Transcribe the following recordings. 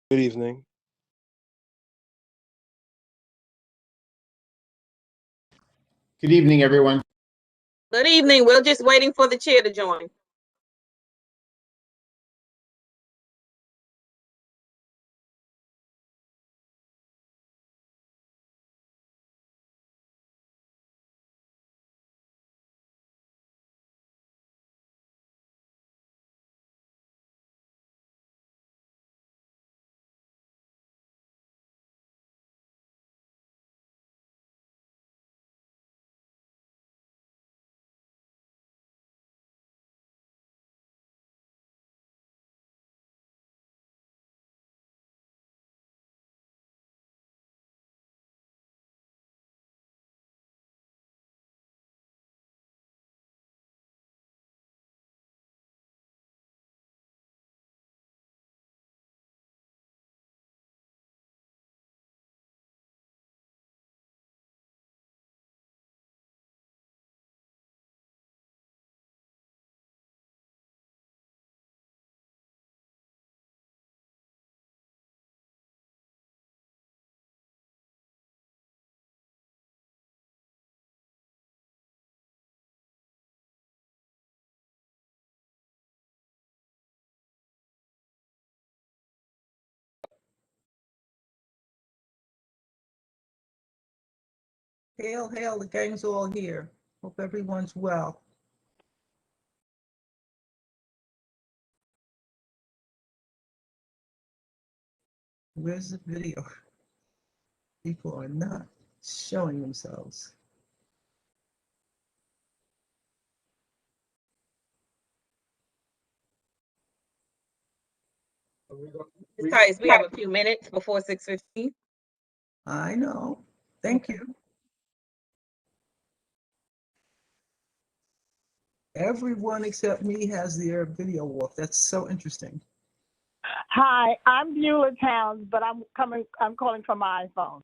Good evening. Good evening, everyone. Good evening. We're just waiting for the chair to join. Hail, hail, the gang's all here. Hope everyone's well. Where's the video? People are not showing themselves. Guys, we have a few minutes before 6:15. I know. Thank you. Everyone except me has their video off. That's so interesting. Hi, I'm Beulah Towns, but I'm calling from my iPhone.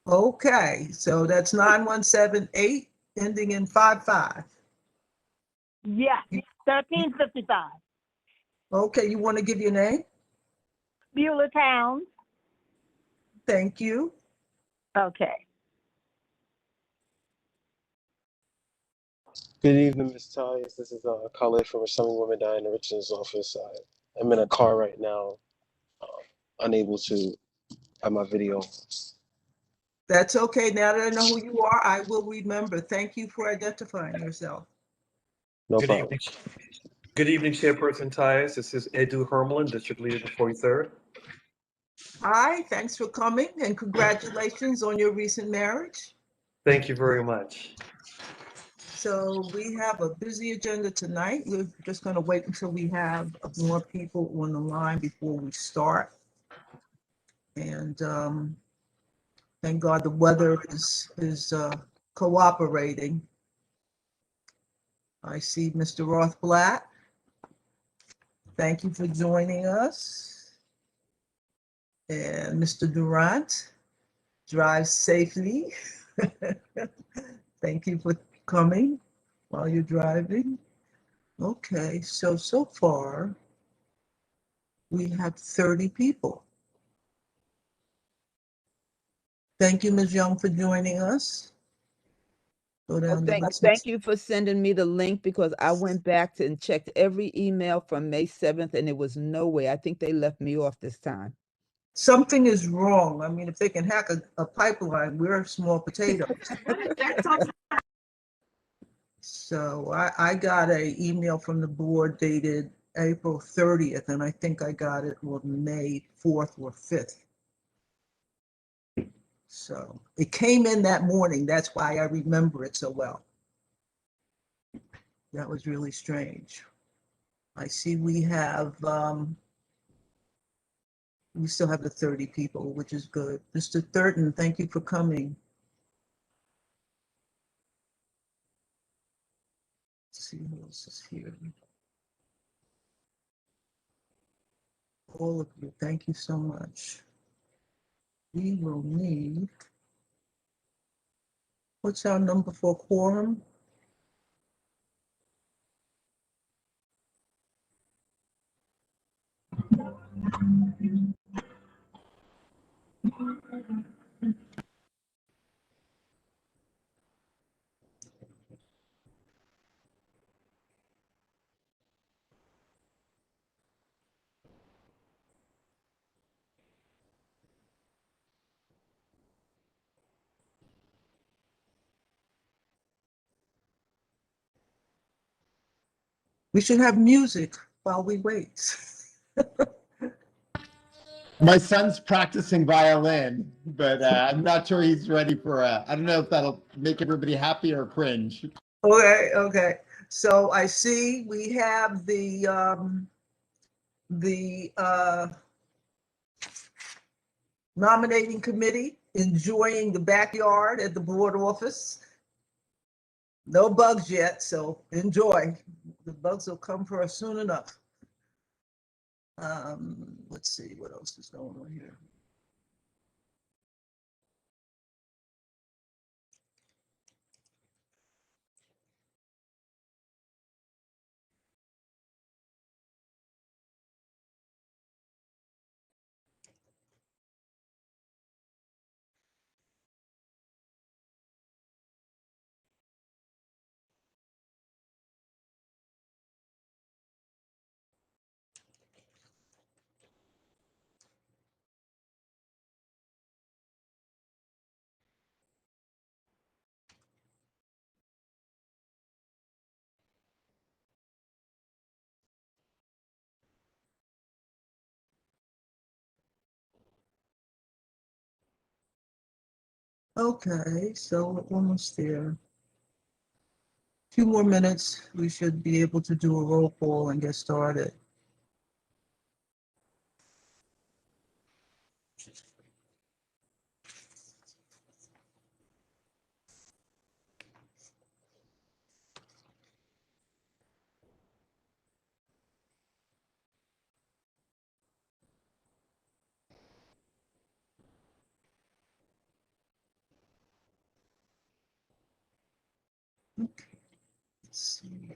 Okay, so that's 9178 ending in 55. Yes, 1355. Okay, you want to give your name? Beulah Towns. Thank you. Okay. Good evening, Ms. Tyus. This is Khalid from Assembly Women Diana Richardson's office. I'm in a car right now, unable to have my video. That's okay. Now that I know who you are, I will remember. Thank you for identifying yourself. No Good problem. evening. Good evening, Chairperson Tyus. This is Edu Hermelin, District Leader of the 43rd. Hi, thanks for coming and congratulations on your recent marriage. Thank you very much. So we have a busy agenda tonight. We're just going to wait until we have more people on the line before we start. And thank God the weather is cooperating. I see Mr. Rothblatt. Thank you for joining us. And Mr. Durant, drive safely. Thank you for coming while you're driving. Okay, so far we have 30 people. Thank you, Ms. Young, for joining us. Go down the list. Thank you for sending me the link, because I went back and checked every email from May 7th and it was no way. I think they left me off this time. Something is wrong. I mean, if they can hack a pipeline, we're small potatoes. So I got an email from the board dated April 30th, and I think I got it on May 4th or 5th. So it came in that morning. That's why I remember it so well. That was really strange. I see we still have the 30 people, which is good. Mr. Thurton, thank you for coming. Let's see who else is here. All of you, thank you so much. We will need, what's our number for quorum? We should have music while we wait. My son's practicing violin, but I'm not sure he's ready for I don't know if that'll make everybody happy or cringe. Okay, okay. So I see we have the nominating committee enjoying the backyard at the board office. No bugs yet, so enjoy. The bugs will come for us soon enough. Let's see what else is going on here. Okay, so we're almost there. A few more minutes, we should be able to do a roll call and get started. Okay, let's see.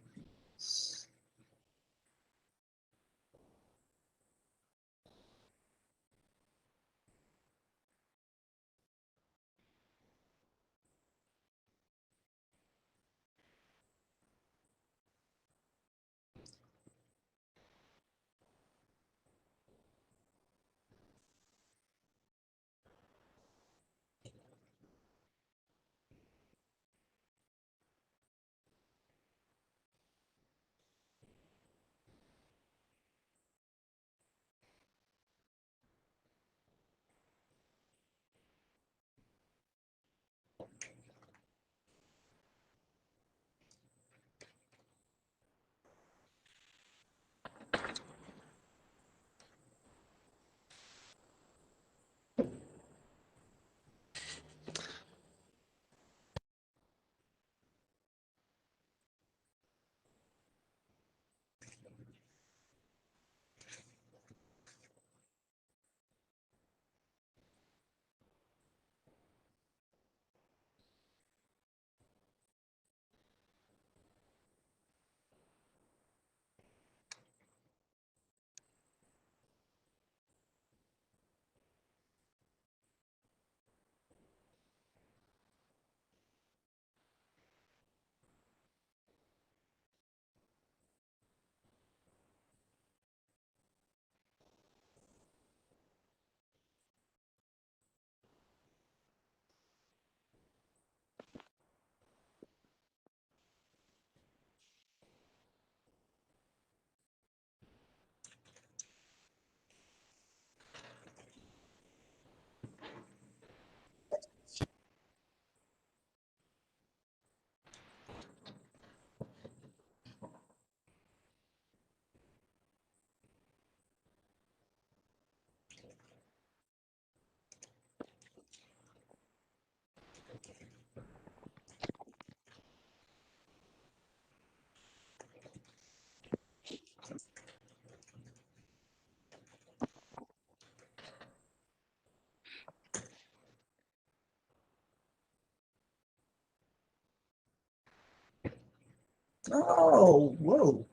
Oh, whoa.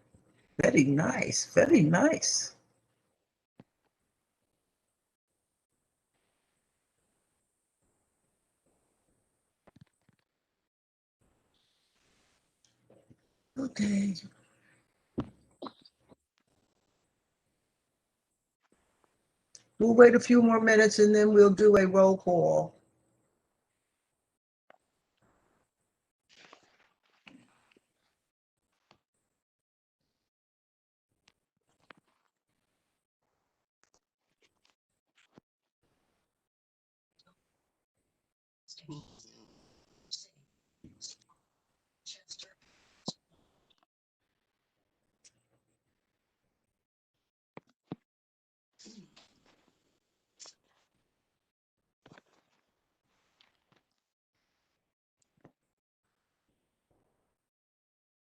Very nice, very nice. Okay. We'll wait a few more minutes and then we'll do a roll call.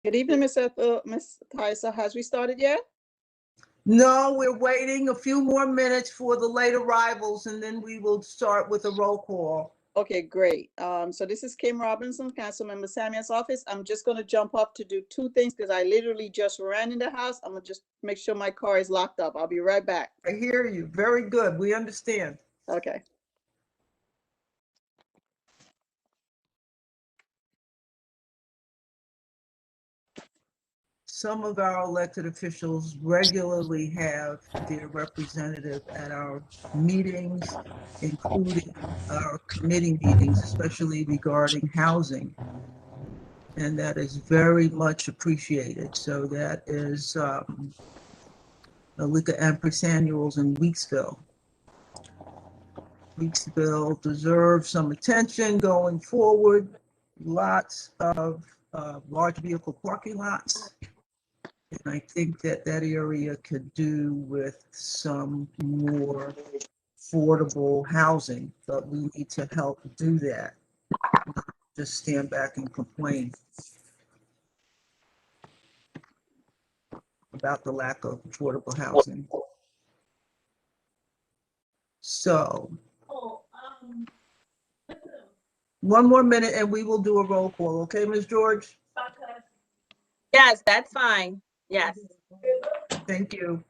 Good evening, Ms. Tyson. Has we started yet? No, we're waiting a few more minutes for the late arrivals and then we will start with a roll call. Okay, great. So this is Kim Robinson, Councilmember Samuel's office. I'm just gonna jump up to do two things because I literally just ran in the house. I'm gonna just make sure my car is locked up. I'll be right back. I hear you. Very good. We understand. Okay. Some of our elected officials regularly have their representative at our meetings, including our committee meetings, especially regarding housing. And that is very much appreciated. So that is Alika Ampersanuels in Weeksville. Weeksville deserves some attention going forward. Lots of large vehicle parking lots. And I think that that area could do with some more affordable housing, but we need to help do that. Not just stand back and complain about the lack of affordable housing. So one more minute and we will do a roll call. Okay, Ms. George? Yes, that's fine. Yes. Thank you.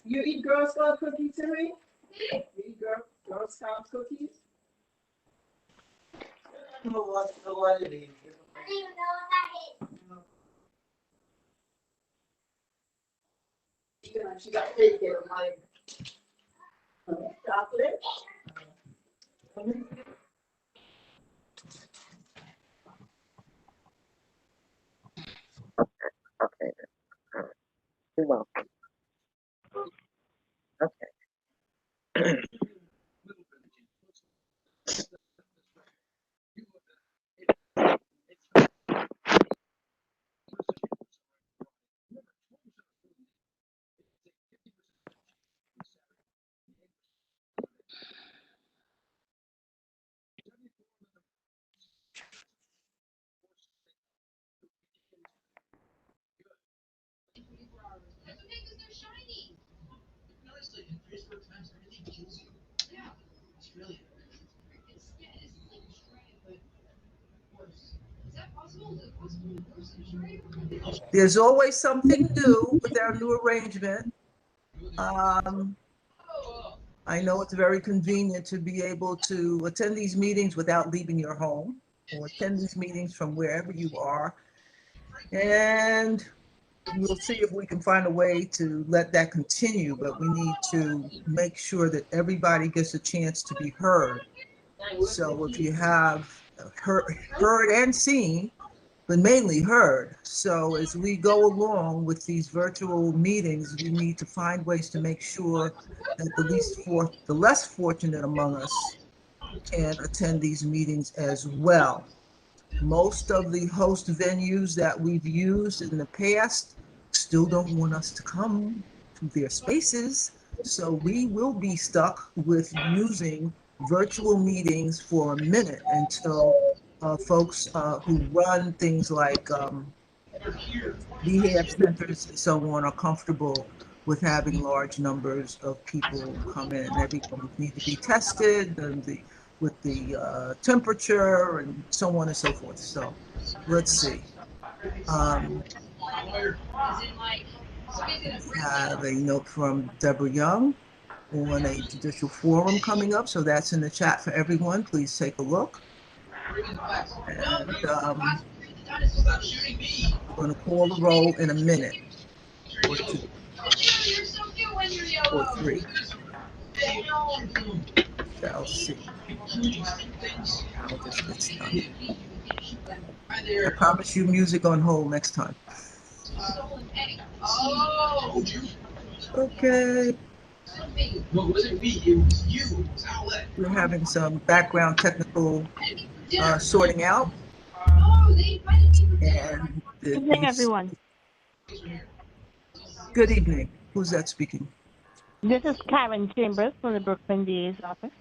You eat Girl Scout cookies, Terry? You eat Girl Scout cookies? I don't know what it is. She got cake in like chocolate. Okay. All right. You're welcome. Okay. There's always something new with our new arrangement. I know it's very convenient to be able to attend these meetings without leaving your home or attend these meetings from wherever you are. And we'll see if we can find a way to let that continue, but we need to make sure that everybody gets a chance to be heard. So if you have heard and seen, but mainly heard. So as we go along with these virtual meetings, we need to find ways to make sure that the less fortunate among us can attend these meetings as well. Most of the host venues that we've used in the past still don't want us to come to their spaces. So we will be stuck with using virtual meetings for a minute until folks who run things like rehab centers and so on are comfortable with having large numbers of people come in. Everyone would need to be tested and with the temperature and so on and so forth. So let's see. Have a note from Deborah Young on a judicial forum coming up. So that's in the chat for everyone. Please take a look. And I'm going to call the roll in a minute or two or three. Shall see how this gets done. I promise you music on hold next time. Okay. We're having some background technical sorting out. And Good evening, everyone. Good evening. Who's that speaking? This is Karen Chambers from the Brooklyn DA's office.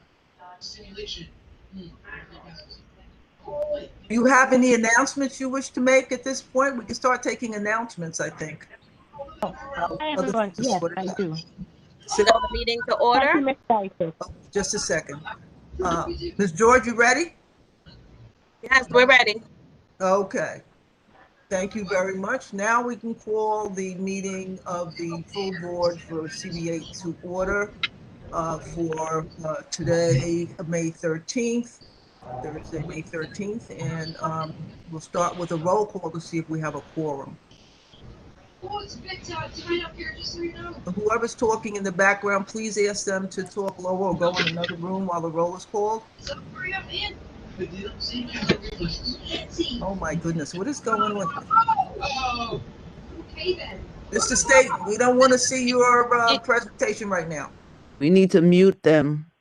Do you have any announcements you wish to make at this point? We can start taking announcements, I think. Hi, everyone. Yes, I do. Call the meeting to order. Thank you, Ms. Dyson. Just a second. Ms. George, you ready? Yes, we're ready. Okay. Thank you very much. Now we can call the meeting of the full board for CB8 to order for today, May 13th, Thursday, May 13th. And we'll start with a roll call to see if we have a quorum. Whoever's talking in the background, please ask them to talk lower or go in another room while the roll is called. Oh my goodness, what is going on? Mr. State, we don't want to see your presentation right now. We need to mute them.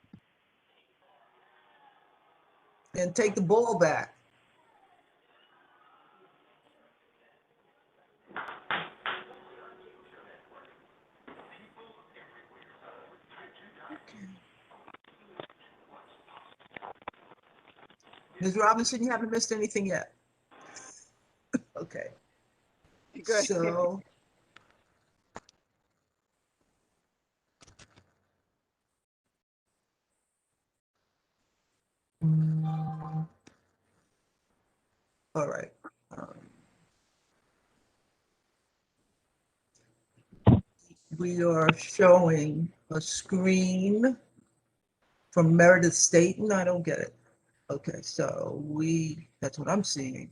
And take the ball back. Ms. Robinson, you haven't missed anything yet. Okay. Good. So. All right. We are showing a screen from Meredith Staten. I don't get it. Okay, so that's what I'm seeing.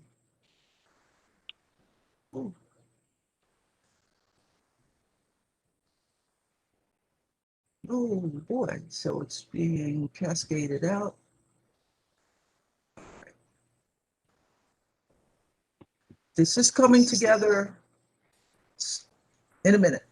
Ooh. Oh boy, so it's being cascaded out. This is coming together in a minute.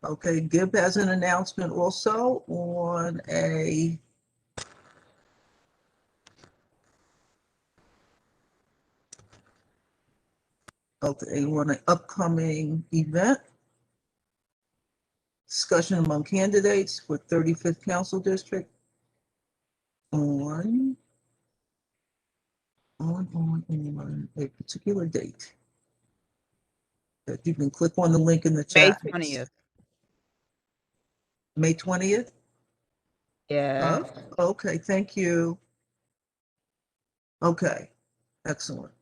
Okay, Gib has an announcement also on a on an upcoming event. Discussion among candidates for 35th Council District on a particular date. That you can click on the link in the chat. May 20th. May 20th? Yes. Okay, thank you. Okay, excellent.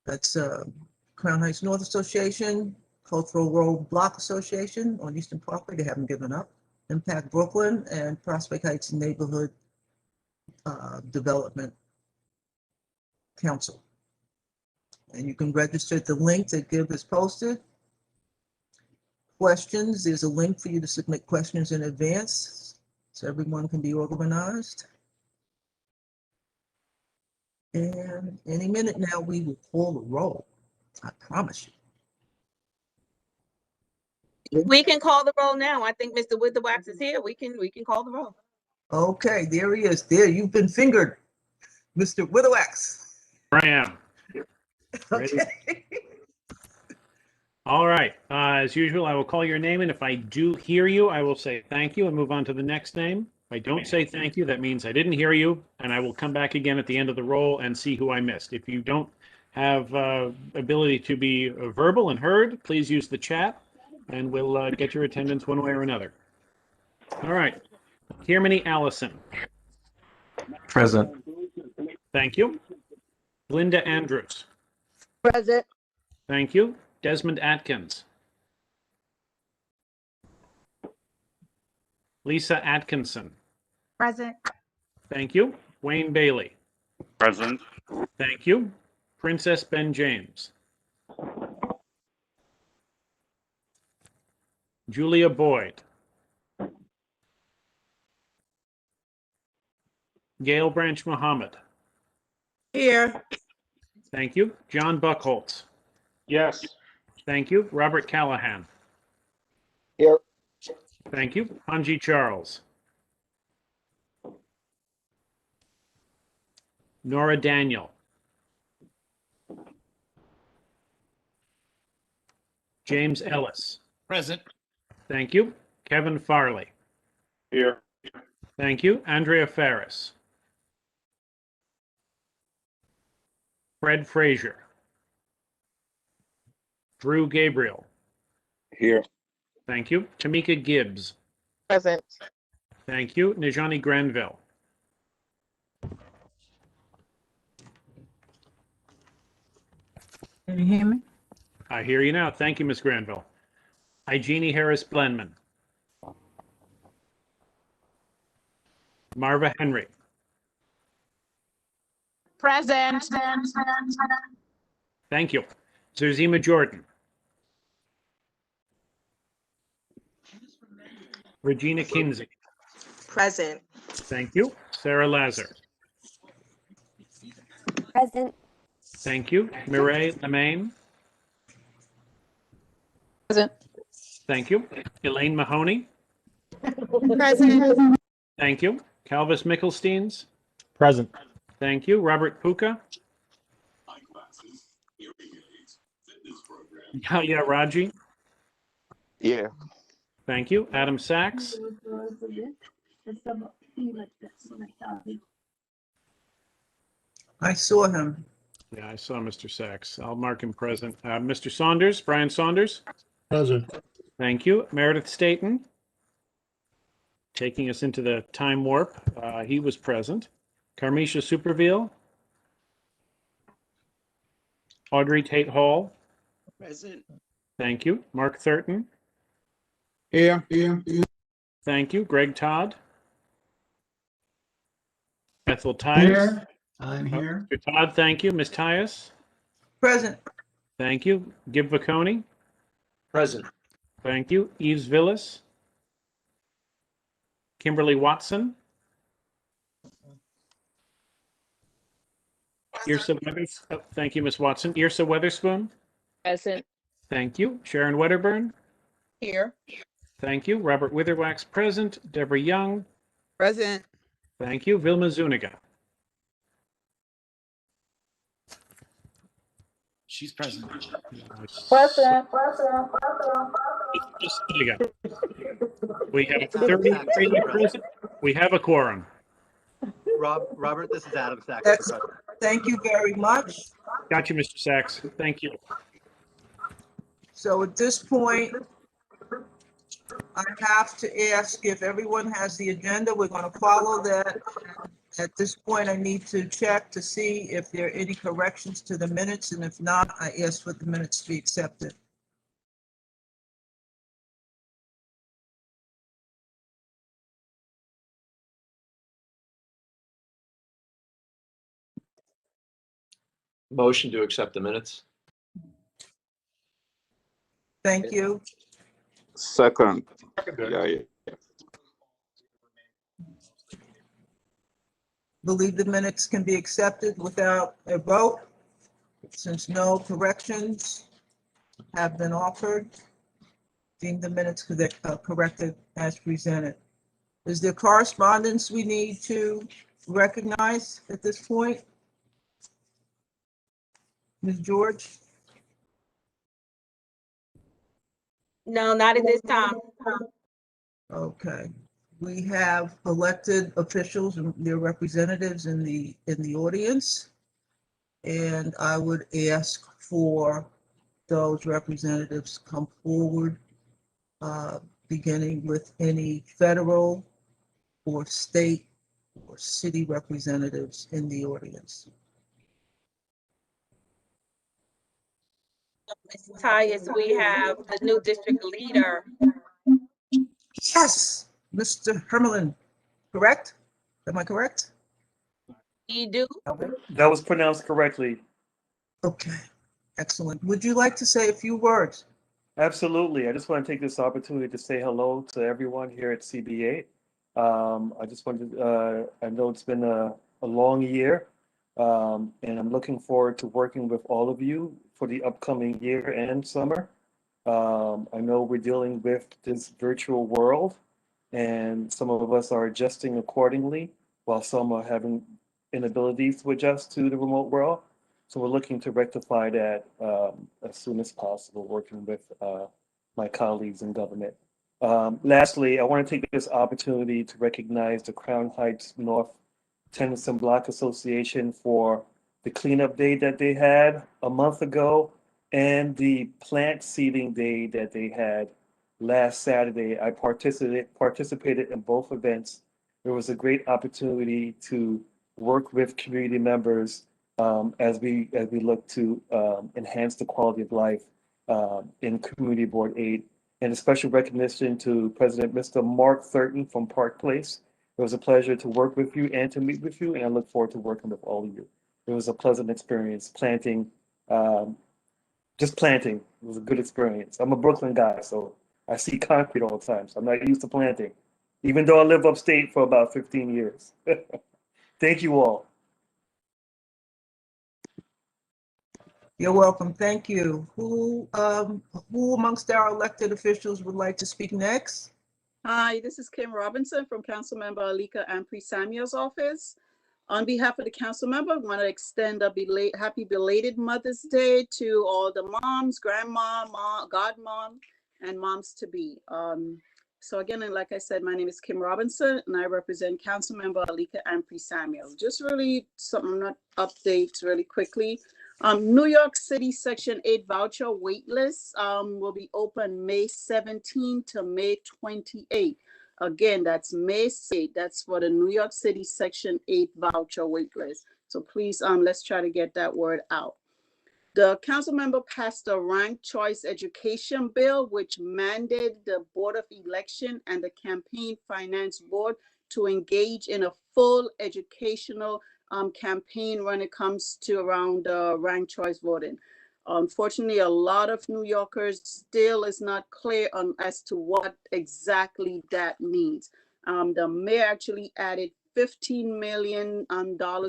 That's Crown Heights North Association, Cultural Road Block Association on Eastern Parkway, they haven't given up. Impact Brooklyn and Prospect Heights Neighborhood Development Council. And you can register at the link that Gib has posted. Questions, there's a link for you to submit questions in advance so everyone can be organized. And any minute now, we will call the roll. I promise you. We can call the roll now. I think Mr. Witherwax is here. We can call the roll. Okay, there he is. There, you've been fingered, Mr. Witherwax. I am. Okay. All right. As usual, I will call your name, and if I do hear you, I will say thank you and move on to the next name. If I don't say thank you, that means I didn't hear you, and I will come back again at the end of the roll and see who I missed. If you don't have ability to be verbal and heard, please use the chat, and we'll get your attendance one way or another. All right. Kiermany Allison. Present. Thank you. Linda Andrews. Present. Thank you. Desmond Atkins. Lisa Atkinson. Present. Thank you. Wayne Bailey. Present. Thank you. Princess Ben James. Julia Boyd. Gail Branch Muhammad. Here. Thank you. John Buckholtz. Yes. Thank you. Robert Callahan. Here. Thank you. Hanji Charles. Nora Daniel. James Ellis. Present. Thank you. Kevin Farley. Here. Thank you. Andrea Ferris. Fred Frazier. Drew Gabriel. Here. Thank you. Tamika Gibbs. Present. Thank you. Najani Granville. Can you hear me? I hear you now. Thank you, Ms. Granville. Jeannie Harris Blenman. Marva Henry. Present. Thank you. Zerzima Jordan. Regina Kinsey. Present. Thank you. Sarah Lazar. Present. Thank you. Mireille Lemaine. Present. Thank you. Elaine Mahoney. Present. Thank you. Calvis Mickelsteins. Present. Thank you. Robert Puka. Yeah, Raji. Yeah. Thank you. Adam Sachs. I saw him. Yeah, I saw Mr. Sachs. I'll mark him present. Mr. Saunders, Brian Saunders. Present. Thank you. Meredith Staten. Taking us into the time warp. He was present. Carmisha Superville. Audrey Tate Hall. Present. Thank you. Mark Thurton. Here. Thank you. Greg Todd. Ethel Tyus. I'm here. Mr. Todd, thank you. Ms. Tyus. Present. Thank you. Gib Vaconi. Present. Thank you. Eves Villas. Kimberly Watson. Irsa Weathers. Oh, thank you, Ms. Watson. Irsa Weatherspoon. Present. Thank you. Sharon Wedderburn. Here. Thank you. Robert Witherwax present. Deborah Young. Present. Thank you. Vilma Zuniga. She's present. Zuniga. We have 33 present. We have a quorum. Robert, this is Adam Sachs. That's, thank you very much. Got you, Mr. Sachs. Thank you. So at this point, I have to ask if everyone has the agenda. We're going to follow that. At this point, I need to check to see if there are any corrections to the minutes, and if not, I ask for the minutes to be accepted. Motion to accept the minutes. Thank you. Second. Yeah. Believe the minutes can be accepted without a vote, since no corrections have been offered. Deem the minutes corrected as presented. Is there correspondence we need to recognize at this point? Ms. George? No, not at this time. Okay. We have elected officials and their representatives in the audience. And I would ask for those representatives come forward, beginning with any federal or state or city representatives in the audience. Ms. Tyus, we have the new district leader. Yes, Mr. Hermelin, correct? Am I correct? You do? That was pronounced correctly. Okay, excellent. Would you like to say a few words? Absolutely. I just want to take this opportunity to say hello to everyone here at CBA. I just wanted, I know it's been a long year, and I'm looking forward to working with all of you for the upcoming year and summer. I know we're dealing with this virtual world, and some of us are adjusting accordingly, while some are having inabilities to adjust to the remote world. So we're looking to rectify that as soon as possible, working with my colleagues in government. Lastly, I want to take this opportunity to recognize the Crown Heights North Tennis and Block Association for the cleanup day that they had a month ago and the plant seeding day that they had last Saturday. I participated in both events. There was a great opportunity to work with community members as we look to enhance the quality of life in community board aid. And a special recognition to President Mr. Mark Thurton from Park Place. It was a pleasure to work with you and to meet with you, and I look forward to working with all of you. It was a pleasant experience planting, just planting. It was a good experience. I'm a Brooklyn guy, so I see concrete all the time, so I'm not used to planting, even though I live upstate for about 15 years. Thank you all. You're welcome. Thank you. Who amongst our elected officials would like to speak next? Hi, this is Kim Robinson from Councilmember Alika Ampry Samuel's office. On behalf of the council member, I want to extend a happy belated Mother's Day to all the moms, grandma, mom, godmom, and moms to be. So again, and like I said, my name is Kim Robinson, and I represent Councilmember Alika Ampry Samuel. Just really some updates really quickly. New York City Section 8 voucher waitlist will be open May 17 to May 28. Again, that's May 8. That's for the New York City Section 8 voucher waitlist. So please, let's try to get that word out. The council member passed a ranked choice education bill, which mandated the Board of Election and the Campaign Finance Board to engage in a full educational campaign when it comes to around ranked choice voting. Unfortunately, a lot of New Yorkers still is not clear on as to what exactly that means. The mayor actually added $15 million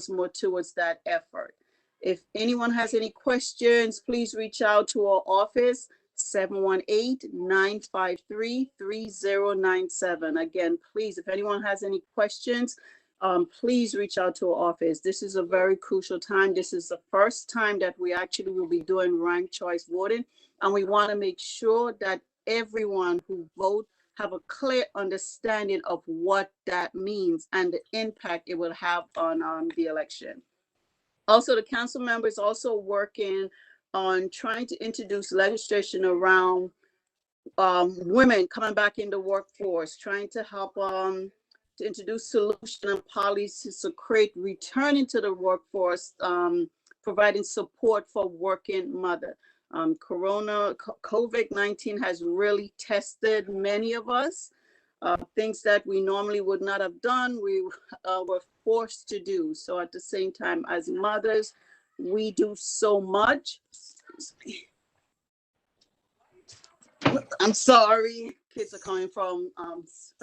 more towards that effort. If anyone has any questions, please reach out to our office, 718-953-3097. Again, please, if anyone has any questions, please reach out to our office. This is a very crucial time. This is the first time that we actually will be doing ranked choice voting, and we want to make sure that everyone who votes have a clear understanding of what that means and the impact it will have on the election. Also, the council member is also working on trying to introduce legislation around women coming back in the workforce, trying to help to introduce solutions and policies to create returning to the workforce, providing support for working mother. COVID-19 has really tested many of us. Things that we normally would not have done, we were forced to do. So at the same time, as mothers, we do so much. I'm sorry, kids are coming from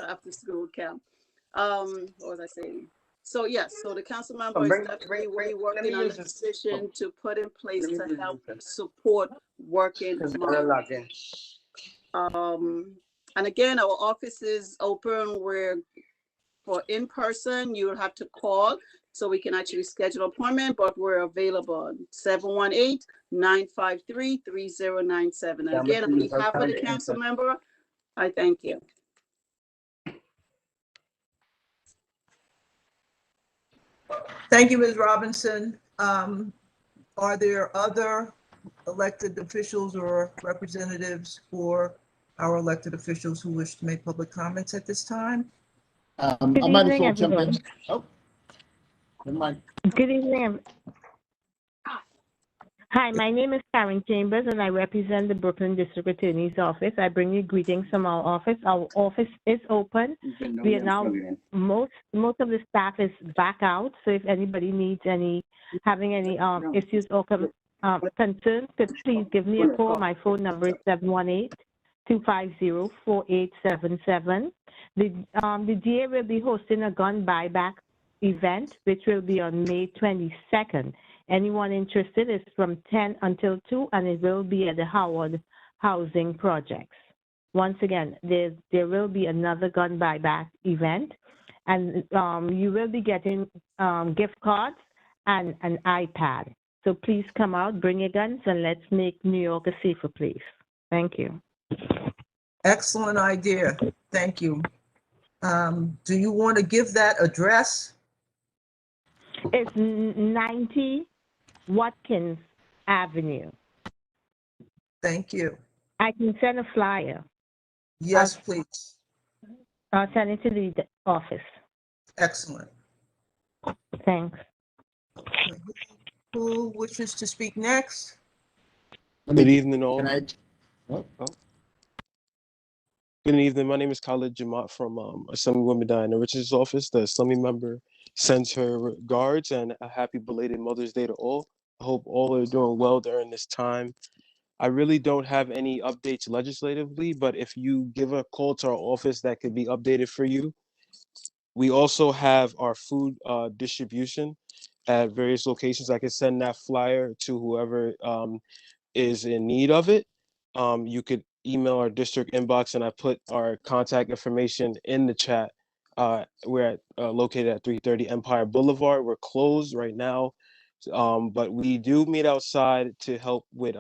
after school camp. What was I saying? So yes, so the council member is definitely working on a decision to put in place to help support working mothers. And again, our office is open where for in person, you will have to call so we can actually schedule an appointment, but we're available 718-953-3097. Again, on behalf of the council member, I thank you. Thank you, Ms. Robinson. Are there other elected officials or representatives for our elected officials who wish to make public comments at this time? I might as well jump in. Oh, never mind. Good evening. Hi, my name is Karen Chambers, and I represent the Brooklyn District Attorney's Office. I bring you greetings from our office. Our office is open. We are now, most of the staff is back out, so if anybody needs having any issues or concerns, please give me a call. My phone number is 718-250-4877. The DA will be hosting a gun buyback event, which will be on May 22nd. Anyone interested is from 10 until 2, and it will be at the Howard Housing Projects. Once again, there will be another gun buyback event, and you will be getting gift cards and an iPad. So please come out, bring your guns, and let's make New York a safer place. Thank you. Excellent idea. Thank you. Do you want to give that address? It's 90 Watkins Avenue. Thank you. I can send a flyer. Yes, please. I'll send it to the office. Excellent. Thanks. Who wishes to speak next? Good evening, all. Oh. Good evening. My name is Khalid Jamat from Assemblywoman Diana Richards' office. The Assembly member sends her regards and a happy belated Mother's Day to all. I hope all are doing well during this time. I really don't have any updates legislatively, but if you give a call to our office, that could be updated for you. We also have our food distribution at various locations. I can send that flyer to whoever is in need of it. You could email our district inbox, and I put our contact information in the chat. We're located at 330 Empire Boulevard. We're closed right now, but we do meet outside to help with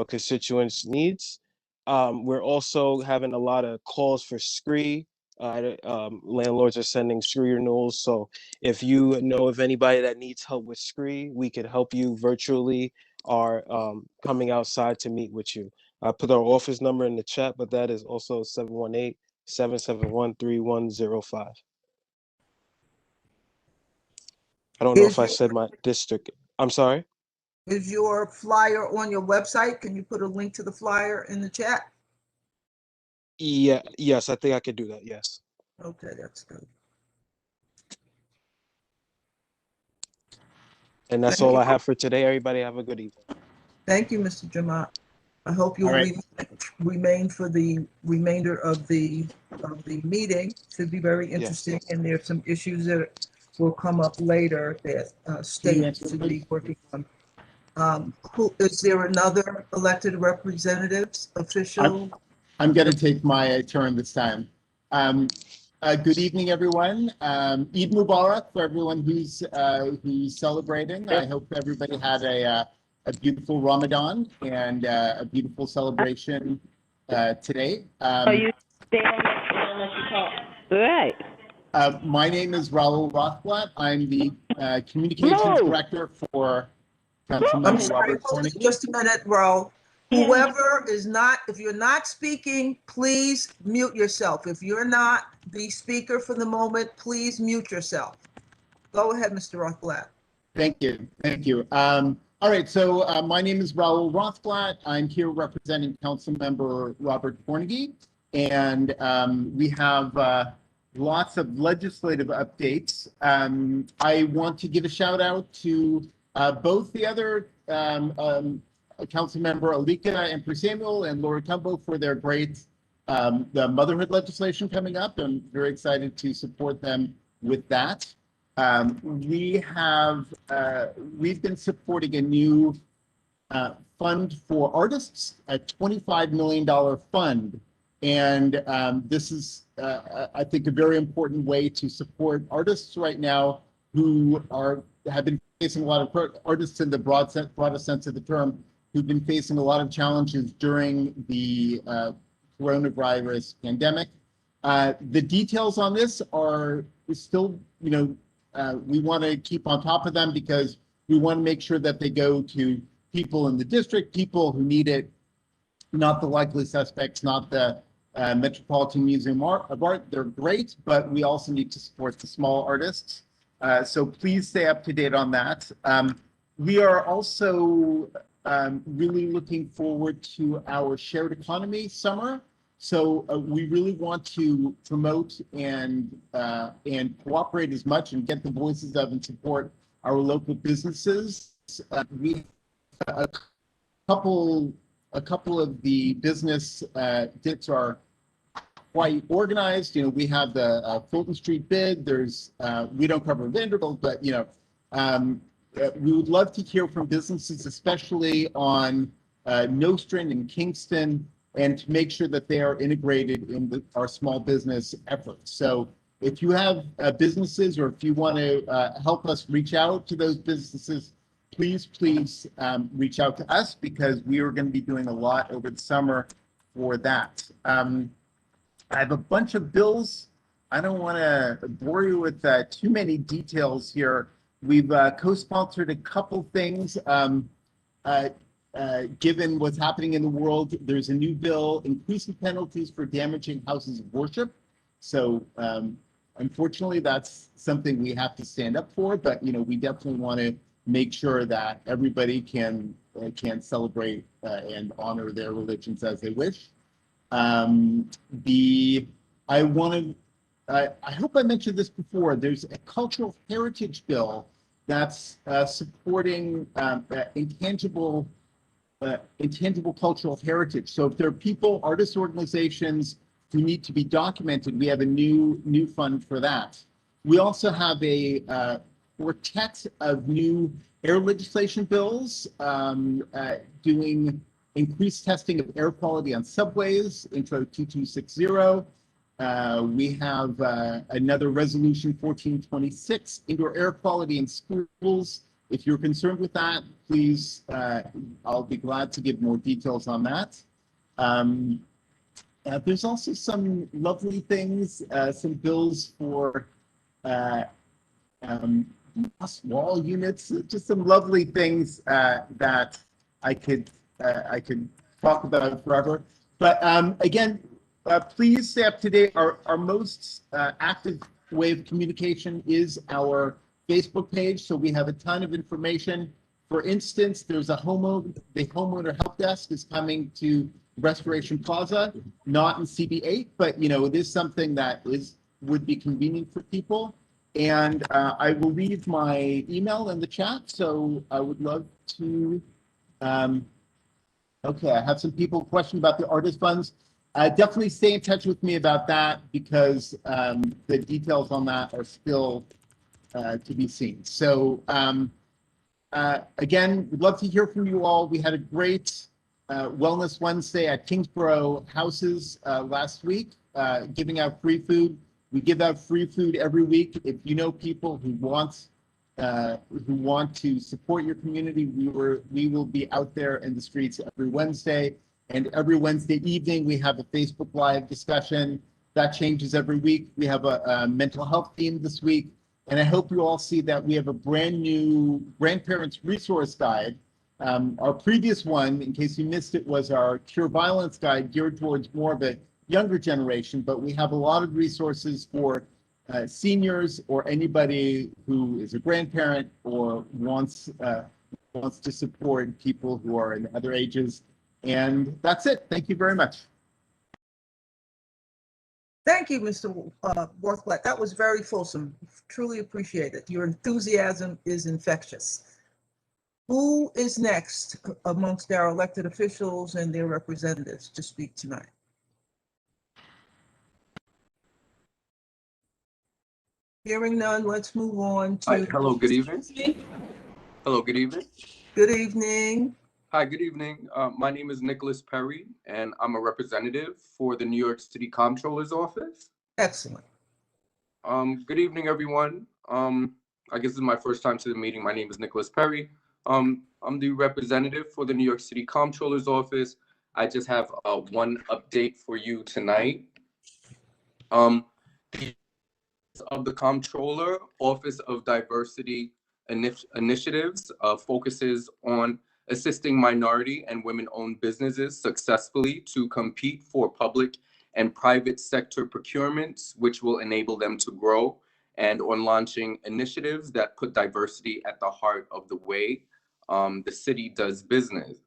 constituents' needs. We're also having a lot of calls for scree. Landlords are sending scree renewals. So if you know of anybody that needs help with scree, we could help you virtually or coming outside to meet with you. I put our office number in the chat, but that is also 718-771-3105. I don't know if I said my district. I'm sorry? Is your flyer on your website? Can you put a link to the flyer in the chat? Yeah, yes, I think I could do that, yes. Okay, that's good. And that's all I have for today. Everybody have a good evening. Thank you, Mr. Jamat. I hope you'll remain for the remainder of the meeting. Should be very interesting, and there's some issues that will come up later that state should be working on. Who is there? Another elected representatives official? I'm going to take my turn this time. Good evening, everyone. Eid Mubarak for everyone who's celebrating. I hope everybody had a beautiful Ramadan and a beautiful celebration today. You stay on the right. My name is Raul Rothblatt. I'm the communications director for Councilmember Robert Cornick. Just a minute, Raul. Whoever is not, if you're not speaking, please mute yourself. If you're not the speaker for the moment, please mute yourself. Go ahead, Mr. Rothblatt. Thank you. Thank you. All right, so my name is Raul Rothblatt. I'm here representing Councilmember Robert Cornick, and we have lots of legislative updates. I want to give a shout out to both the other Councilmember Alika and Samuel and Laura Tumbo for their great the motherhood legislation coming up. I'm very excited to support them with that. We've been supporting a new fund for artists, a $25 million fund. And this is, I think, a very important way to support artists right now who have been facing a lot of artists in the broadest sense of the term, who've been facing a lot of challenges during the coronavirus pandemic. The details on this are still, we want to keep on top of them because we want to make sure that they go to people in the district, people who need it, not the likely suspects, not the Metropolitan Museum of Art. They're great, but we also need to support the small artists. So please stay up to date on that. We are also really looking forward to our shared economy summer. So we really want to promote and cooperate as much and get the voices of and support our local businesses. We a couple of the business dips are quite organized. We have the Fulton Street bid. There's we don't cover Vanderbilt, but we would love to hear from businesses, especially on Nostrand and Kingston, and to make sure that they are integrated in our small business efforts. So if you have businesses, or if you want to help us reach out to those businesses, please reach out to us, because we are going to be doing a lot over the summer for that. I have a bunch of bills. I don't want to bore you with too many details here. We've co-sponsored a couple things. Given what's happening in the world, there's a new bill increasing penalties for damaging houses of worship. So unfortunately, that's something we have to stand up for, but we definitely want to make sure that everybody can celebrate and honor their religions as they wish. I hope I mentioned this before. There's a cultural heritage bill that's supporting intangible cultural heritage. So if there are people, artist organizations who need to be documented, we have a new fund for that. We also have a quartet of new air legislation bills doing increased testing of air quality on subways, Intro 2260. We have another resolution 1426, indoor air quality in schools. If you're concerned with that, please, I'll be glad to give more details on that. There's also some lovely things, some bills for wall units, just some lovely things that I could talk about forever. But again, please stay up to date. Our most active way of communication is our Facebook page. So we have a ton of information. For instance, there's the homeowner help desk is coming to Restoration Plaza, not in CB8, but it is something that would be convenient for people. And I will leave my email in the chat. So I would love to. Okay, I have some people question about the artist funds. Definitely stay in touch with me about that, because the details on that are still to be seen. So again, we'd love to hear from you all. We had a great Wellness Wednesday at Kingsborough Houses last week, giving out free food. We give out free food every week. If you know people who want to support your community, we will be out there in the streets every Wednesday. And every Wednesday evening, we have a Facebook Live discussion. That changes every week. We have a mental health theme this week. And I hope you all see that we have a brand new grandparents resource guide. Our previous one, in case you missed it, was our Cure Violence guide, geared towards more of a younger generation, but we have a lot of resources for seniors or anybody who is a grandparent or wants to support people who are in other ages. And that's it. Thank you very much. Thank you, Mr. Worthblatt. That was very fulsome. Truly appreciate it. Your enthusiasm is infectious. Who is next amongst our elected officials and their representatives to speak tonight? Hearing none, let's move on to. Hi, hello, good evening. Hello, good evening. Good evening. Hi, good evening. My name is Nicholas Perry, and I'm a representative for the New York City Comptroller's Office. Excellent. Good evening, everyone. I guess this is my first time to the meeting. My name is Nicholas Perry. I'm the representative for the New York City Comptroller's Office. I just have one update for you tonight. The of the Comptroller Office of Diversity Initiatives focuses on assisting minority and women-owned businesses successfully to compete for public and private sector procurements, which will enable them to grow, and on launching initiatives that put diversity at the heart of the way the city does business.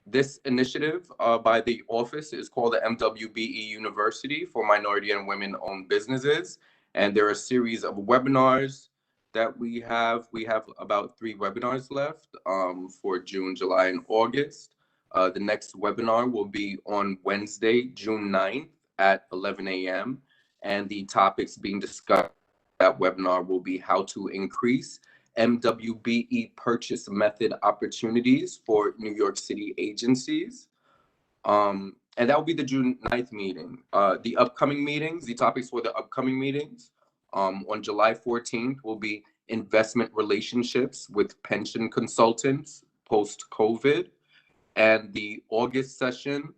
This initiative by the office is called the MWBE University for Minority and Women-Owned Businesses. And there are a series of webinars that we have. We have about 3 webinars left for June, July, and August. The next webinar will be on Wednesday, June 9th at 11 a.m. And the topics being discussed at that webinar will be how to increase MWBE purchase method opportunities for New York City agencies. And that will be the June 9th meeting. The upcoming meetings, the topics for the upcoming meetings on July 14th will be investment relationships with pension consultants post-COVID. And the August session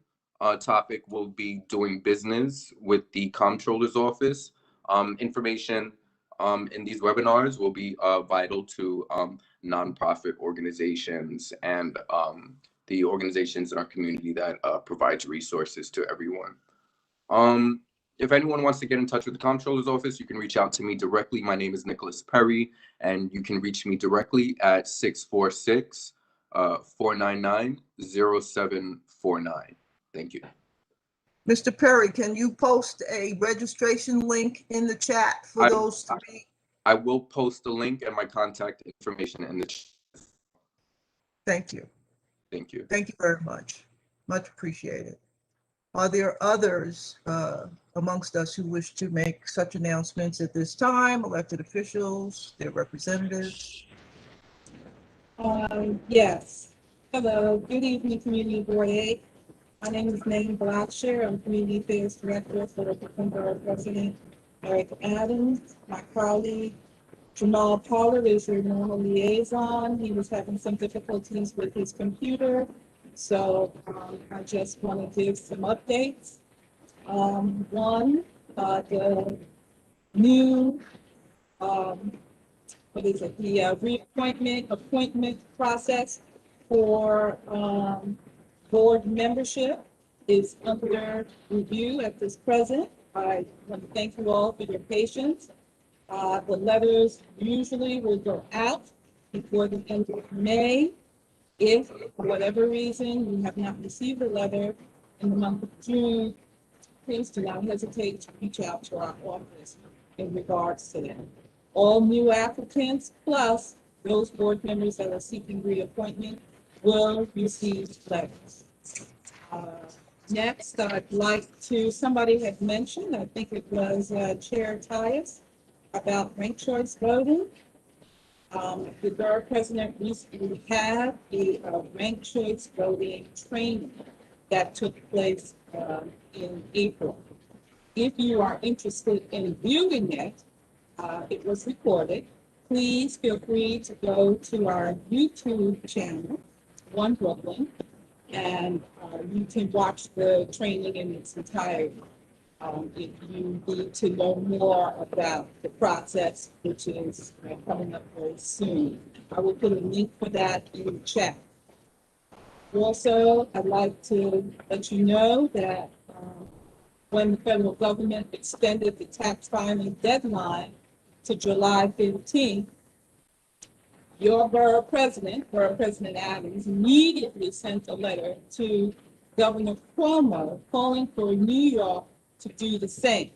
topic will be doing business with the Comptroller's Office. Information in these webinars will be vital to nonprofit organizations and the organizations in our community that provides resources to everyone. If anyone wants to get in touch with the Comptroller's Office, you can reach out to me directly. My name is Nicholas Perry, and you can reach me directly at 646-499-0749. Thank you. Mr. Perry, can you post a registration link in the chat for those to be? I will post the link and my contact information in the chat. Thank you. Thank you. Thank you very much. Much appreciated. Are there others amongst us who wish to make such announcements at this time? Elected officials, their representatives? Yes. Hello. Good evening, Community Board 8. My name is Megan Blackshear. I'm Community Affairs Director for the Brooklyn Borough President Eric Adams. My colleague Jamal Pollard is your normal liaison. He was having some difficulties with his computer, so I just want to give some updates. One, the new the appointment process for board membership is under review at this present. I want to thank you all for your patience. The letters usually will go out before the end of May. If for whatever reason you have not received a letter in the month of June, please do not hesitate to reach out to our office in regards to that. All new applicants, plus those board members that are seeking reappointment, will receive letters. Next, I'd like to, somebody had mentioned, I think it was Chair Tyus, about ranked choice voting. The borough president recently had the ranked choice voting training that took place in April. If you are interested in viewing it, it was recorded. Please feel free to go to our YouTube channel, One Brooklyn, and you can watch the training in its entirety. If you need to know more about the process, which is coming up very soon, I will put a link for that in the chat. Also, I'd like to let you know that when the federal government extended the tax filing deadline to July 15th, your borough president Adams, immediately sent a letter to Governor Cuomo calling for New York to do the same.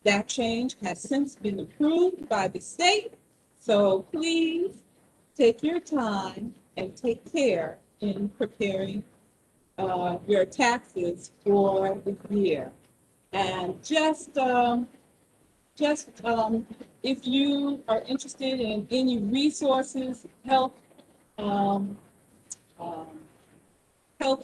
That change has since been approved by the state, so please take your time and take care in preparing your taxes for the year. And if you are interested in any resources, health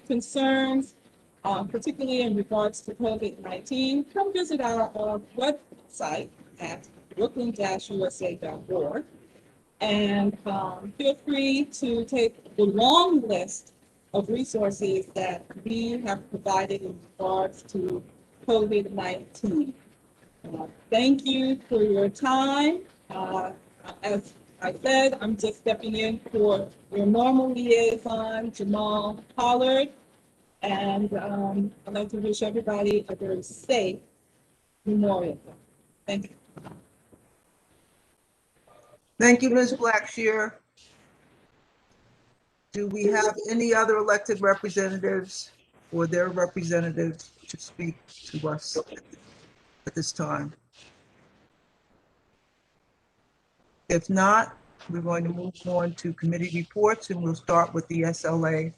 concerns, particularly in regards to COVID-19, come visit our website at brooklyn-usa.org. And feel free to take the long list of resources that we have provided in regards to COVID-19. Thank you for your time. As I said, I'm just stepping in for your normal liaison, Jamal Pollard. And I'd like to wish everybody a very safe Memorial Day. Thank you. Thank you, Ms. Blackshear. Do we have any other elected representatives or their representatives to speak to us at this time? If not, we're going to move on to committee reports, and we'll start with the SLA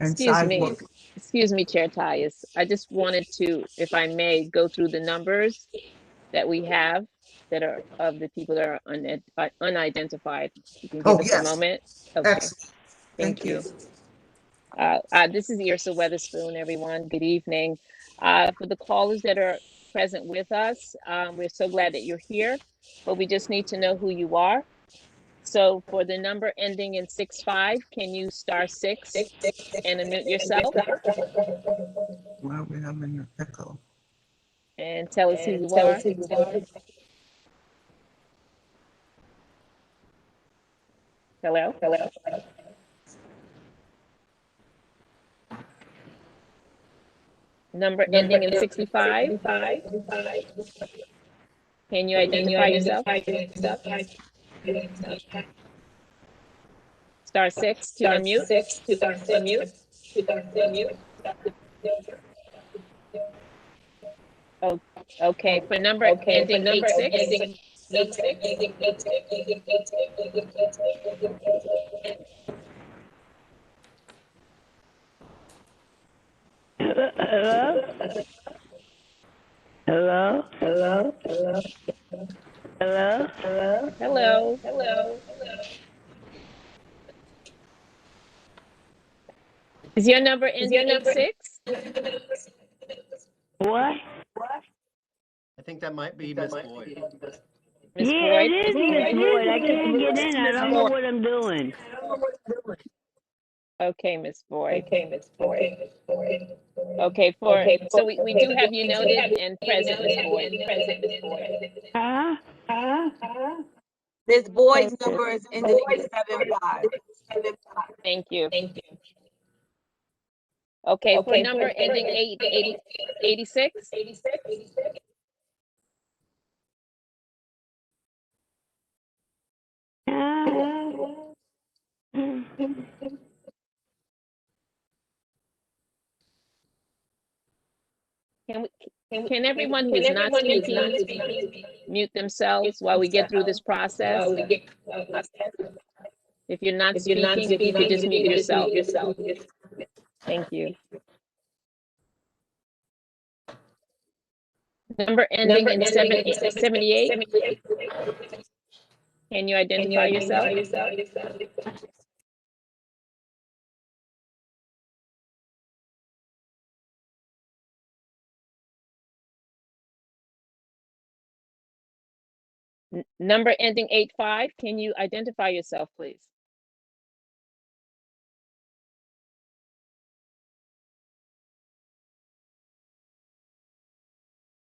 and sidewalk. Excuse me, Chair Tyus. I just wanted to, if I may, go through the numbers that we have that are of the people that are unidentified. You can give us a moment. Okay. Excellent. Thank you. This is Irsa Weatherspoon, everyone. Good evening. For the callers that are present with us, we're so glad that you're here, but we just need to know who you are. So for the number ending in 65, can you *6 and unmute yourself? Wow, we're having an echo. And tell us who you are. Hello? Number ending in 65. Can you identify yourself? *6 to unmute. Oh, okay. For number ending 86. Hello? Hello? Hello? Hello? Hello? Hello. Is your number ending 86? What? I think that might be Miss Boyd. Miss Yeah, Boyd? it is Miss Boyd. I can't get in. I don't know what I'm doing. Okay, Miss Boyd. Okay, so we do have you noted and present, Miss Boyd. Huh? Miss Boyd's number is ending in 75. Thank you. Okay, for number ending 86. Can everyone who is not speaking mute themselves while we get through this process? If you're not speaking, if you could just mute yourself. Thank you. Number ending in 78. Can you identify yourself? Number ending 85. Can you identify yourself, please?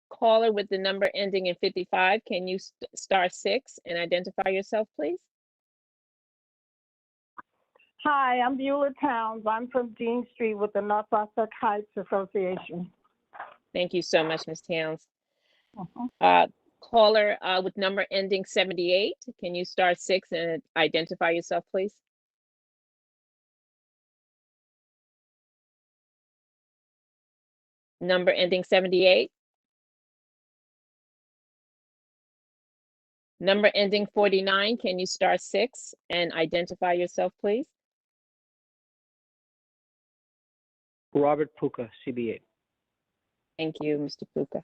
Caller with the number ending in 55. Can you *6 and identify yourself, please? Hi, I'm Beulah Towns. I'm from Dean Street with the North Suffolk Heights Association. Thank you so much, Ms. Towns. Caller with number ending 78. Can you *6 and identify yourself, please? Number ending 78. Number ending 49. Can you *6 and identify yourself, please? Robert Puka, CBA. Thank you, Mr. Puka.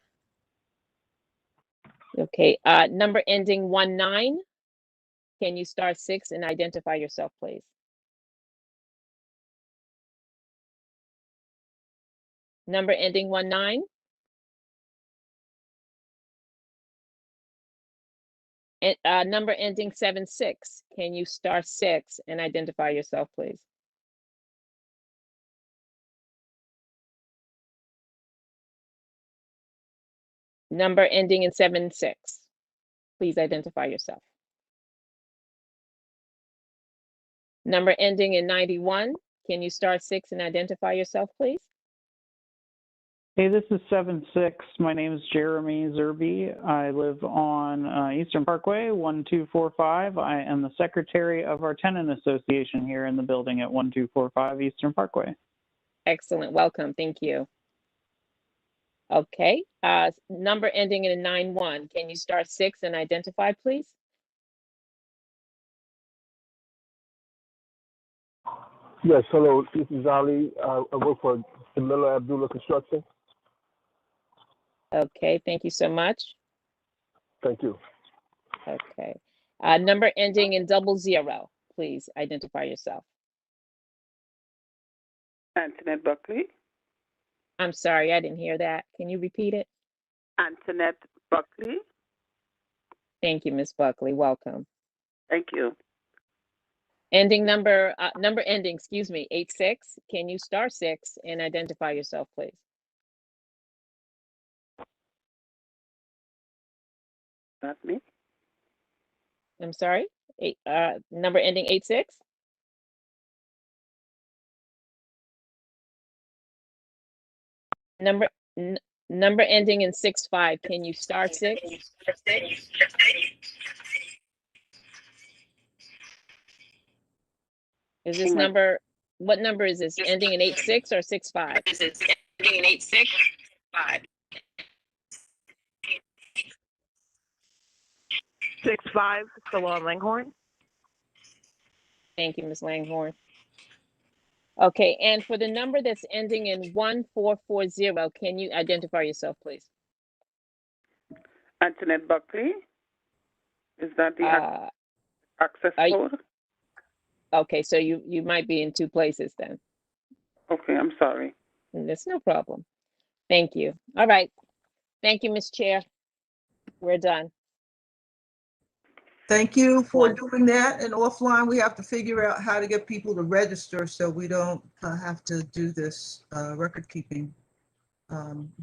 Okay, number ending 19. Can you *6 and identify yourself, please? Number ending 19. Number ending 76. Can you star 6 and identify yourself, please? Number ending in 76. Please identify yourself. Number ending in 91. Can you star 6 and identify yourself, please? Hey, this is 7-6. My name is Jeremy Zerby. I live on Eastern Parkway, 1245. I am the secretary of our tenant association here in the building at 1245 Eastern Parkway. Excellent. Welcome. Thank you. Okay. Number ending in 91. Can you star 6 and identify, please? Yes, hello. This is Ali. I work for Miller Abdullah Construction. Okay. Thank you so much. Thank you. Okay. Number ending in 00. Please identify yourself. Antoinette Buckley. I'm sorry, I didn't hear that. Can you repeat it? Antoinette Buckley. Thank you, Ms. Buckley. Welcome. Thank you. Number ending, excuse me, 86. Can you star 6 and identify yourself, please? Not me. I'm sorry. Number ending 86. Number ending in 65. Can you star 6? Is this number? What number is this? Ending in 86 or 65? This is ending in 865. 65, still on Langhorne. Thank you, Ms. Langhorne. Okay, and for the number that's ending in 1440, can you identify yourself, please? Antoinette Buckley. Is that the access code? Okay, so you might be in 2 places then. Okay, I'm sorry. That's no problem. Thank you. All right. Thank you, Ms. Chair. We're done. Thank you for doing that. And offline, we have to figure out how to get people to register so we don't have to do this record keeping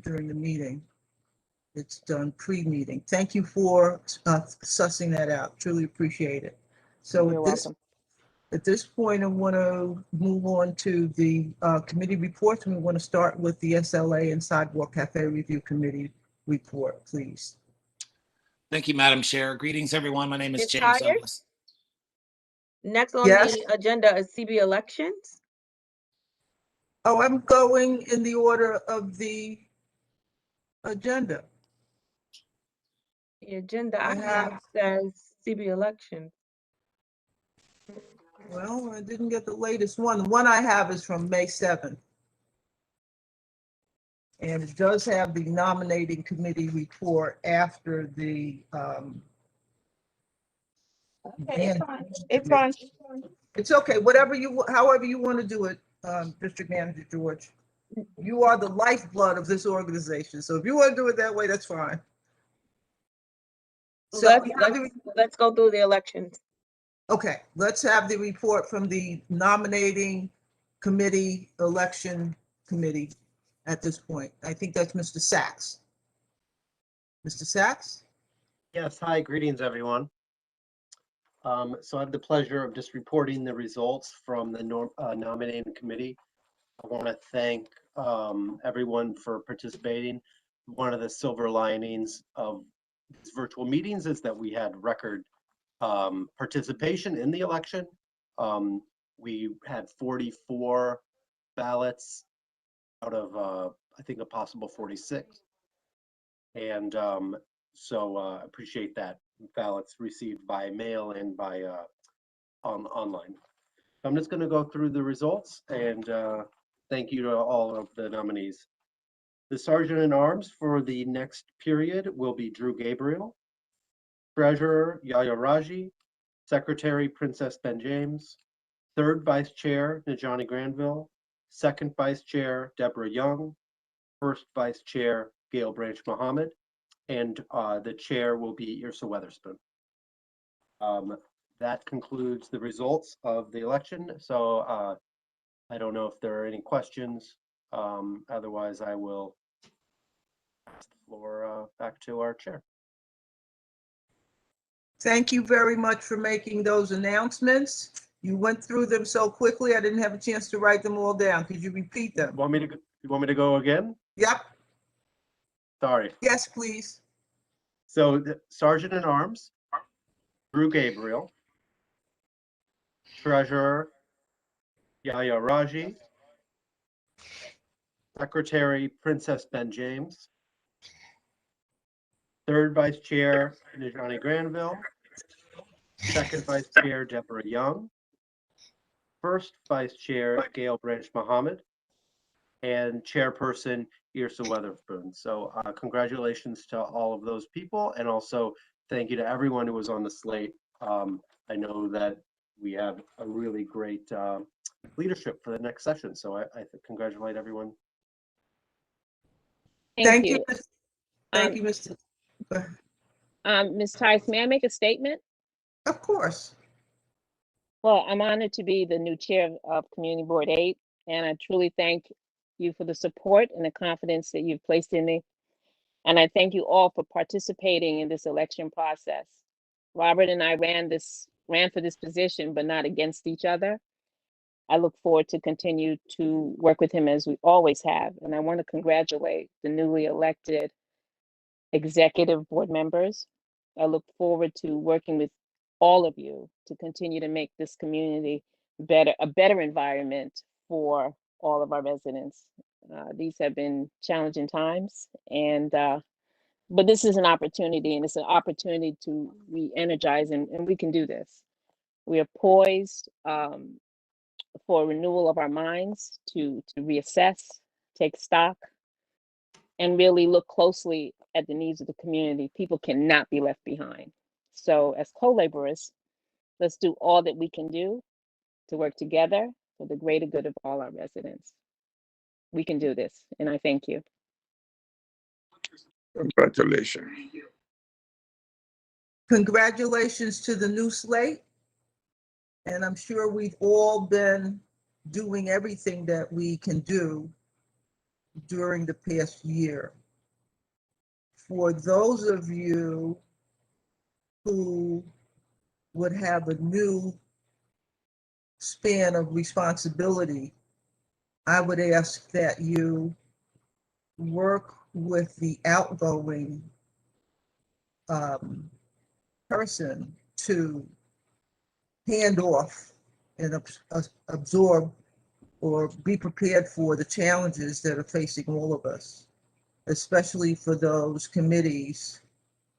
during the meeting. It's done pre-meeting. Thank you for sussing that out. Truly appreciate it. So You're welcome. At this point, I want to move on to the committee reports. We want to start with the SLA and Sidewalk Cafe Review Committee report, please. Thank you, Madam Chair. Greetings, everyone. My name is Ms. James Hyatt? Ellis. Next on the agenda is CB elections. Oh, I'm going in the order of the agenda. The agenda I have says CB elections. Well, I didn't get the latest one. The one I have is from May 7th. And it does have the nominating committee report after the Okay, it's fine. It's fine. It's okay, however you want to do it, District Manager George. You are the lifeblood of this organization. So if you want to do it that way, that's fine. So let's go through the elections. Okay, let's have the report from the nominating committee, election committee at this point. I think that's Mr. Sachs. Mr. Sachs? Yes, hi, greetings, everyone. So I have the pleasure of just reporting the results from the nominating committee. I want to thank everyone for participating. One of the silver linings of these virtual meetings is that we had record participation in the election. We had 44 ballots out of I think a possible 46. And so appreciate that. Ballots received by mail and by online. I'm just going to go through the results and thank you to all of the nominees. The Sergeant in Arms for the next period will be Drew Gabriel, Treasurer Yaya Raji, Secretary Princess Ben James, Third Vice Chair Najani Granville, Second Vice Chair Deborah Young, First Vice Chair Gail Branch Mohammed, and the chair will be Irsa Weatherspoon. That concludes the results of the election. So I don't know if there are any questions. Otherwise, I will pass the floor back to our chair. Thank you very much for making those announcements. You went through them so quickly, I didn't have a chance to write them all down. Could you repeat them? You want me to go again? Yep. Sorry. Yes, please. So the Sergeant at Arms, Drew Gabriel, Treasurer, Yahya Raji, Secretary, Princess Ben James, Third Vice Chair, Najani Granville, Second Vice Chair, Deborah Young, First Vice Chair, Gail Branch Mohammed, and Chairperson, Irsa Weatherspoon. So congratulations to all of those people, and also thank you to everyone who was on the slate. I know that we have a really great leadership for the next session, so I congratulate everyone. Thank you. Thank you, Mr. Ms. Tice, may I make a statement? Of course. Well, I'm honored to be the new chair of Community Board 8, and I truly thank you for the support and the confidence that you've placed in me. And I thank you all for participating in this election process. Robert and I ran for this position, but not against each other. I look forward to continue to work with him as we always have. And I want to congratulate the newly elected executive board members. I look forward to working with all of you to continue to make this community a better environment for all of our residents. These have been challenging times, and but this is an opportunity, and it's an opportunity to re-energize, and we can do this. We are poised for renewal of our minds, to reassess, take stock, and really look closely at the needs of the community. People cannot be left behind. So as co-laborers, let's do all that we can do to work together for the greater good of all our residents. We can do this, and I thank you. Congratulations. Congratulations to the new slate. And I'm sure we've all been doing everything that we can do during the past year. For those of you who would have a new span of responsibility, I would ask that you work with the outgoing person to hand off and absorb or be prepared for the challenges that are facing all of us, especially for those committees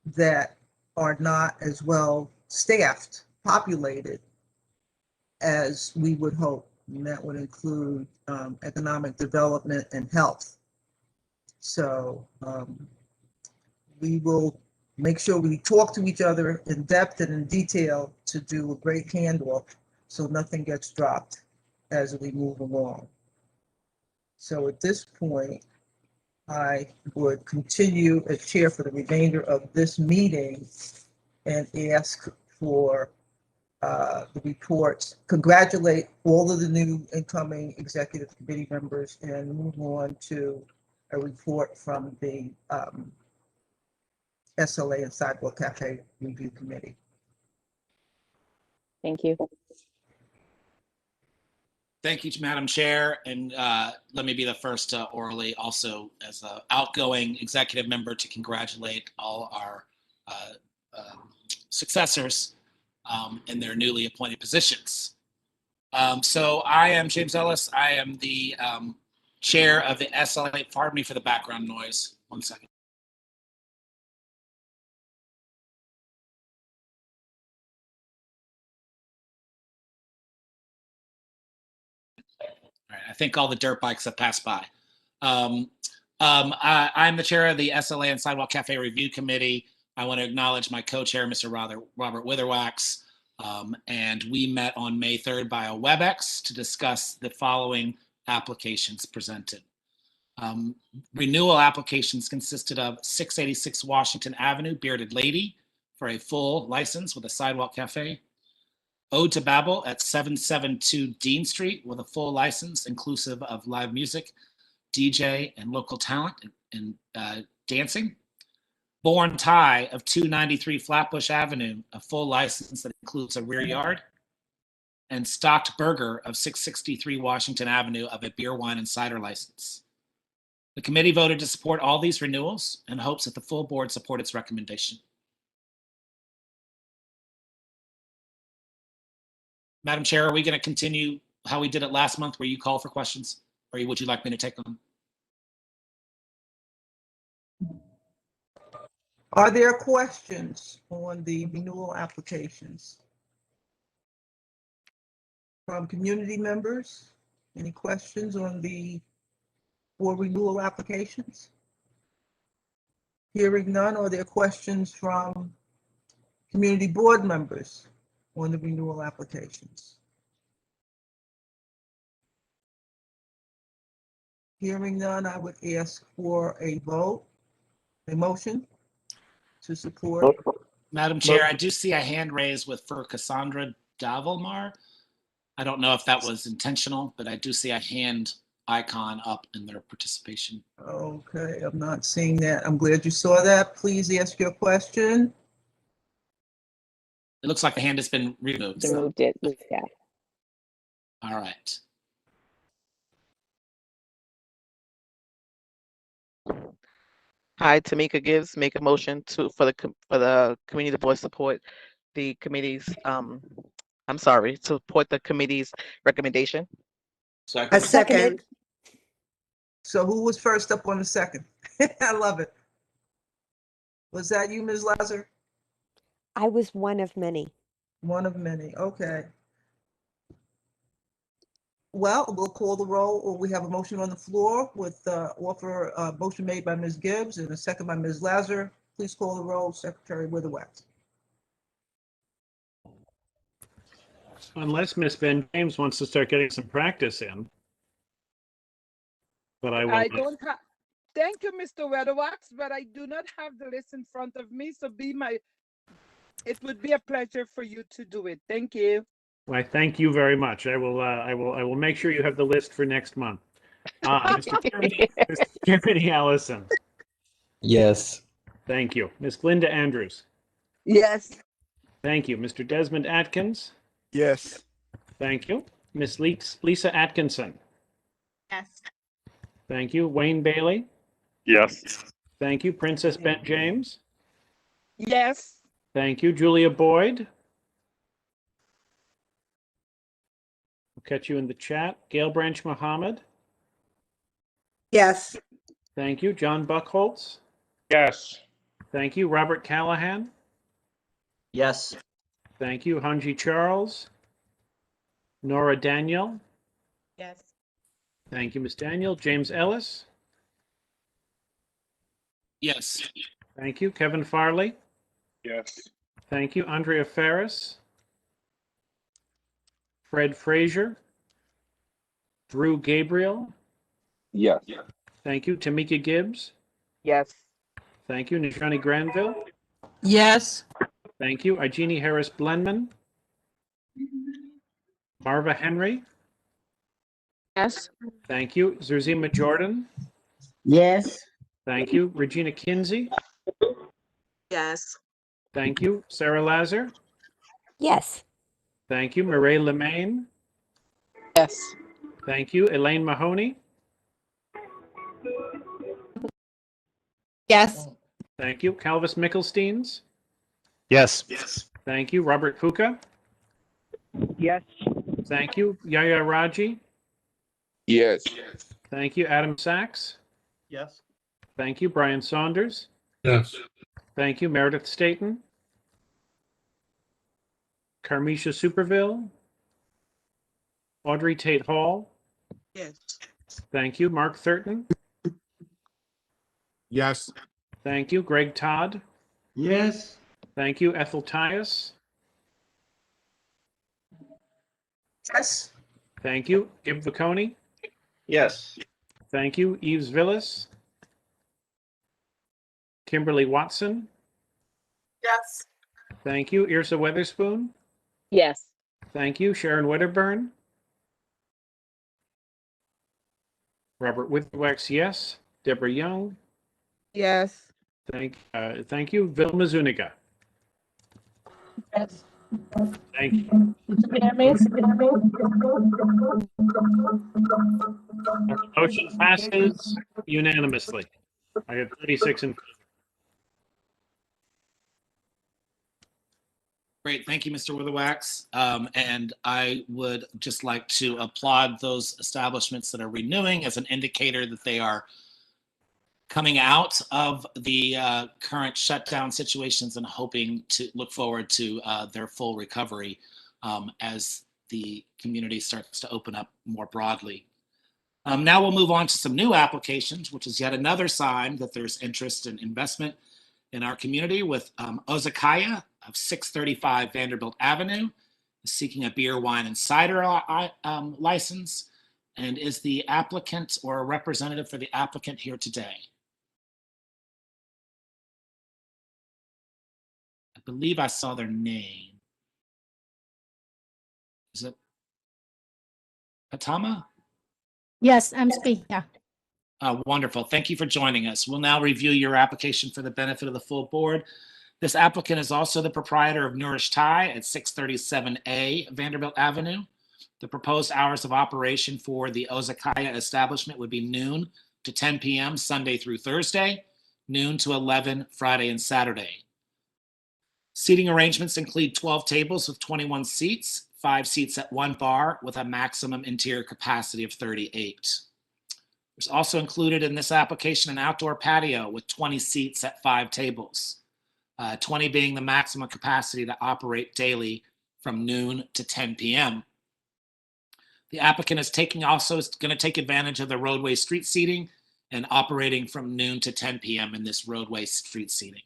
that are not as well staffed, populated as we would hope. And that would include economic development and health. So we will make sure we talk to each other in depth and in detail to do a great handoff so nothing gets dropped as we move along. So at this point, I would continue as chair for the remainder of this meeting and ask for the reports, congratulate all of the new incoming executive committee members, and move on to a report from the SLA and Sidewalk Cafe Review Committee. Thank you. Thank you, Madam Chair. And let me be the first to orally, also as an outgoing executive member, to congratulate all our successors in their newly appointed positions. So I am James Ellis. I am the chair of the SLA. Pardon me for the background noise. 1 second. All right, I think all the dirt bikes have passed by. I'm the chair of the SLA and Sidewalk Cafe Review Committee. I want to acknowledge my co-chair, Mr. Robert Witherwax, and we met on May 3rd by a WebEx to discuss the following applications presented. Renewal applications consisted of 686 Washington Avenue, Bearded Lady, for a full license with a sidewalk cafe. Ode to Babel at 772 Dean Street with a full license inclusive of live music, DJ, and local talent and dancing. Born Thai of 293 Flatbush Avenue, a full license that includes a rear yard. And Stocked Burger of 663 Washington Avenue of a beer, wine, and cider license. The committee voted to support all these renewals and hopes that the full board support its recommendation. Madam Chair, are we going to continue how we did it last month where you call for questions, or would you like me to take them? Are there questions on the renewal applications? From community members? Any questions on the 4 renewal applications? Hearing none, are there questions from community board members on the renewal applications? Hearing none, I would ask for a vote, a motion to support. Madam Chair, I do see a hand raised for Cassandra Davalmar. I don't know if that was intentional, but I do see a hand icon up in their participation. Okay, I'm not seeing that. I'm glad you saw that. Please ask your question. It looks like the hand has been removed. Removed it, yeah. All right. Hi, Tamika Gibbs. Make a motion for the community to voice support the committee's support the committee's recommendation. I second it. So who was first up on the second? I love it. Was that you, Ms. Lazar? I was one of many. One of many, okay. Well, we'll call the roll, or we have a motion on the floor with motion made by Ms. Gibbs and a second by Ms. Lazar. Please call the roll, Secretary Witherwax. Unless Miss Ben James wants to start getting some practice in. But I don't have, thank you, Mr. Weatherwax, but I do not have the list in front of me, so it would be a pleasure for you to do it. Thank you. Well, thank you very much. I will make sure you have the list for next month. Mr. Kennedy Allison. Yes. Thank you. Miss Glinda Andrews. Yes. Thank you. Mr. Desmond Atkins. Yes. Thank you. Miss Lisa Atkinson. Yes. Thank you. Wayne Bailey. Yes. Thank you. Princess Bent James. Yes. Thank you. Julia Boyd. I'll catch you in the chat. Gail Branch Mohammed. Yes. Thank you. John Buckholtz. Yes. Thank you. Robert Callahan. Yes. Thank you. Hanji Charles. Nora Daniel. Yes. Thank you, Ms. Daniel. James Ellis. Yes. Thank you. Kevin Farley. Yes. Thank you. Andrea Ferris. Fred Frazier. Drew Gabriel. Yes. Thank you. Tamika Gibbs. Yes. Thank you. Nishani Granville. Yes. Thank you. Igenie Harris Blenman. Marva Henry. Yes. Thank you. Zerzima Jordan. Yes. Thank you. Regina Kinsey. Yes. Thank you. Sarah Lazar. Yes. Thank you. Mireille Lemaine. Yes. Thank you. Elaine Mahoney. Yes. Thank you. Calvis Mickelsteins. Yes. Yes. Thank you. Robert Puka. Yes. Thank you. Yaya Raji. Yes. Thank you. Adam Sachs. Yes. Thank you. Brian Saunders. Yes. Thank you. Meredith Staten. Carmisha Superville. Audrey Tate Hall. Yes. Thank you. Mark Thurton. Yes. Thank you. Greg Todd. Yes. Thank you. Ethel Tias. Yes. Thank you. Gib Viconi. Yes. Thank you. Eves Villas. Kimberly Watson. Yes. Thank you. Yrsa Weatherspoon? Yes. Thank you. Sharon Wedderburn? Robert Witherwax, yes. Deborah Young? Yes. Thank you. Vilma Zuniga? Yes. Thank you. Motion passes unanimously. I have 36 in favor. Great, thank you, Mr. Witherwax. And I would just like to applaud those establishments that are renewing as an indicator that they are coming out of the current shutdown situations and hoping to look forward to their full recovery as the community starts to open up more broadly. Now we'll move on to some new applications, which is yet another sign that there's interest and investment in our community with Ozakaya of 635 Vanderbilt Avenue, seeking a beer, wine, and cider license, and is the applicant or a representative for the applicant here today? I believe I saw their name. Is it Patama? Yes, I'm speaking. Wonderful. Thank you for joining us. We'll now review your application for the benefit of the full board. This applicant is also the proprietor of Nourish Thai at 637A Vanderbilt Avenue. The proposed hours of operation for the Ozakaya establishment would be noon to 10 p.m. Sunday through Thursday, noon to 11 Friday and Saturday. Seating arrangements include 12 tables with 21 seats, 5 seats at one bar with a maximum interior capacity of 38. There's also included in this application an outdoor patio with 20 seats at 5 tables, 20 being the maximum capacity to operate daily from noon to 10 p.m. The applicant is also going to take advantage of the roadway street seating and operating from noon to 10 p.m. in this roadway street seating.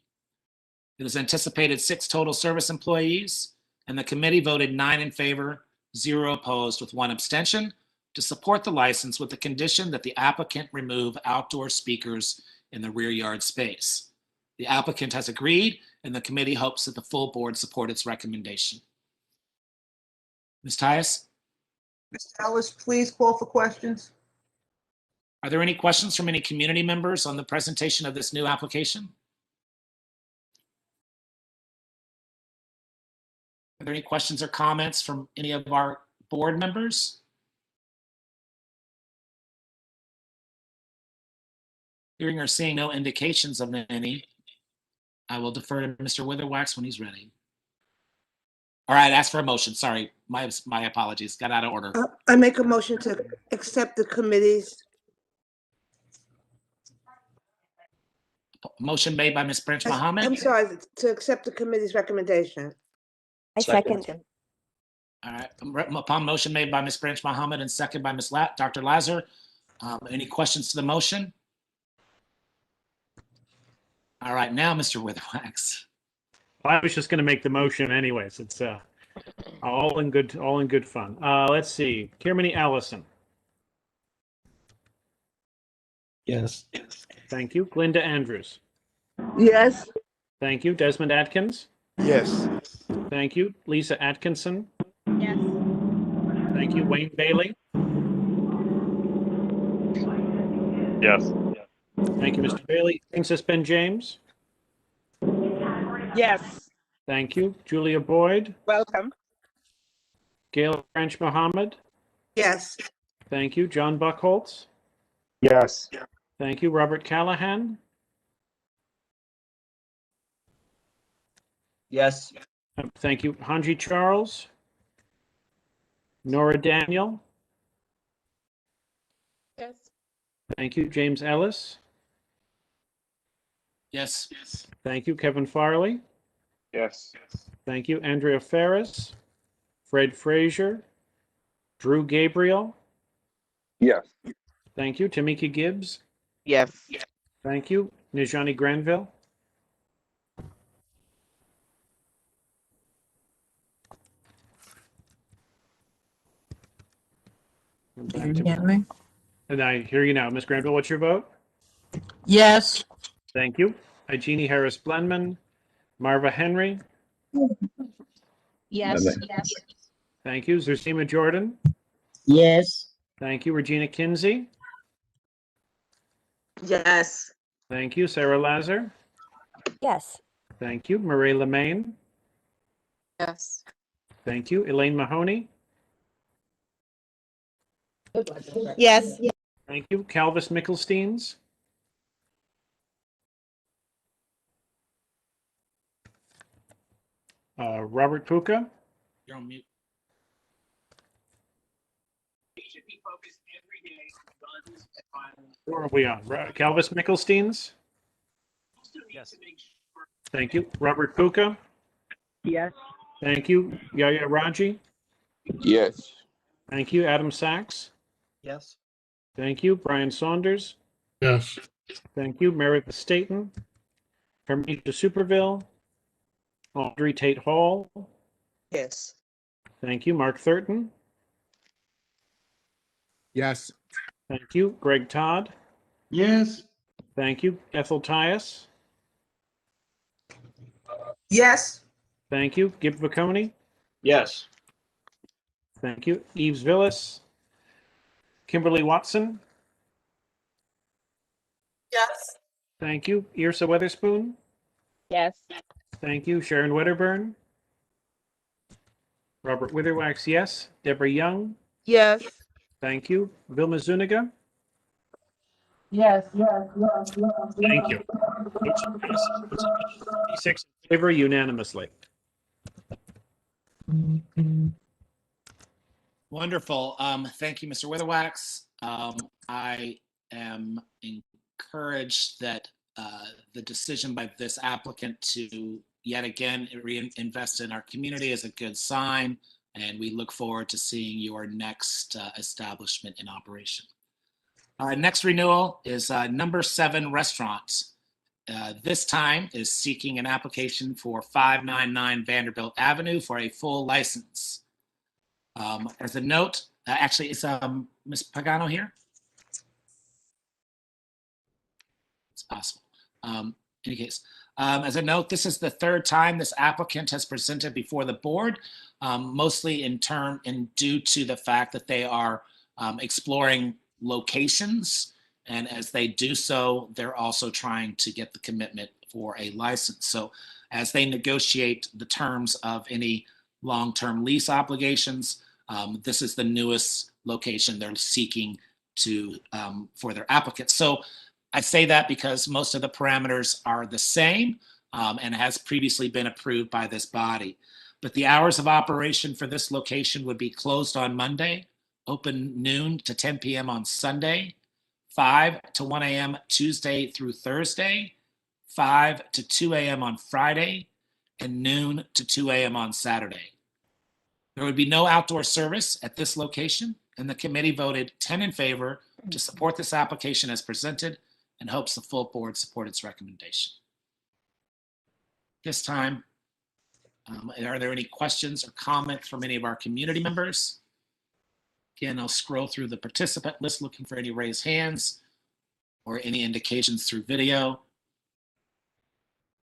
It is anticipated 6 total service employees, and the committee voted 9 in favor, 0 opposed, with 1 abstention to support the license with the condition that the applicant remove outdoor speakers in the rear yard space. The applicant has agreed, and the committee hopes that the full board support its recommendation. Ms. Tyus? Ms. Ellis, please call for questions. Are there any questions from any community members on the presentation of this new application? Are there any questions or comments from any of our board members? Hearing or seeing no indications of any, I will defer to Mr. Witherwax when he's ready. All right, ask for a motion. Sorry, my apologies. Got out of order. I make a motion to accept the committee's. Motion made by Ms. Branch Mohammed. I'm sorry, to accept the committee's recommendation. I second. All right, upon motion made by Ms. Branch Mohammed and second by Dr. Lazar. Any questions to the motion? All right, now Mr. Witherwax. Well, I was just going to make the motion anyways. It's all in good fun. Let's see. Kirmany Allison. Yes. Thank you. Glinda Andrews. Yes. Thank you. Desmond Atkins. Yes. Thank you. Lisa Atkinson. Yes. Thank you. Wayne Bailey. Yes. Thank you, Mr. Bailey. Princess Ben James. Yes. Thank you. Julia Boyd. Welcome. Gail Branch Mohammed. Yes. Thank you. John Buckholtz. Yes. Thank you. Robert Callahan. Yes. Thank you. Hanji Charles. Nora Daniel. Yes. Thank you. James Ellis. Yes. Thank you. Kevin Farley. Yes. Thank you. Andrea Ferris. Fred Frazier. Drew Gabriel. Yes. Thank you. Tamika Gibbs. Yes. Thank you. Nijani Granville. And I hear you now. Ms. Granville, what's your vote? Yes. Thank you. Jeannie Harris Blenman. Marva Henry. Yes. Thank you. Zursima Jordan. Yes. Thank you. Regina Kinsey. Yes. Thank you. Sarah Lazar. Yes. Thank you. Marie Lemaine. Yes. Thank you. Elaine Mahoney. Yes. Thank you. Calvis Mickelsteins. Robert Puka. You're on mute. Who are we on? Calvis Mickelsteins. Yes. Thank you. Robert Puka. Yes. Thank you. Yaya Raji. Yes. Thank you. Adam Sachs. Yes. Thank you. Brian Saunders. Yes. Thank you. Meredith Staten. Hermita Superville. Audrey Tate Hall. Yes. Thank you. Mark Thurton. Yes. Thank you. Greg Todd. Yes. Thank you. Ethel Tias. Yes. Thank you. Gib Vaconi. Yes. Thank you. Eves Villas. Kimberly Watson. Yes. Thank you. Irsa Weatherspoon. Yes. Thank you. Sharon Wedderburn. Robert Witherwax, yes. Deborah Young. Yes. Thank you. Vilma Zuniga. Yes. Thank you. Motion passes 56 in favor unanimously. Wonderful. Thank you, Mr. Witherwax. I am encouraged that the decision by this applicant to yet again reinvest in our community is a good sign, and we look forward to seeing your next establishment in operation. Next renewal is number 7 Restaurant. This time is seeking an application for 599 Vanderbilt Avenue for a full license. As a note, actually, is Ms. Pagano here? It's possible. In any case, as a note, this is the 3rd time this applicant has presented before the board, mostly due to the fact that they are exploring locations. And as they do so, they're also trying to get the commitment for a license. So as they negotiate the terms of any long-term lease obligations, this is the newest location they're seeking to for their applicants. So I say that because most of the parameters are the same and has previously been approved by this body. But the hours of operation for this location would be closed on Monday, open noon to 10 p.m. on Sunday, 5 to 1 a.m. Tuesday through Thursday, 5 to 2 a.m. on Friday, and noon to 2 a.m. on Saturday. There would be no outdoor service at this location, and the committee voted 10 in favor to support this application as presented and hopes the full board support its recommendation. This time, are there any questions or comments from any of our community members? Again, I'll scroll through the participant list looking for any raised hands or any indications through video.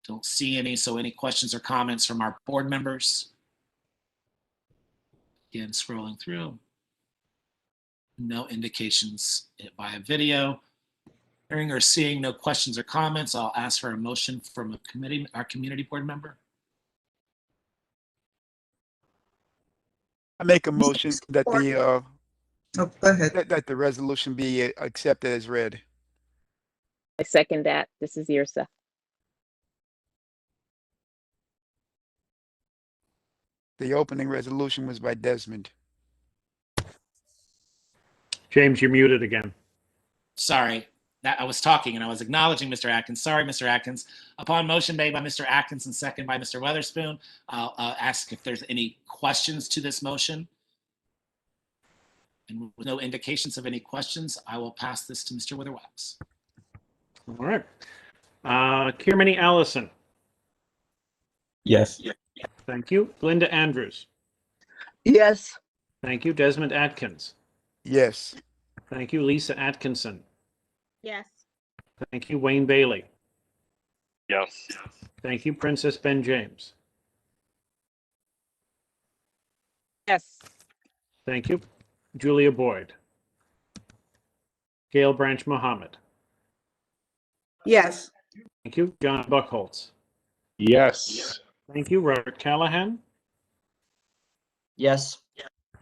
Don't see any, so any questions or comments from our board members? Again, scrolling through. No indications via video. Hearing or seeing no questions or comments, I'll ask for a motion from our community board member. I make a motion that the go ahead. that the resolution be accepted as read. I second that. This is Irsa. The opening resolution was by Desmond. James, you're muted again. Sorry, that I was talking and I was acknowledging Mr. Atkins. Sorry, Mr. Atkins. Upon motion made by Mr. Atkins and second by Mr. Weatherspoon, I'll ask if there's any questions to this motion. And with no indications of any questions, I will pass this to Mr. Witherwax. All right. Kiermany Allison. Yes. Thank you. Linda Andrews. Yes. Thank you. Desmond Atkins. Yes. Thank you. Lisa Atkinson. Yes. Thank you. Wayne Bailey. Yes. Thank you. Princess Ben James. Yes. Thank you. Julia Boyd. Gail Branch Mohammed. Yes. Thank you. John Buckholtz. Yes. Thank you. Robert Callahan. Yes.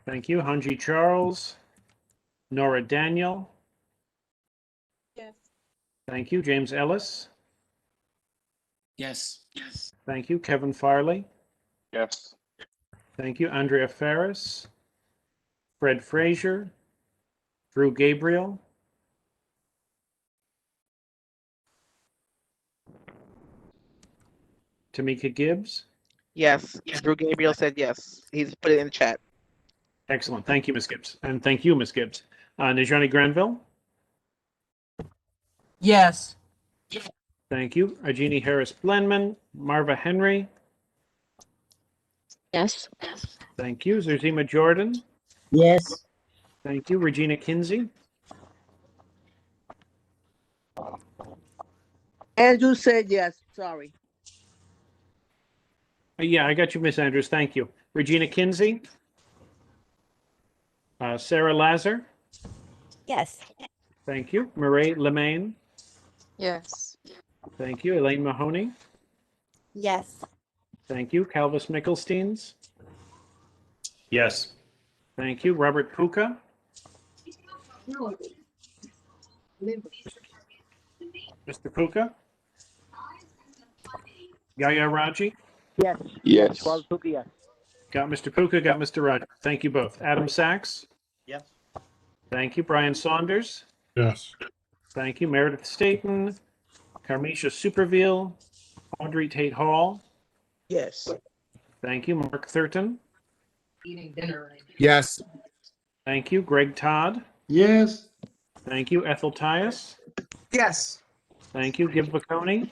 Thank you. Hanji Charles. Nora Daniel. Yes. Thank you. James Ellis. Yes. Thank you. Kevin Farley. Yes. Thank you. Andrea Ferris. Fred Frazier. Drew Gabriel. Tamika Gibbs. Yes. Drew Gabriel said yes. He's put it in the chat. Excellent. Thank you, Ms. Gibbs. And thank you, Ms. Gibbs. Najani Granville. Yes. Thank you. Jeannie Harris Blenman. Marva Henry. Yes. Thank you. Zerzima Jordan. Yes. Thank you. Regina Kinsey. Andrew said yes. Sorry. Yeah, I got you, Miss Andrews. Thank you. Regina Kinsey. Sarah Lazar. Yes. Thank you. Murray Lemaine. Yes. Thank you. Elaine Mahoney. Yes. Thank you. Calvis Mickelsteins. Yes. Thank you. Robert Puka. Mr. Puka. Yaya Raji. Yes. Yes. Charles Puka, yes. Got Mr. Puka, got Mr. Raji. Thank you both. Adam Sachs. Yes. Thank you. Brian Saunders. Yes. Thank you. Meredith Staten. Carmisha Superville. Audrey Tate Hall. Yes. Thank you. Mark Thurton. Eating dinner. Yes. Thank you. Greg Todd. Yes. Thank you. Ethel Tias. Yes. Thank you. Gib Baconi.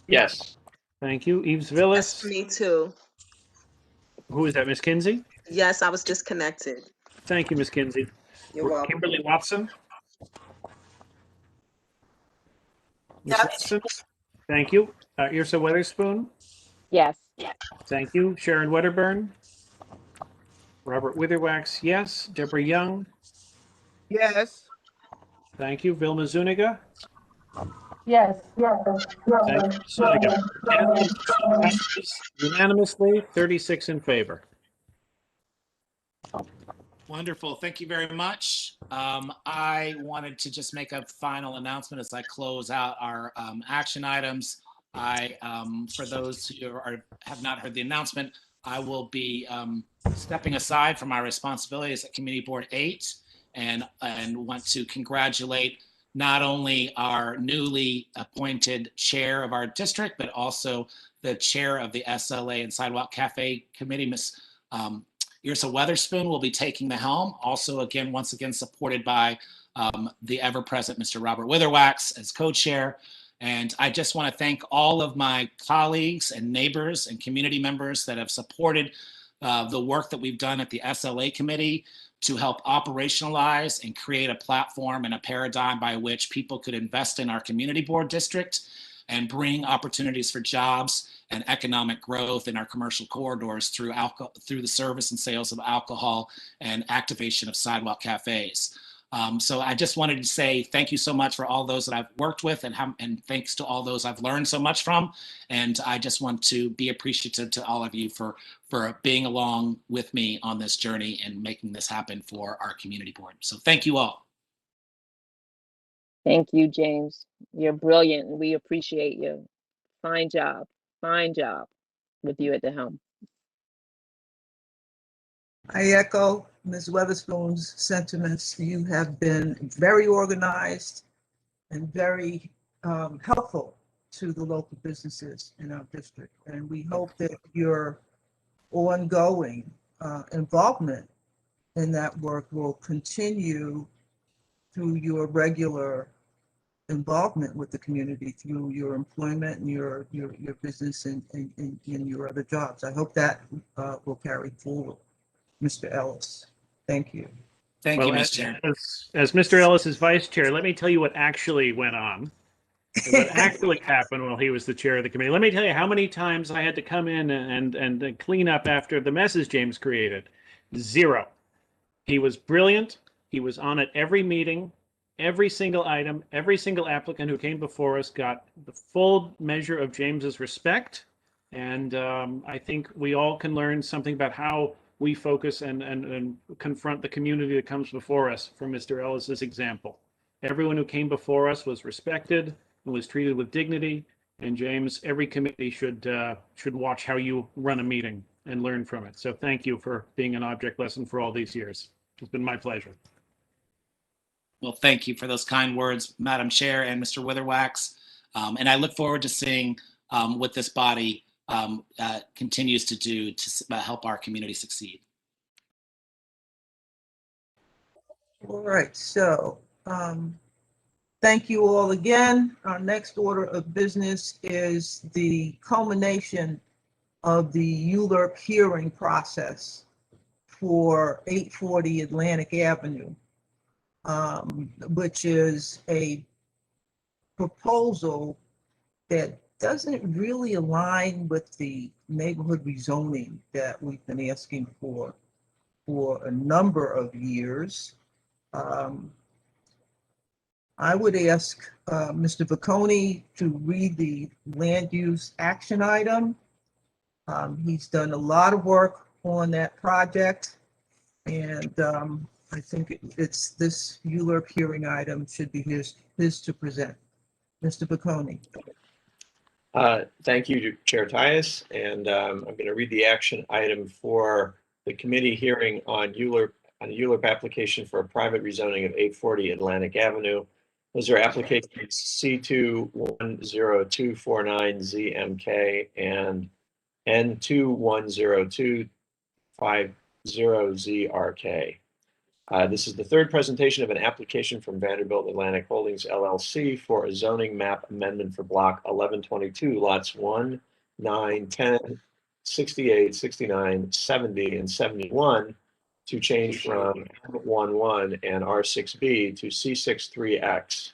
Yes. Thank you. Eves That's Villas. for me too. Who is that, Miss Kinsey? Yes, I was disconnected. Thank you, Miss Kinsey. You're welcome. Kimberly Watson. Ms. Watson. Thank you. Irsa Weatherspoon. Yes. Thank you. Sharon Wedderburn. Robert Witherwax, yes. Deborah Young. Yes. Thank you. Vilma Zuniga. Yes. Thank you, Zuniga. And the motion passes unanimously, 36 in favor. Wonderful. Thank you very much. I wanted to just make a final announcement as I close out our action items. For those who have not heard the announcement, I will be stepping aside from my responsibilities at Community Board 8 and want to congratulate not only our newly appointed chair of our district, but also the chair of the SLA and Sidewalk Cafe Committee, Ms. Irsa Weatherspoon will be taking the helm. Also, again, once again, supported by the ever-present Mr. Robert Witherwax as co-chair. And I just want to thank all of my colleagues and neighbors and community members that have supported the work that we've done at the SLA committee to help operationalize and create a platform and a paradigm by which people could invest in our community board district and bring opportunities for jobs and economic growth in our commercial corridors through the service and sales of alcohol and activation of sidewalk cafes. So I just wanted to say thank you so much for all those that I've worked with and thanks to all those I've learned so much from. And I just want to be appreciative to all of you for being along with me on this journey and making this happen for our community board. So thank you all. Thank you, James. You're brilliant. We appreciate you. Fine job. Fine job with you at the helm. I echo Ms. Weatherspoon's sentiments. You have been very organized and very helpful to the local businesses in our district. And we hope that your ongoing involvement in that work will continue through your regular involvement with the community through your employment and your business and your other jobs. I hope that will carry forward. Mr. Ellis, thank you. Thank you, Ms. Chair. As Mr. Ellis is vice chair, let me tell you what actually went on. What actually happened while he was the chair of the committee. Let me tell you how many times I had to come in and clean up after the messes James created. 0. He was brilliant. He was on at every meeting, every single item, every single applicant who came before us got the full measure of James's respect. And I think we all can learn something about how we focus and confront the community that comes before us from Mr. Ellis's example. Everyone who came before us was respected and was treated with dignity. And James, every committee should watch how you run a meeting and learn from it. So thank you for being an object lesson for all these years. It's been my pleasure. Well, thank you for those kind words, Madam Chair and Mr. Witherwax. And I look forward to seeing what this body continues to do to help our community succeed. All right, so thank you all again. Our next order of business is the culmination of the ULURP hearing process for 840 Atlantic Avenue, which is a proposal that doesn't really align with the neighborhood rezoning that we've been asking for a number of years. I would ask Mr. Vacconi to read the land use action item. He's done a lot of work on that project, and I think it's this ULURP hearing item should be his to present. Mr. Vacconi. Thank you, Chair Tyus, and I'm going to read the action item for the committee hearing on a ULURP application for a private rezoning of 840 Atlantic Avenue. Those are applications C210249ZMK and N210250ZRK. This is the third presentation of an application from Vanderbilt Atlantic Holdings LLC for a zoning map amendment for block 1122, lots 1, 9, 10, 68, 69, 70, and 71 to change from M11 and R6B to C63X,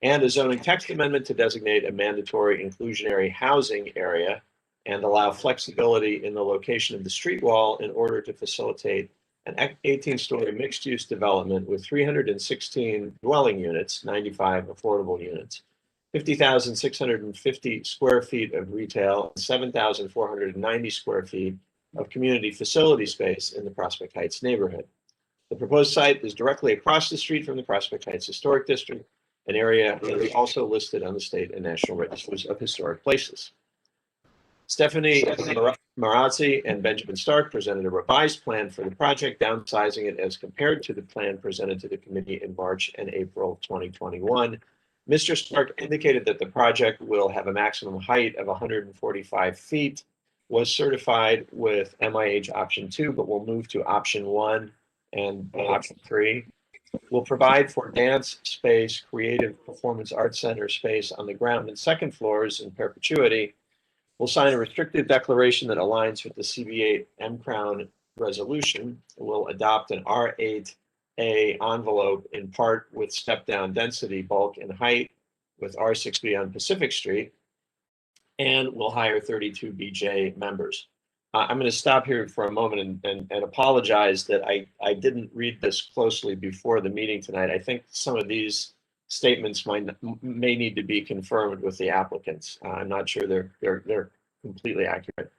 and a zoning text amendment to designate a mandatory inclusionary housing area and allow flexibility in the location of the street wall in order to facilitate an 18-story mixed-use development with 316 dwelling units, 95 affordable units, 50,650 square feet of retail, and 7,490 square feet of community facility space in the Prospect Heights neighborhood. The proposed site is directly across the street from the Prospect Heights Historic District, an area that is also listed on the state and national registers of historic places. Stephanie Marazzi and Benjamin Stark presented a revised plan for the project, downsizing it as compared to the plan presented to the committee in March and April 2021. Mr. Stark indicated that the project will have a maximum height of 145 feet, was certified with MIH option 2, but will move to option 1 and option 3. Will provide for dance space, creative performance arts center space on the ground and second floors in perpetuity. Will sign a restricted declaration that aligns with the CB8 M-Crown resolution. Will adopt an R8A envelope in part with step-down density, bulk, and height with R6B on Pacific Street, and will hire 32 BJ members. I'm going to stop here for a moment and apologize that I didn't read this closely before the meeting tonight. I think some of these statements may need to be confirmed with the applicants. I'm not sure they're completely accurate.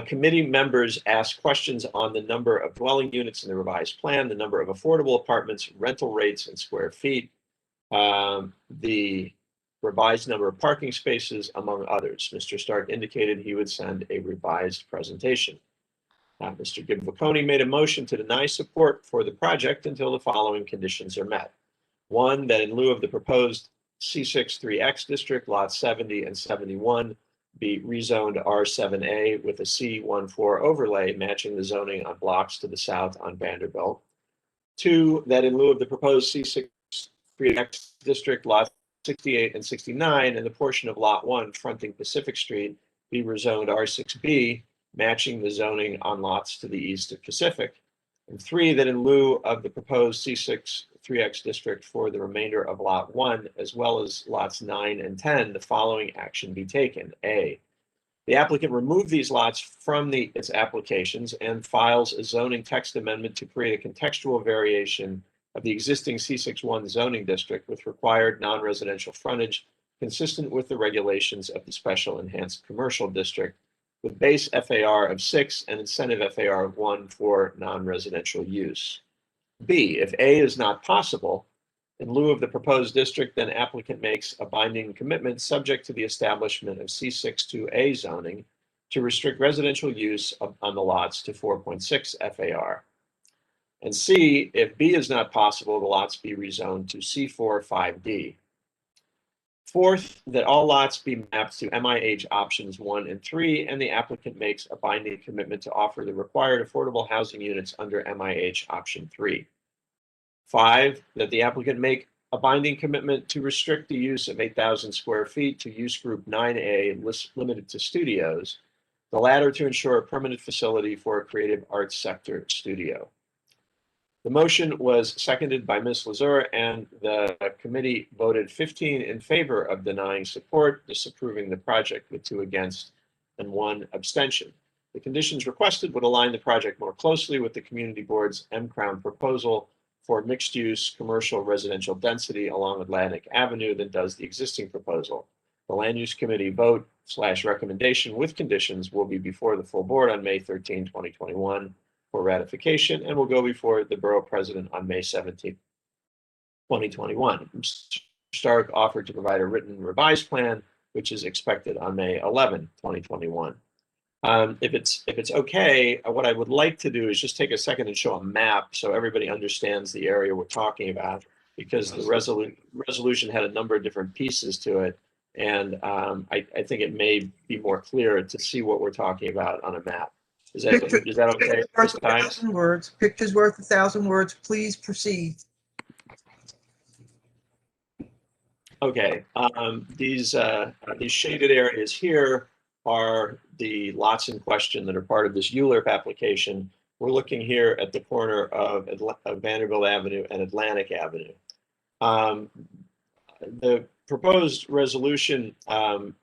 Committee members asked questions on the number of dwelling units in the revised plan, the number of affordable apartments, rental rates in square feet, the revised number of parking spaces, among others. Mr. Stark indicated he would send a revised presentation. Mr. Vacconi made a motion to deny support for the project until the following conditions are met. One, that in lieu of the proposed C63X district, lots 70 and 71 be rezoned R7A with a C14 overlay matching the zoning on blocks to the south on Vanderbilt. Two, that in lieu of the proposed C63X district, lots 68 and 69 and the portion of lot 1 fronting Pacific Street be rezoned R6B, matching the zoning on lots to the east of Pacific. And three, that in lieu of the proposed C63X district for the remainder of lot 1, as well as lots 9 and 10, the following action be taken. A, The applicant removed these lots from its applications and files a zoning text amendment to create a contextual variation of the existing C61 zoning district with required non-residential frontage consistent with the regulations of the special enhanced commercial district with base FAR of 6 and incentive FAR of 1 for non-residential use. B, if A is not possible, in lieu of the proposed district, then applicant makes a binding commitment subject to the establishment of C62A zoning to restrict residential use on the lots to 4.6 FAR. And C, if B is not possible, the lots be rezoned to C4 5D. Fourth, that all lots be mapped to MIH options 1 and 3, and the applicant makes a binding commitment to offer the required affordable housing units under MIH option 3. 5, that the applicant make a binding commitment to restrict the use of 8,000 square feet to use group 9A limited to studios, the latter to ensure a permanent facility for a creative arts sector studio. The motion was seconded by Ms. Lazur, and the committee voted 15 in favor of denying support, disapproving the project with 2 against and 1 abstention. The conditions requested would align the project more closely with the community board's M-Crown proposal for mixed-use commercial residential density along Atlantic Avenue than does the existing proposal. The Land Use Committee vote/recommendation with conditions will be before the full board on May 13, 2021 for ratification and will go before the Borough President on May 17, 2021. Mr. Stark offered to provide a written revised plan, which is expected on May 11, 2021. If it's okay, what I would like to do is just take a second and show a map so everybody understands the area we're talking about, because the resolution had a number of different pieces to it, and I think it may be more clear to see what we're talking about on a map. Is that okay? Worth 1,000 words. Pictures worth 1,000 words. Please proceed. Okay. These shaded areas here are the lots in question that are part of this ULURP application. We're looking here at the corner of Vanderbilt Avenue and Atlantic Avenue. The proposed resolution,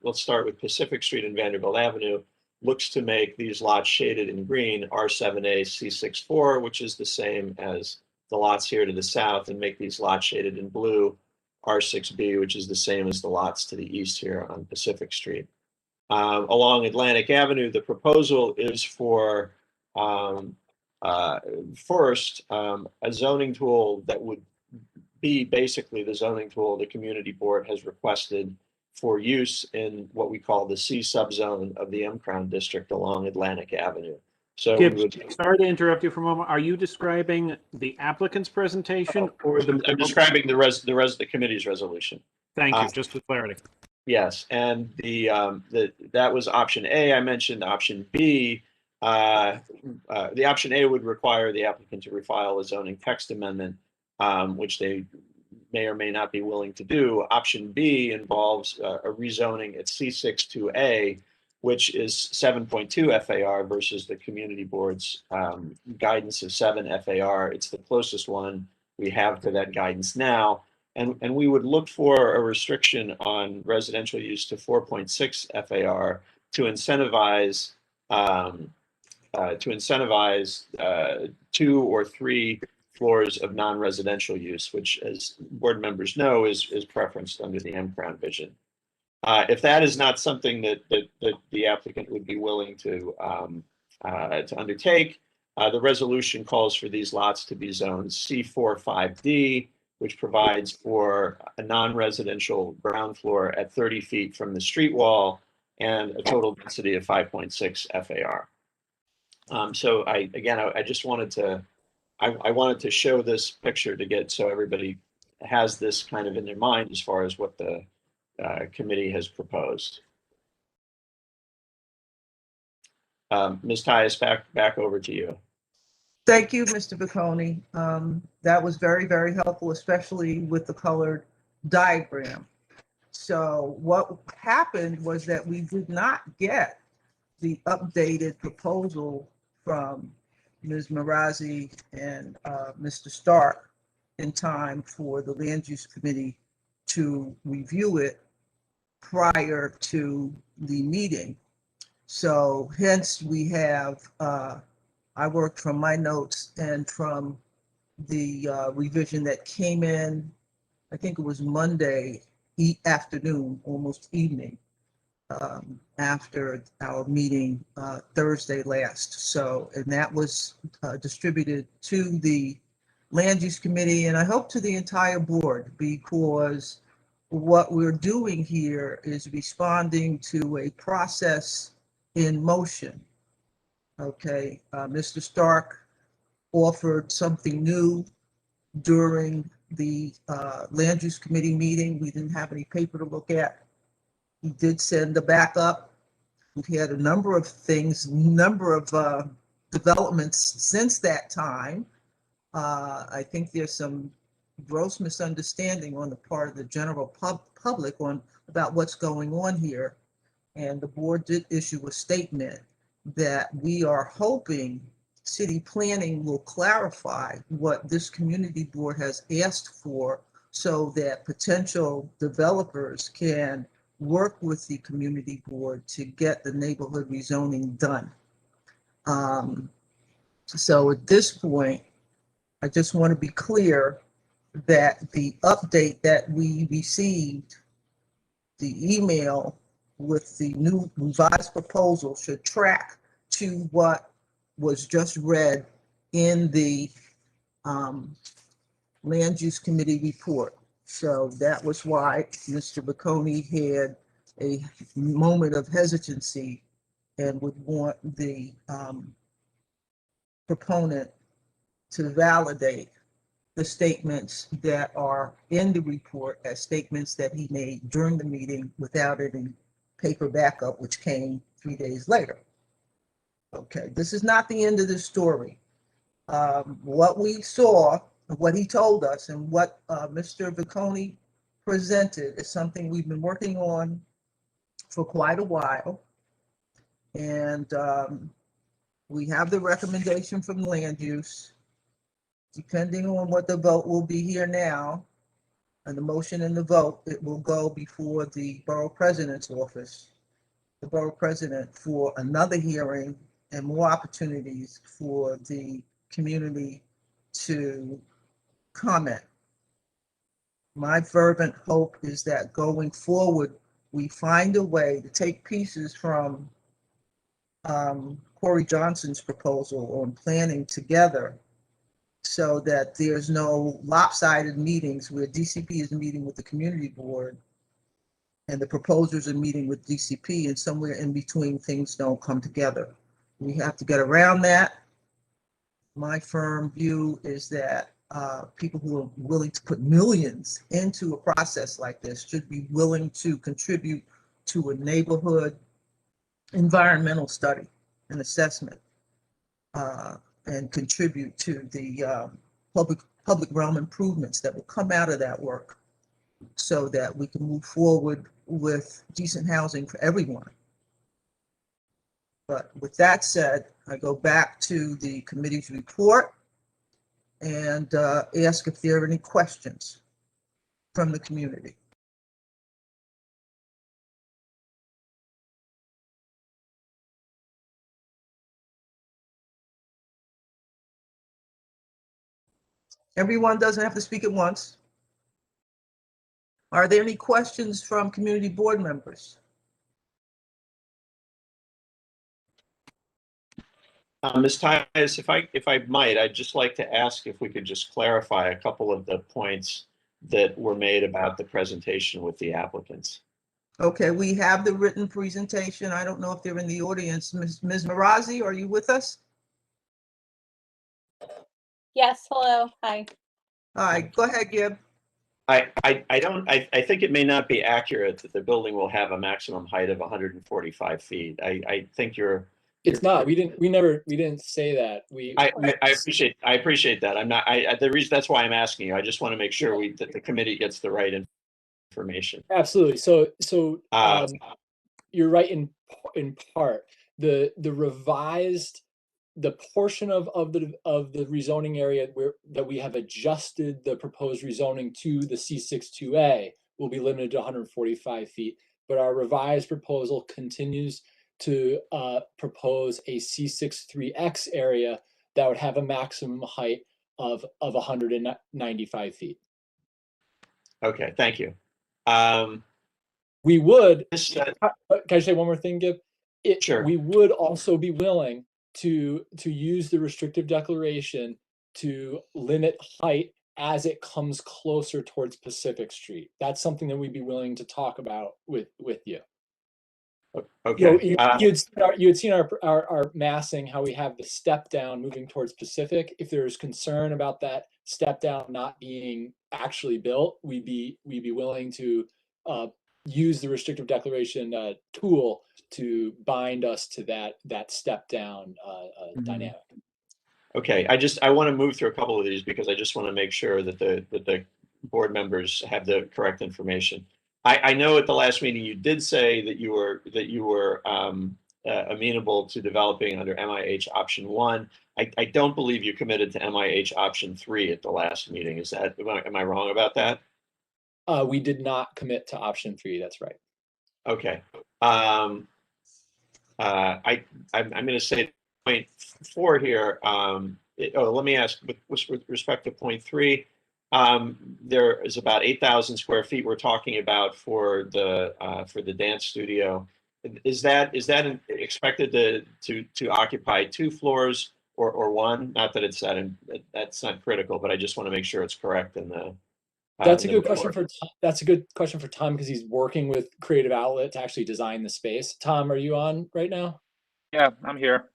let's start with Pacific Street and Vanderbilt Avenue, looks to make these lots shaded in green R7A C64, which is the same as the lots here to the south, and make these lots shaded in blue R6B, which is the same as the lots to the east here on Pacific Street. Along Atlantic Avenue, the proposal is for first a zoning tool that would be basically the zoning tool the community board has requested for use in what we call the C subzone of the M-Crown district along Atlantic Avenue. So sorry to interrupt you for a moment. Are you describing the applicant's presentation or the? I'm describing the committee's resolution. Thank you. Just for clarity. Yes, and that was option A. I mentioned option B. The option A would require the applicant to refile a zoning text amendment, which they may or may not be willing to do. Option B involves a rezoning at C62A, which is 7.2 FAR versus the community board's guidance of 7 FAR. It's the closest one we have to that guidance now. And we would look for a restriction on residential use to 4.6 FAR to incentivize 2 or 3 floors of non-residential use, which, as board members know, is preferenced under the M-Crown vision. If that is not something that the applicant would be willing to undertake, the resolution calls for these lots to be zoned C4 5D, which provides for a non-residential ground floor at 30 feet from the street wall and a total density of 5.6 FAR. So I just wanted to, I wanted to show this picture to get so everybody has this kind of in their mind as far as what the committee has proposed. Ms. Tyus, back over to you. Thank you, Mr. Bocconi. That was very, very helpful, especially with the colored diagram. So what happened was that we did not get the updated proposal from Ms. Marazzi and Mr. Stark in time for the Land Use Committee to review it prior to the meeting. So hence we have, I worked from my notes and from the revision that came in, I think it was Monday afternoon, almost evening, after our meeting Thursday last. So, and that was distributed to the Land Use Committee, and I hope to the entire board, because what we're doing here is responding to a process in motion. Okay, Mr. Stark offered something new during the Land Use Committee meeting. We didn't have any paper to look at. He did send a backup. We've had a number of things, number of developments since that time. I think there's some gross misunderstanding on the part of the general public about what's going on here. And the board did issue a statement that we are hoping city planning will clarify what this community board has asked for, so that potential developers can work with the community board to get the neighborhood rezoning done. So at this point, I just want to be clear that the update that we received, the email with the new revised proposal, should track to what was just read in the Land Use Committee report. So that was why Mr. Bocconi had a moment of hesitancy and would want the proponent to validate the statements that are in the report as statements that he made during the meeting without any paper backup, which came 3 days later. Okay, this is not the end of the story. What we saw, what he told us, and what Mr. Bocconi presented is something we've been working on for quite a while. And we have the recommendation from land use. Depending on what the vote will be here now, and the motion and the vote, it will go before the borough president's office, the borough president, for another hearing and more opportunities for the community to comment. My fervent hope is that going forward, we find a way to take pieces from Corey Johnson's proposal on planning together, so that there's no lopsided meetings where DCP is meeting with the community board and the proposers are meeting with DCP, and somewhere in between things don't come together. We have to get around that. My firm view is that people who are willing to put millions into a process like this should be willing to contribute to a neighborhood environmental study and assessment, and contribute to the public realm improvements that will come out of that work, so that we can move forward with decent housing for everyone. But with that said, I go back to the committee's report and ask if there are any questions from the community. Everyone doesn't have to speak at once. Are there any questions from community board members? Ms. Tyus, if I might, I'd just like to ask if we could just clarify a couple of the points that were made about the presentation with the applicants. Okay, we have the written presentation. I don't know if they're in the audience. Ms. Marazzi, are you with us? Yes, hello, hi. All right, go ahead, Gib. I think it may not be accurate that the building will have a maximum height of 145 feet. I think it's not. We didn't say that. I appreciate that. I'm not. The reason that's why I'm asking you. I just want to make sure that the committee gets the right information. Absolutely. So you're right in part. The revised, the portion of the rezoning area that we have adjusted the proposed rezoning to the C62A will be limited to 145 feet, but our revised proposal continues to propose a C63X area that would have a maximum height of 195 feet. Okay, thank you. We would, This, can I say one more thing, Gib? Sure. We would also be willing to use the restrictive declaration to limit height as it comes closer towards Pacific Street. That's something that we'd be willing to talk about with you. Okay. You had seen our massing, how we have the step down moving towards Pacific. If there's concern about that step down not being actually built, we'd be willing to use the restrictive declaration tool to bind us to that step down dynamic. Okay, I want to move through a couple of these because I just want to make sure that the board members have the correct information. I know at the last meeting you did say that you were amenable to developing under MIH option 1. I don't believe you committed to MIH option 3 at the last meeting. Is that, am I wrong about that? We did not commit to option 3. That's right. Okay. I'm going to say point 4 here. Let me ask with respect to point 3. There is about 8,000 square feet we're talking about for the dance studio. Is that expected to occupy 2 floors or 1? Not that it's that's not critical, but I just want to make sure it's correct in the. That's a good question for Tom. That's a good question for Tom because he's working with Creative Outlet to actually design the space. Tom, are you on right now? Yeah, I'm here.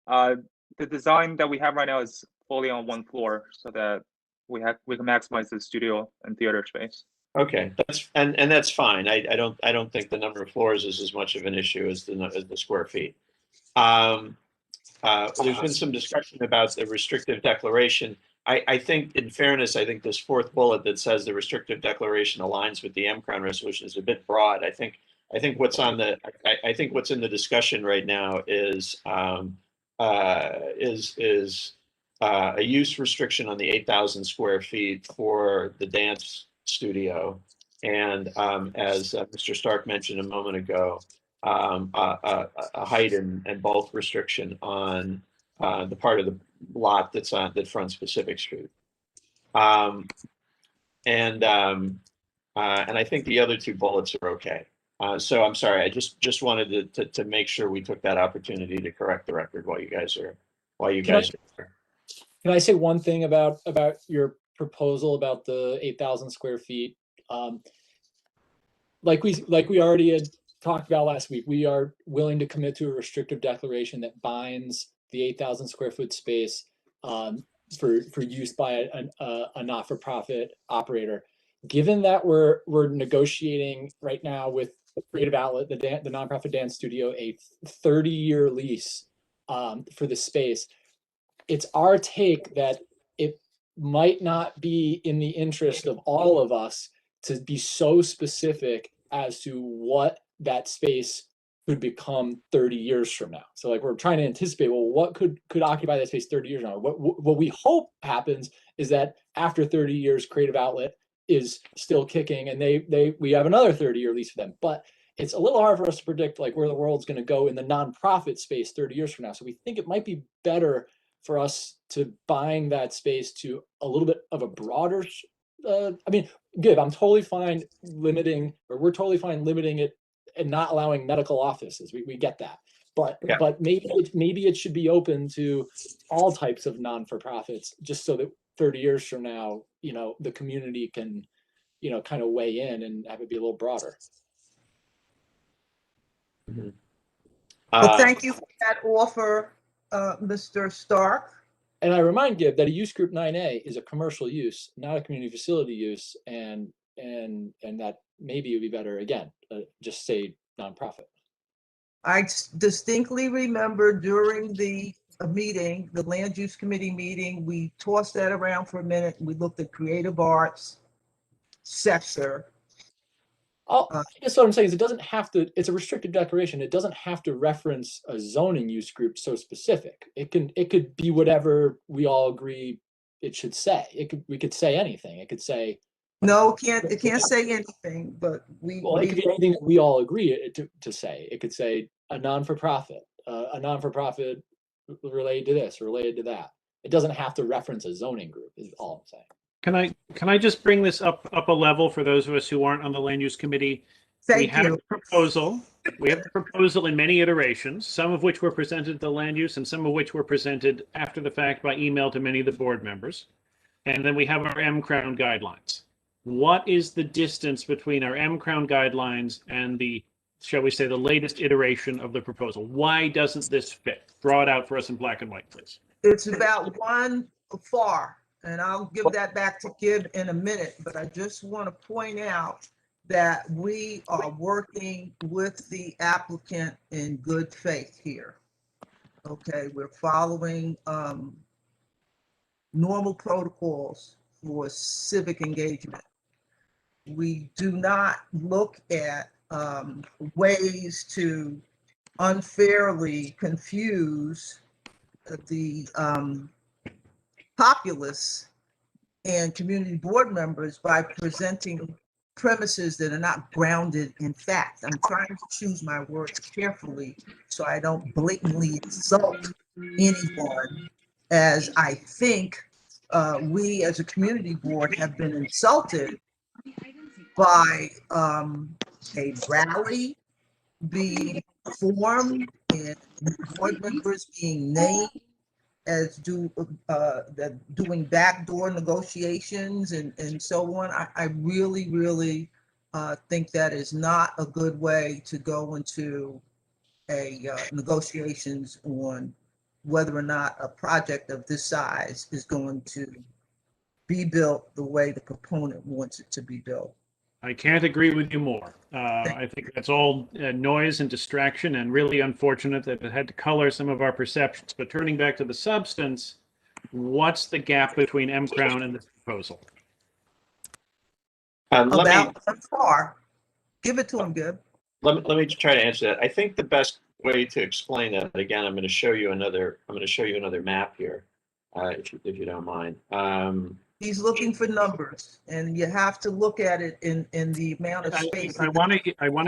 The design that we have right now is fully on 1 floor, so that we can maximize the studio and theater space. Okay, that's fine. I don't think the number of floors is as much of an issue as the square feet. There's been some discussion about the restrictive declaration. I think, in fairness, I think this 4th bullet that says the restrictive declaration aligns with the MCRON resolution is a bit broad. I think what's in the discussion right now is a use restriction on the 8,000 square feet for the dance studio, and as Mr. Stark mentioned a moment ago, a height and bulk restriction on the part of the lot that fronts Pacific Street, and I think the other 2 bullets are okay. So I'm sorry. I just wanted to make sure we took that opportunity to correct the record while you guys are here. Can I say one thing about your proposal about the 8,000 square feet? Like we already had talked about last week, we are willing to commit to a restrictive declaration that binds the 8,000 square foot space for use by a not-for-profit operator. Given that we're negotiating right now with Creative Outlet, the nonprofit dance studio, a 30-year lease for the space, it's our take that it might not be in the interest of all of us to be so specific as to what that space could become 30 years from now. So like we're trying to anticipate, well, what could occupy that space 30 years from now? What we hope happens is that after 30 years, Creative Outlet is still kicking and we have another 30-year lease for them. But it's a little hard for us to predict like where the world's going to go in the nonprofit space 30 years from now. So we think it might be better for us to bind that space to a little bit of a broader, Gib, I'm totally fine limiting, or we're totally fine limiting it and not allowing medical offices. We get that. But maybe it should be open to all types of non-for-profits, just so that 30 years from now, the community can, kind of weigh in and have it be a little broader. Mm-hmm. Well, thank you for that offer, Mr. Stark. And I remind Gib that a use group 9A is a commercial use, not a community facility use, and that maybe it would be better again, just say nonprofit. I distinctly remember during the meeting, the land use committee meeting, we tossed that around for a minute. We looked at creative arts sector. I guess what I'm saying is it doesn't have to, it's a restricted declaration. It doesn't have to reference a zoning use group so specific. It could be whatever we all agree it should say. We could say anything. It could say, No, it can't say anything, but Well, it could be anything that we all agree to say. It could say a non-for-profit related to this, related to that. It doesn't have to reference a zoning group, is all I'm saying. Can I just bring this up a level for those of us who aren't on the land use committee? We have the proposal. We have the proposal in many iterations, some of which were presented to land use and some of which were presented after the fact by email to many of the board members. And then we have our M-Crown guidelines. What is the distance between our M-Crown guidelines and the, shall we say, the latest iteration of the proposal? Why doesn't this fit? Draw it out for us in black and white, please. It's about one far, and I'll give that back to Gib in a minute, but I just want to point out that we are working with the applicant in good faith here. Okay, we're following normal protocols for civic engagement. We do not look at ways to unfairly confuse the populace and community board members by presenting premises that are not grounded in fact. I'm trying to choose my words carefully so I don't blatantly insult anyone, as I think we as a community board have been insulted by a rally being formed and board members being named as doing backdoor negotiations and so on. I really, really think that is not a good way to go into a negotiations on whether or not a project of this size is going to be built the way the proponent wants it to be built. I can't agree with you more. I think that's all noise and distraction, and really unfortunate that it had to color some of our perceptions. But turning back to the substance, what's the gap between M-Crown and this proposal? About far. Give it to him, Gib. Let me try to answer that. I think the best way to explain that, again, I'm going to show you another map here, if you don't mind. He's looking for numbers, and you have to look at it in the amount of space. I want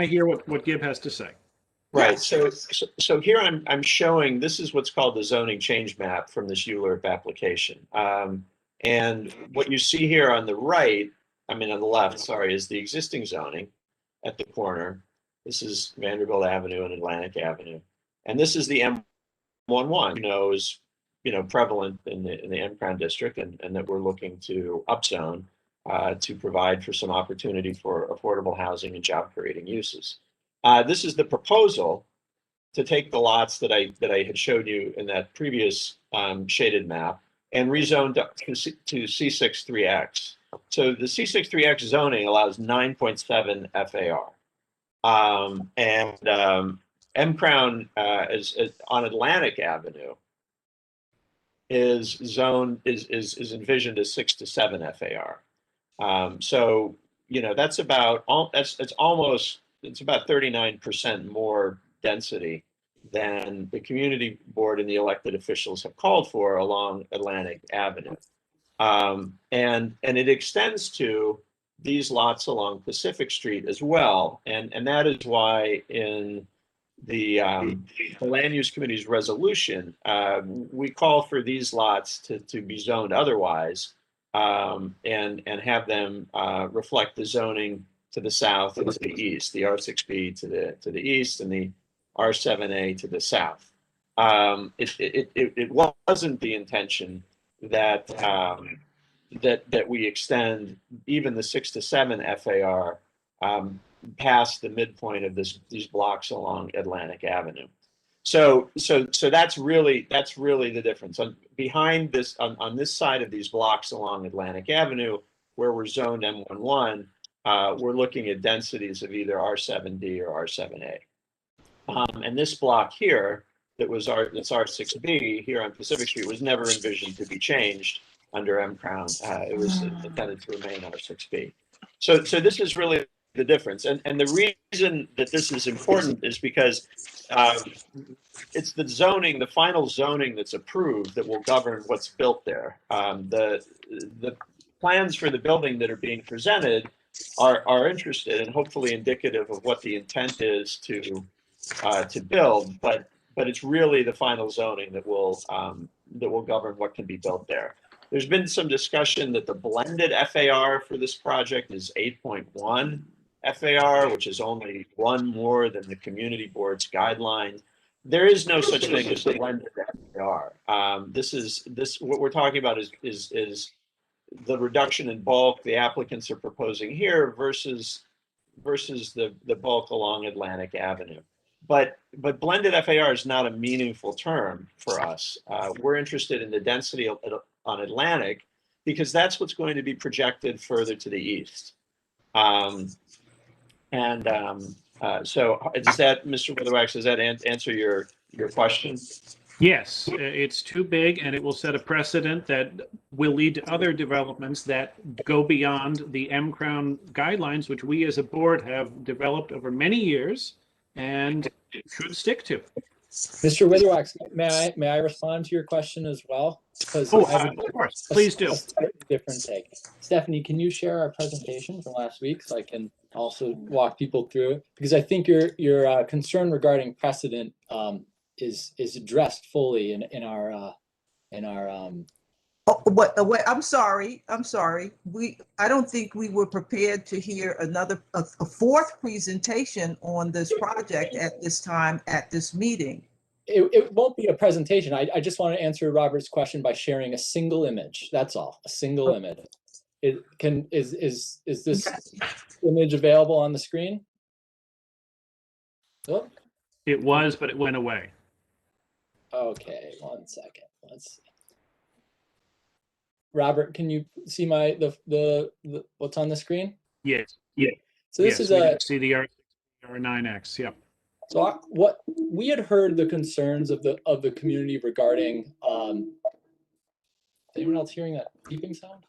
to hear what Gib has to say. Right. So here I'm showing, this is what's called the zoning change map from this ULURP application. And what you see here on the right, on the left, sorry, is the existing zoning at the corner. This is Vanderbilt Avenue and Atlantic Avenue. And this is the M11, is prevalent in the M-Crown district, and that we're looking to upzone to provide for some opportunity for affordable housing and job creating uses. This is the proposal to take the lots that I had showed you in that previous shaded map and rezone to C63X. So the C63X zoning allows 9.7 FAR. M-Crown is on Atlantic Avenue is envisioned as 6 to 7 FAR. So that's about it's about 39% more density than the community board and the elected officials have called for along Atlantic Avenue. And it extends to these lots along Pacific Street as well. And that is why in the Land Use Committee's resolution, we call for these lots to be zoned otherwise and have them reflect the zoning to the south and to the east, the R6B to the east and the R7A to the south. It wasn't the intention that that we extend even the 6 to 7 FAR past the midpoint of these blocks along Atlantic Avenue. So that's really the difference. Behind this, on this side of these blocks along Atlantic Avenue, where we're zoned M11, we're looking at densities of either R7D or R7A. And this block here, that's R6B here on Pacific Street, was never envisioned to be changed under M-Crown. It was intended to remain R6B. So this is really the difference. And the reason that this is important is because it's the zoning, the final zoning that's approved that will govern what's built there. The plans for the building that are being presented are interested and hopefully indicative of what the intent is to build, but it's really the final zoning that will govern what can be built there. There's been some discussion that the blended FAR for this project is 8.1 FAR, which is only one more than the community board's guideline. There is no such thing as blended FAR. What we're talking about is the reduction in bulk the applicants are proposing here versus the bulk along Atlantic Avenue. But blended FAR is not a meaningful term for us. We're interested in the density on Atlantic because that's what's going to be projected further to the east. So does that, Mr. Weatherwax, does that answer your question? Yes, it's too big and it will set a precedent that will lead to other developments that go beyond the M-Crown guidelines, which we as a board have developed over many years and should stick to. Mr. Weatherwax, may I respond to your question as well? Because of course, please do. A slightly different take. Stephanie, can you share our presentation from last week so I can also walk people through it? Because I think your concern regarding precedent is addressed fully in our Wait, I'm sorry. I don't think we were prepared to hear a fourth presentation on this project at this time, at this meeting. It won't be a presentation. I just want to answer Robert's question by sharing a single image. That's all, a single image. Is this image available on the screen? Oh. It was, but it went away. Okay, 1 second. Let's see. Robert, can you see the what's on the screen? Yes. Yeah. So this is a see the R9X. Yep. So what we had heard the concerns of the community regarding. Anyone else hearing that beeping sound?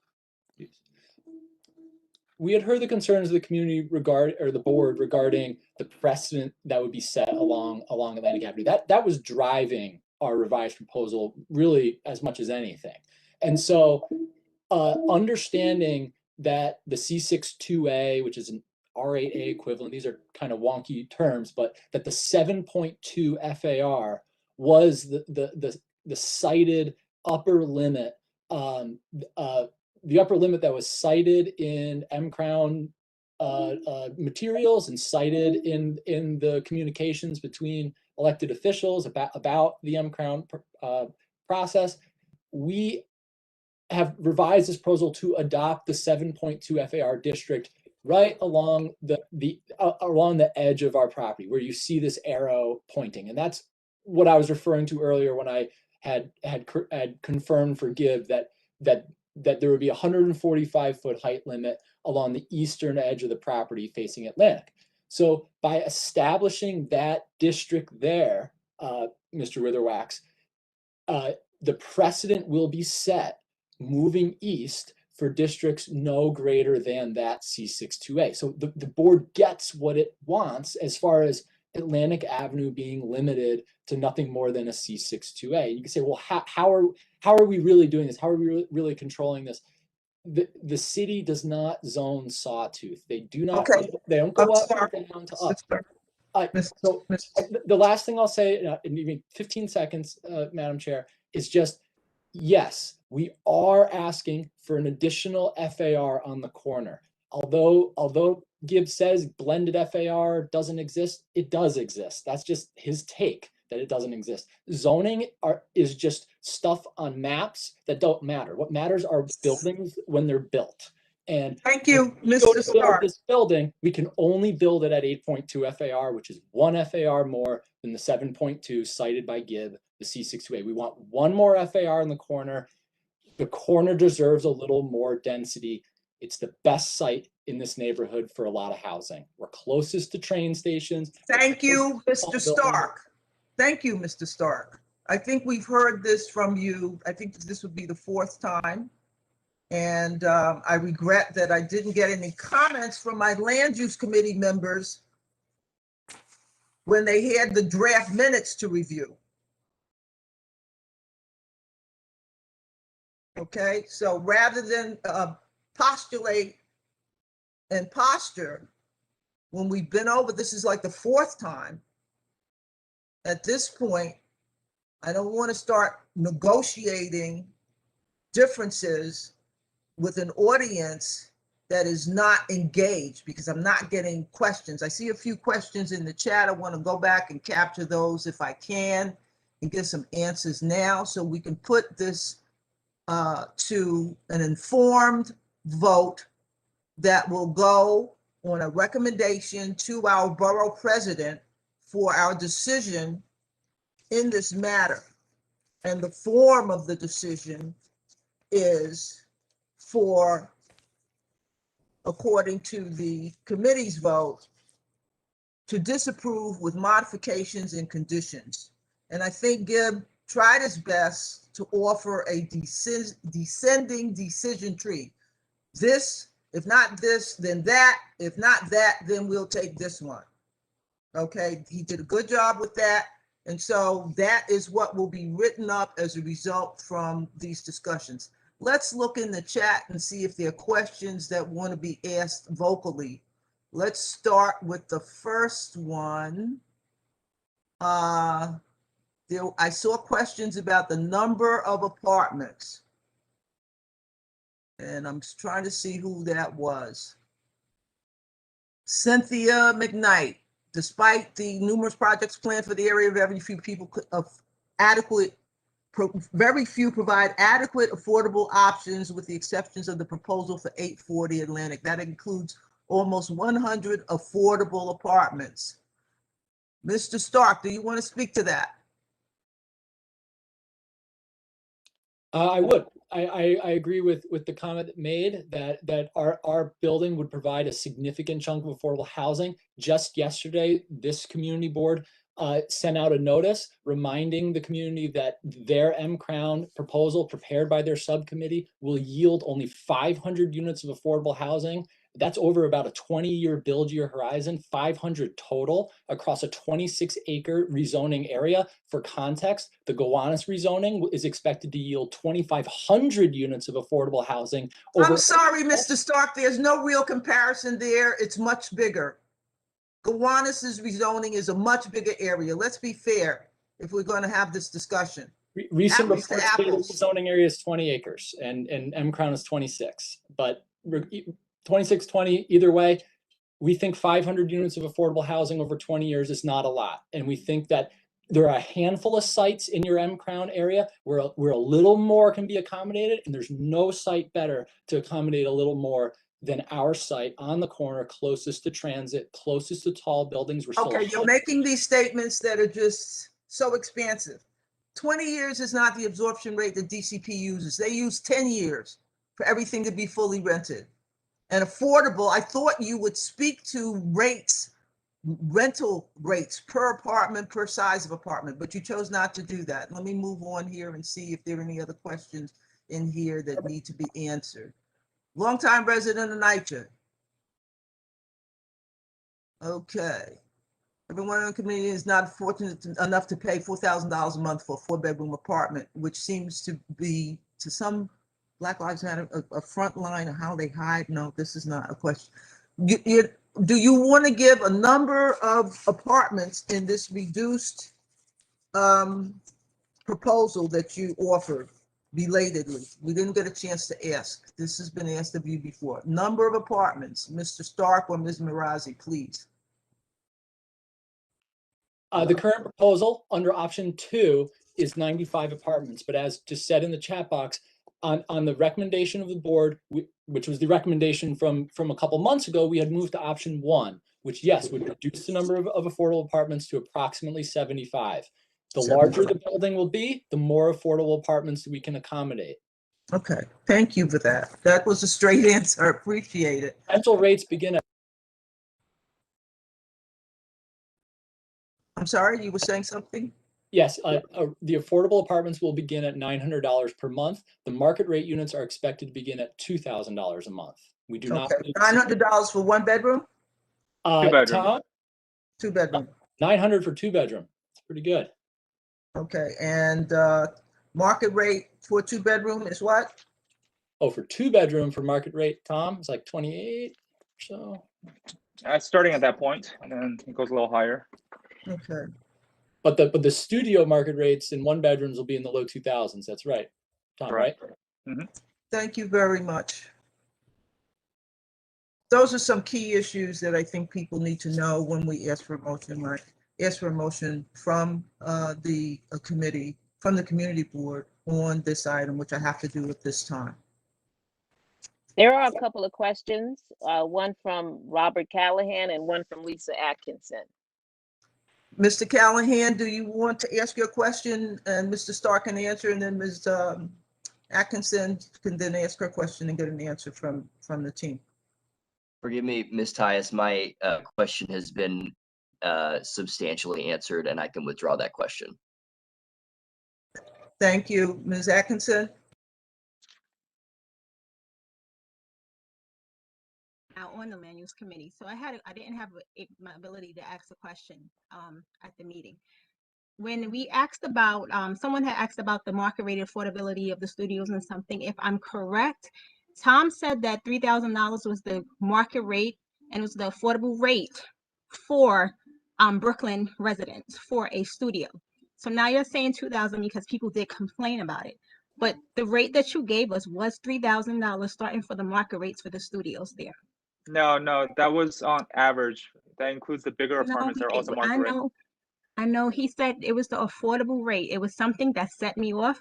We had heard the concerns of the community the board regarding the precedent that would be set along Atlantic Avenue. That was driving our revised proposal really as much as anything. And so understanding that the C62A, which is an R8A equivalent, these are kind of wonky terms, but that the 7.2 FAR was the cited upper limit, the upper limit that was cited in M-Crown materials and cited in the communications between elected officials about the M-Crown process. We have revised this proposal to adopt the 7.2 FAR district right along the edge of our property, where you see this arrow pointing, and that's what I was referring to earlier when I had confirmed for Gibb that there would be a 145-foot height limit along the eastern edge of the property facing Atlantic. So by establishing that district there, Mr. Witherwax, the precedent will be set moving east for districts no greater than that C62A. So the board gets what it wants as far as Atlantic Avenue being limited to nothing more than a C62A. You can say, well, how are we really doing this? How are we really controlling this? The city does not zone Sawtooth. They do not. Okay. They don't go up or down to up. So the last thing I'll say, in even 15 seconds, Madam Chair, is just yes, we are asking for an additional FAR on the corner. Although Gibbs says blended FAR doesn't exist, it does exist. That's just his take that it doesn't exist. Zoning is just stuff on maps that don't matter. What matters are buildings when they're built. And thank you, Mr. Stark. This building, we can only build it at 8.2 FAR, which is 1 FAR more than the 7.2 cited by Gibb, the C62A. We want one more FAR in the corner. The corner deserves a little more density. It's the best site in this neighborhood for a lot of housing. We're closest to train stations. Thank you, Mr. Stark. Thank you, Mr. Stark. I think we've heard this from you. I think this would be the fourth time. And I regret that I didn't get any comments from my land use committee members when they had the draft minutes to review. Okay, so rather than postulate and posture when we've been over, this is like the fourth time. At this point, I don't want to start negotiating differences with an audience that is not engaged, because I'm not getting questions. I see a few questions in the chat. I want to go back and capture those if I can and get some answers now so we can put this to an informed vote that will go on a recommendation to our borough president for our decision in this matter. And the form of the decision is for, according to the committee's vote, to disapprove with modifications and conditions. And I think Gibb tried his best to offer a descending decision tree. This, if not this, then that. If not that, then we'll take this one. Okay, he did a good job with that. And so that is what will be written up as a result from these discussions. Let's look in the chat and see if there are questions that want to be asked vocally. Let's start with the first one. I saw questions about the number of apartments. And I'm just trying to see who that was. Cynthia McKnight. Despite the numerous projects planned for the area, very few provide adequate affordable options, with the exceptions of the proposal for 840 Atlantic. That includes almost 100 affordable apartments. Mr. Stark, do you want to speak to that? I would. I agree with the comment made that our building would provide a significant chunk of affordable housing. Just yesterday, this community board sent out a notice reminding the community that their M-Crown proposal prepared by their subcommittee will yield only 500 units of affordable housing. That's over about a 20-year build year horizon, 500 total across a 26-acre rezoning area. For context, the Gowanus rezoning is expected to yield 2,500 units of affordable housing. I'm sorry, Mr. Stark, there's no real comparison there. It's much bigger. Gowanus's rezoning is a much bigger area. Let's be fair if we're going to have this discussion. Recent reports say the rezoning area is 20 acres and M-Crown is 26, but 26, 20, either way, we think 500 units of affordable housing over 20 years is not a lot. And we think that there are a handful of sites in your M-Crown area where a little more can be accommodated, and there's no site better to accommodate a little more than our site on the corner, closest to transit, closest to tall buildings. Okay, you're making these statements that are just so expansive. 20 years is not the absorption rate that DCP uses. They use 10 years for everything to be fully rented. And affordable, I thought you would speak to rates, rental rates per apartment, per size of apartment, but you chose not to do that. Let me move on here and see if there are any other questions in here that need to be answered. Longtime resident of NYCHA. Okay. Everyone in the community is not fortunate enough to pay $4,000 a month for a 4-bedroom apartment, which seems to be, to some Black Lives Matter, a front line of how they hide. No, this is not a question. Do you want to give a number of apartments in this reduced proposal that you offered belatedly? We didn't get a chance to ask. This has been asked of you before. Number of apartments, Mr. Stark or Ms. Mirazi, please. The current proposal under option 2 is 95 apartments, but as just said in the chat box, on the recommendation of the board, which was the recommendation from a couple months ago, we had moved to option 1, which, yes, would reduce the number of affordable apartments to approximately 75. The larger the building will be, the more affordable apartments we can accommodate. Okay, thank you for that. That was a straight answer. I appreciate it. Rental rates begin at... I'm sorry, you were saying something? Yes, the affordable apartments will begin at $900 per month. The market rate units are expected to begin at $2,000 a month. We do not. $900 for 1 bedroom? 2 bedroom. Tom? 2 bedroom. 900 for 2 bedroom. It's pretty good. Okay, and market rate for 2 bedroom is what? Oh, for 2-bedroom for market rate, Tom, it's like 28 or so. Starting at that point, and then it goes a little higher. Okay. But the studio market rates in 1-bedrooms will be in the low 2000s. That's right, Tom, Correct. right? Mm-hmm. Thank you very much. Those are some key issues that I think people need to know when we ask for a motion, right? Ask for a motion from the committee, from the community board on this item, which I have to do at this time. There are a couple of questions, one from Robert Callahan and one from Lisa Atkinson. Mr. Callahan, do you want to ask your question and Mr. Stark can answer, and then Ms. Atkinson can then ask her question and get an answer from the team? Forgive me, Ms. Tyus, my question has been substantially answered, and I can withdraw that question. Thank you. Ms. Atkinson? Now on the land use committee, so I didn't have my ability to ask a question at the meeting. When we asked about, someone had asked about the market rate affordability of the studios and something. If I'm correct, Tom said that $3,000 was the market rate and it was the affordable rate for Brooklyn residents for a studio. So now you're saying $2,000 because people did complain about it. But the rate that you gave us was $3,000 starting for the market rates for the studios there. No, that was on average. That includes the bigger apartments that are also market rate. I know he said it was the affordable rate. It was something that set me off,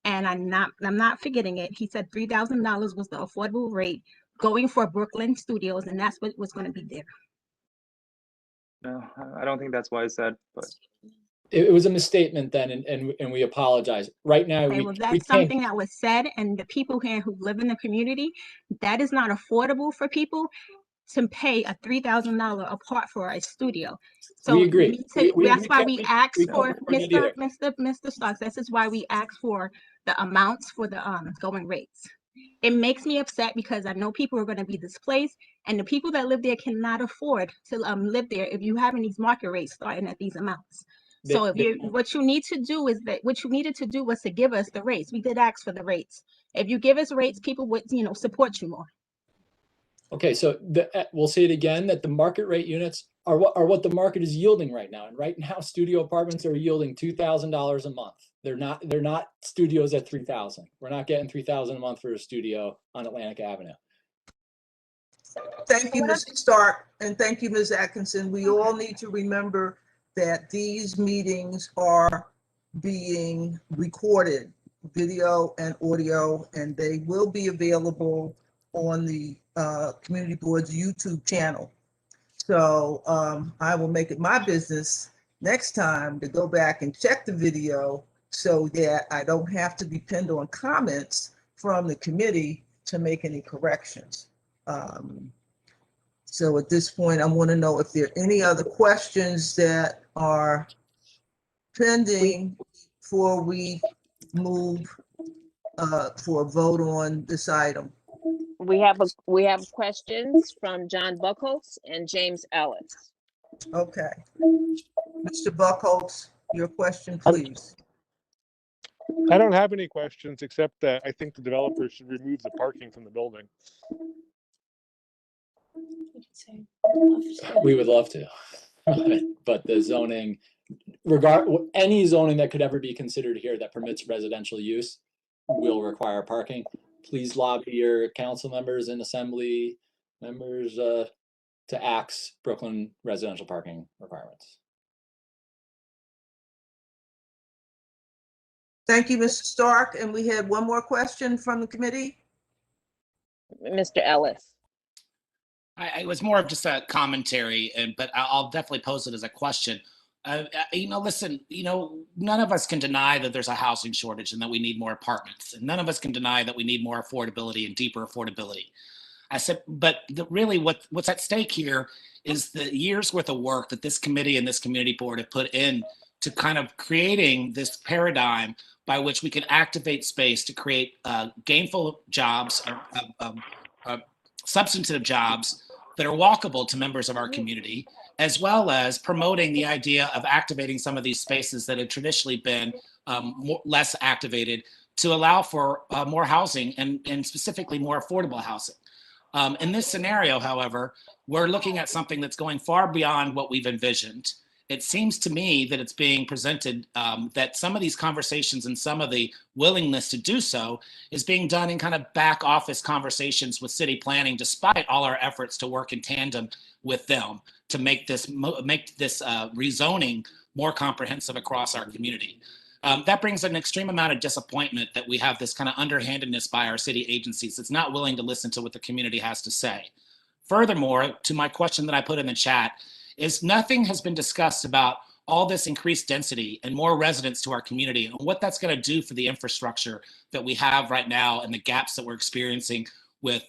and I'm not forgetting it. He said $3,000 was the affordable rate going for Brooklyn studios, and that's what was going to be there. No, I don't think that's what I said, but It was a misstatement then, and we apologize. Right now, Okay, we well, that's can't. something that was said, and the people here who live in the community, that is not affordable for people to pay a $3,000 apart for a studio. So We agree. That's why we asked we for can't afford that Mr. Starks. This is why we asked for the amounts for the going rates. It makes me upset because I know people are going to be displaced, and the people that live there cannot afford to live there if you having these market rates starting at these amounts. So what you need to do is that what you needed to do was to give us the rates. We did ask for the rates. If you give us rates, people would support you more. Okay, so we'll say it again, that the market rate units are what the market is yielding right now. And right now, studio apartments are yielding $2,000 a month. They're not studios at $3,000. We're not getting $3,000 a month for a studio on Atlantic Avenue. Thank you, Mr. Stark, and thank you, Ms. Atkinson. We all need to remember that these meetings are being recorded, video and audio, and they will be available on the community board's YouTube channel. So I will make it my business next time to go back and check the video so that I don't have to depend on comments from the committee to make any corrections. So at this point, I want to know if there are any other questions that are pending before we move for a vote on this item. We have questions from John Buckholz and James Ellis. Okay. Mr. Buckholz, your question, please. I don't have any questions except that I think the developers should remove the parking from the building. We would love to, but the zoning, any zoning that could ever be considered here that permits residential use will require parking. Please lobby your council members and assembly members to axe Brooklyn residential parking requirements. Thank you, Mr. Stark. And we had one more question from the committee. Mr. Ellis. It was more of just a commentary, but I'll definitely pose it as a question. Listen, none of us can deny that there's a housing shortage and that we need more apartments. And none of us can deny that we need more affordability and deeper affordability. I said, but really what's at stake here is the years worth of work that this committee and this community board have put in to kind of creating this paradigm by which we can activate space to create gainful jobs, substantive jobs that are walkable to members of our community, as well as promoting the idea of activating some of these spaces that have traditionally been less activated to allow for more housing and specifically more affordable housing. In this scenario, however, we're looking at something that's going far beyond what we've envisioned. It seems to me that it's being presented that some of these conversations and some of the willingness to do so is being done in kind of back office conversations with city planning, despite all our efforts to work in tandem with them to make this rezoning more comprehensive across our community. That brings an extreme amount of disappointment that we have this kind of underhandedness by our city agencies that's not willing to listen to what the community has to say. Furthermore, to my question that I put in the chat, is nothing has been discussed about all this increased density and more residents to our community and what that's going to do for the infrastructure that we have right now and the gaps that we're experiencing with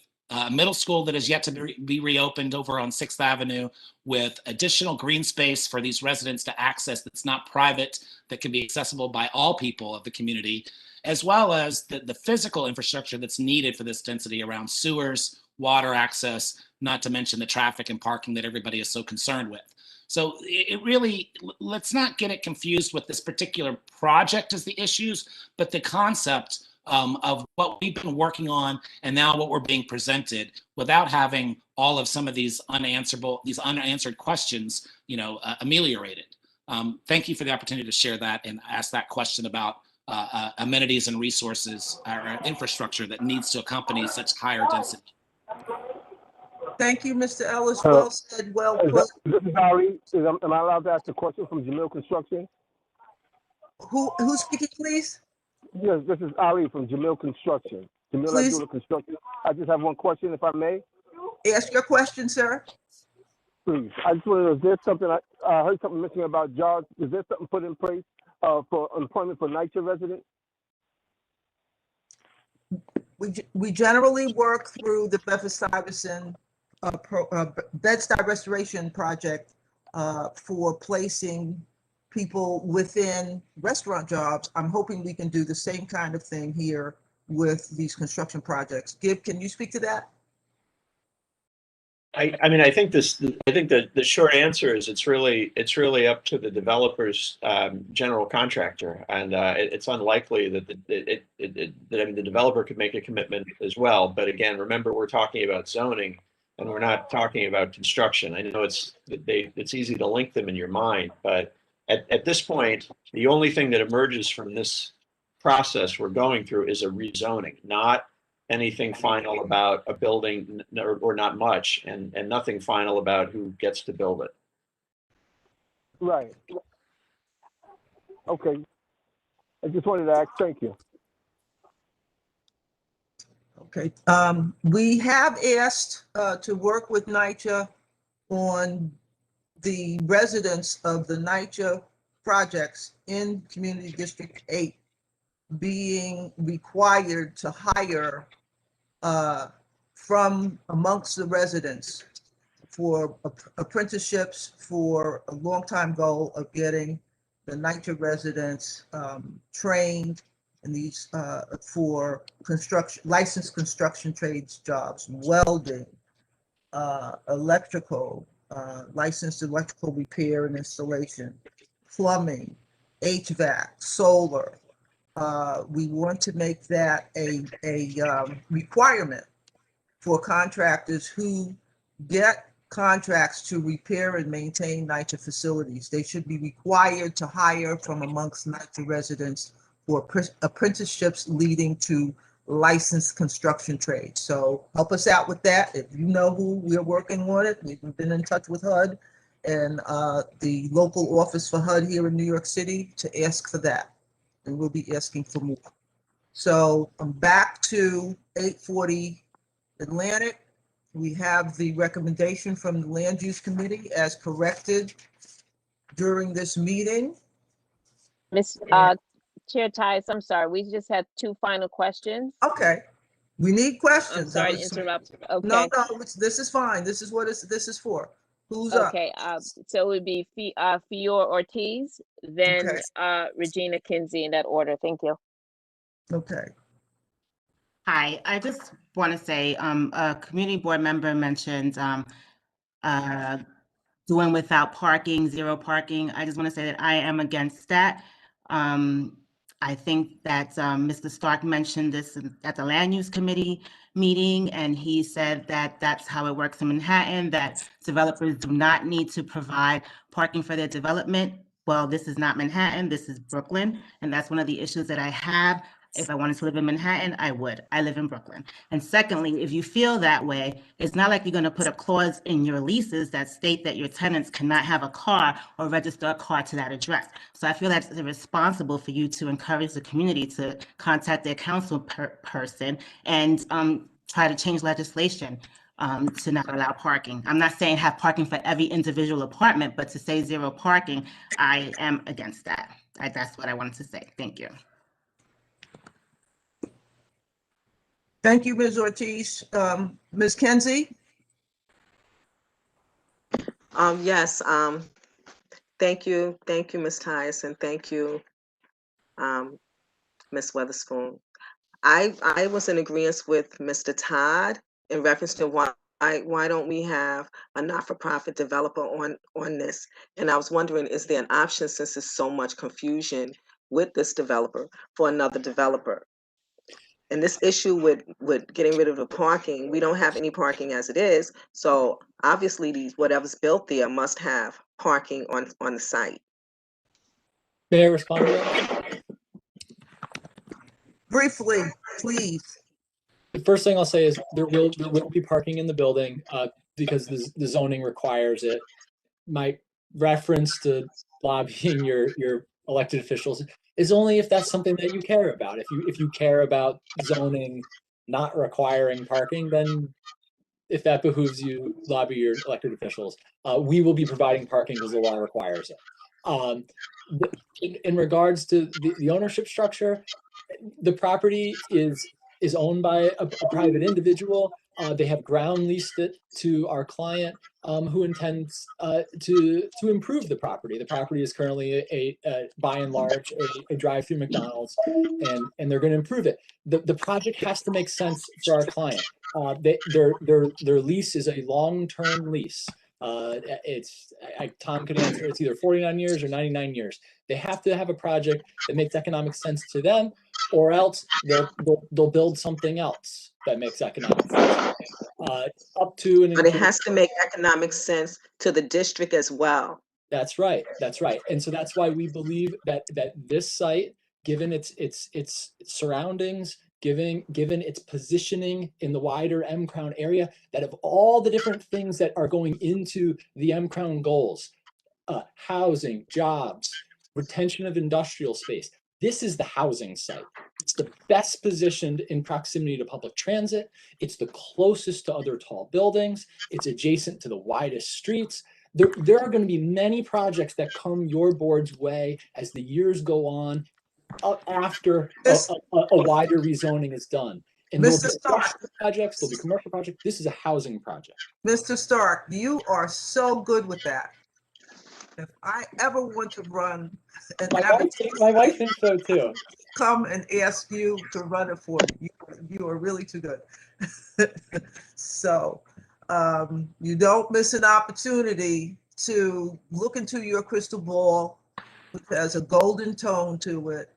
middle school that is yet to be reopened over on 6th Avenue, with additional green space for these residents to access that's not private, that can be accessible by all people of the community, as well as the physical infrastructure that's needed for this density around sewers, water access, not to mention the traffic and parking that everybody is so concerned with. So it really, let's not get it confused with this particular project as the issues, but the concept of what we've been working on and now what we're being presented without having all of some of these unanswered questions, ameliorated. Thank you for the opportunity to share that and ask that question about amenities and resources or infrastructure that needs to accompany such higher density. Thank you, Mr. Ellis. Well said, well put. This is Ali. Am I allowed to ask a question from Jamil Construction? Who's speaking, please? Yes, this is Ali from Jamil Construction. Jamil Abdullah Construction. I just have one question, if I may. Ask your question, sir. Please. I just want to know, is there something, I heard something mentioning about jobs. Is there something put in place for employment for NYCHA residents? We generally work through the Bedford-Stuyvesant Bed-Stuy Restoration Project for placing people within restaurant jobs. I'm hoping we can do the same kind of thing here with these construction projects. Gib, can you speak to that? I mean, I think the short answer is it's really up to the developer's general contractor, and it's unlikely that the developer could make a commitment as well. But again, remember, we're talking about zoning, and we're not talking about construction. I know it's easy to link them in your mind, but at this point, the only thing that emerges from this process we're going through is a rezoning, not anything final about a building, or not much, and nothing final about who gets to build it. Right. Okay. I just wanted to ask, thank you. Okay. We have asked to work with NYCHA on the residents of the NYCHA projects in Community District 8 being required to hire from amongst the residents for apprenticeships, for a long time goal of getting the NYCHA residents trained in these for licensed construction trades jobs, welding, electrical, licensed electrical repair and installation, plumbing, HVAC, solar. We want to make that a requirement for contractors who get contracts to repair and maintain NYCHA facilities. They should be required to hire from amongst NYCHA residents for apprenticeships leading to licensed construction trades. So help us out with that. If you know who, we're working on it. We've been in touch with HUD and the local office for HUD here in New York City to ask for that. And we'll be asking for more. So I'm back to 840 Atlantic. We have the recommendation from the Land Use Committee as corrected during this meeting. Ms. Chair Tice, I'm sorry, we just had two final questions. Okay, we need questions. I'm sorry to interrupt. Okay. No, this is fine. This is what this is for. Who's up? Okay, so it would be Fior Ortiz, then Regina Kinsey in that order. Thank you. Okay. Hi, I just want to say a community board member mentioned doing without parking, zero parking. I just want to say that I am against that. I think that Mr. Stark mentioned this at the Land Use Committee meeting, and he said that that's how it works in Manhattan, that developers do not need to provide parking for their development. Well, this is not Manhattan, this is Brooklyn, and that's one of the issues that I have. If I wanted to live in Manhattan, I would. I live in Brooklyn. And secondly, if you feel that way, it's not like you're going to put a clause in your leases that state that your tenants cannot have a car or register a car to that address. So I feel that's irresponsible for you to encourage the community to contact their council person and try to change legislation to not allow parking. I'm not saying have parking for every individual apartment, but to say zero parking, I am against that. That's what I wanted to say. Thank you. Thank you, Ms. Ortiz. Ms. Kenzie? Yes, thank you, Ms. Tyus, and thank you, Ms. Weatherspoon. I was in agreement with Mr. Todd in reference to why don't we have a not-for-profit developer on this? And I was wondering, is there an option, since there's so much confusion with this developer, for another developer? And this issue with getting rid of the parking, we don't have any parking as it is. So obviously whatever's built there must have parking on the site. May I respond to that? Briefly, please. The first thing I'll say is there will be parking in the building because the zoning requires it. My reference to lobbying your elected officials is only if that's something that you care about. If you care about zoning not requiring parking, then if that behooves you, lobby your elected officials. We will be providing parking because the law requires it. In regards to the ownership structure, the property is owned by a private individual. They have ground leased it to our client who intends to improve the property. The property is currently by and large a drive-through McDonald's, and they're going to improve it. The project has to make sense for our client. Their lease is a long-term lease. Tom could answer. It's either 49 years or 99 years. They have to have a project that makes economic sense to them, or else they'll build something else that makes economic sense. Up to and But it has to make economic sense to the district as well. That's right. That's right. And so that's why we believe that this site, given its surroundings, given its positioning in the wider M Crown area, that of all the different things that are going into the M Crown goals, housing, jobs, retention of industrial space, this is the housing site. It's the best positioned in proximity to public transit. It's the closest to other tall buildings. It's adjacent to the widest streets. There are going to be many projects that come your board's way as the years go on after a wider rezoning is done. And there'll be industrial projects, there'll be commercial projects. This is a housing project. Mr. Stark, you are so good with that. If I ever want to run an my wife thinks so too. Come and ask you to run it for me. You are really too good. So you don't miss an opportunity to look into your crystal ball, which has a golden tone to it,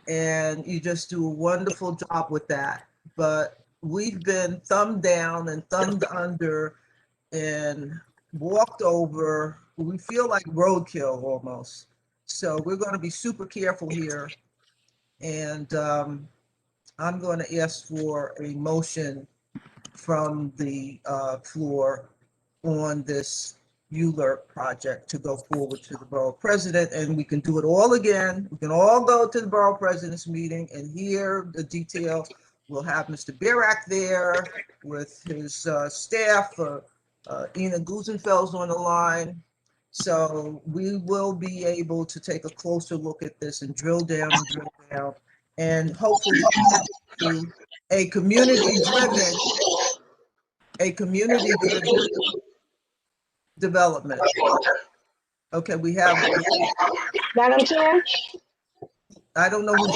and you just do a wonderful job with that. But we've been thumbed down and thumbed under and walked over. We feel like roadkill almost. So we're going to be super careful here. And I'm going to ask for a motion from the floor on this ULERP project to go forward to the borough president, and we can do it all again. We can all go to the borough president's meeting and hear the detail. We'll have Mr. Birack there with his staff. Ina Gusenfeld's on the line. So we will be able to take a closer look at this and drill down and hopefully to a community-driven development. Okay, we have. Madam Chair? I don't know who's.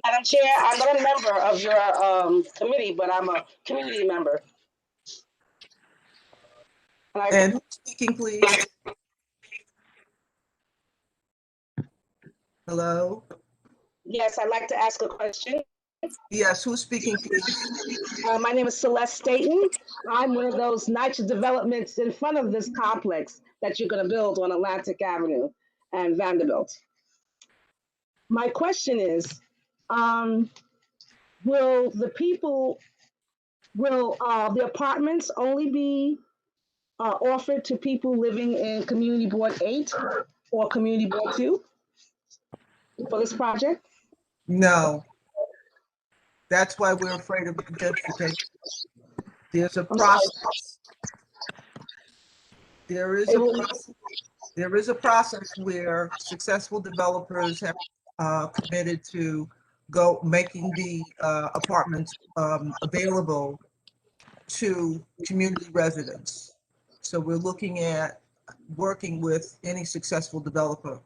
Madam Chair, I'm not a member of your committee, but I'm a community member. And who's speaking, please? Hello? Yes, I'd like to ask a question. Yes, who's speaking, please? My name is Celeste Staten. I'm one of those niche developments in front of this complex that you're going to build on Atlantic Avenue and Vanderbilt. My question is, will the apartments only be offered to people living in Community Board 8 or Community Board 2 for this project? No. That's why we're afraid of gentrification. There's a process. There is a process where successful developers have committed to making the apartments available to community residents. So we're looking at working with any successful developer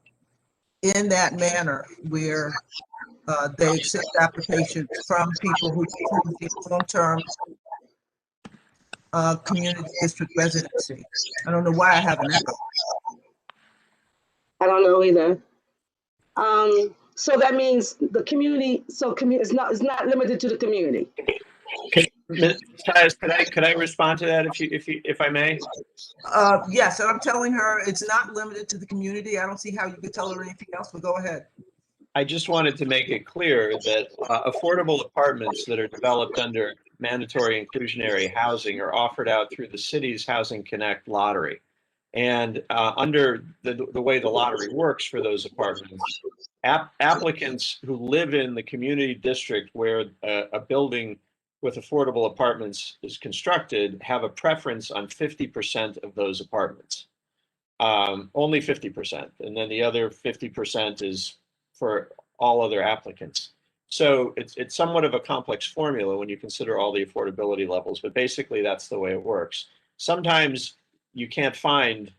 in that manner where they accept applications from people who choose the long-term community district residency. I don't know why I have an echo. I don't know either. So that means the community. So it's not limited to the community. Ms. Tyus, could I respond to that if I may? Yes, and I'm telling her it's not limited to the community. I don't see how you could tell her anything else, but go ahead. I just wanted to make it clear that affordable apartments that are developed under mandatory inclusionary housing are offered out through the city's Housing Connect lottery. And under the way the lottery works for those apartments, applicants who live in the community district where a building with affordable apartments is constructed have a preference on 50% of those apartments. Only 50%. And then the other 50% is for all other applicants. So it's somewhat of a complex formula when you consider all the affordability levels, but basically that's the way it works. Sometimes you can't find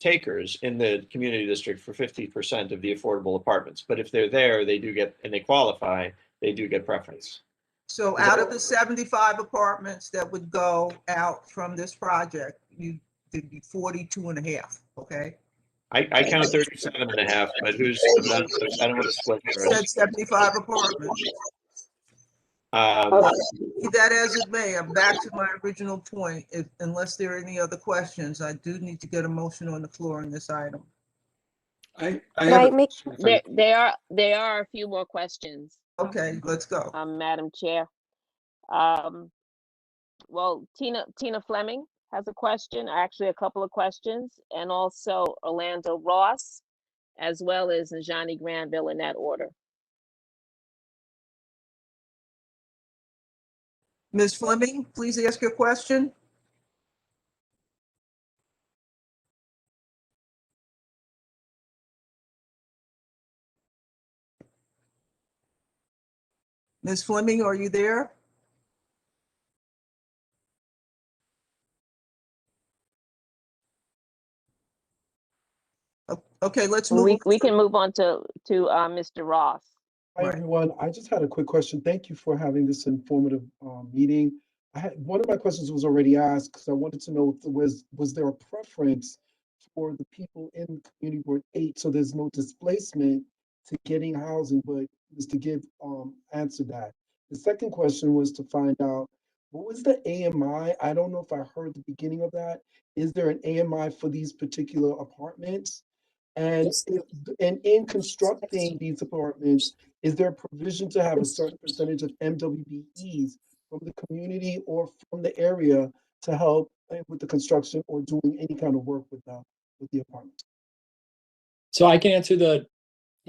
takers in the community district for 50% of the affordable apartments, but if they're there, they do get, and they qualify, they do get preference. So out of the 75 apartments that would go out from this project, there'd be 42 and a half, okay? I count 37 and a half, but I don't want to split I said 75 apartments. Be that as it may, I'm back to my original point. Unless there are any other questions, I do need to get a motion on the floor on this item. There are a few more questions. Okay, let's go. Madam Chair. Well, Tina Fleming has a question, actually a couple of questions, and also Orlando Ross, as well as Najani Granville in that order. Ms. Fleming, please ask your question. Ms. Fleming, are you there? Okay, let's move. We can move on to Mr. Ross. Hi, everyone. I just had a quick question. Thank you for having this informative meeting. One of my questions was already asked because I wanted to know if was there a preference for the people in Community Board 8 so there's no displacement to getting housing, but Mr. Gibb answered that. The second question was to find out what was the AMI? I don't know if I heard the beginning of that. Is there an AMI for these particular apartments? And in constructing these apartments, is there a provision to have a certain percentage of MWBEs from the community or from the area to help with the construction or doing any kind of work with the apartments? So I can answer the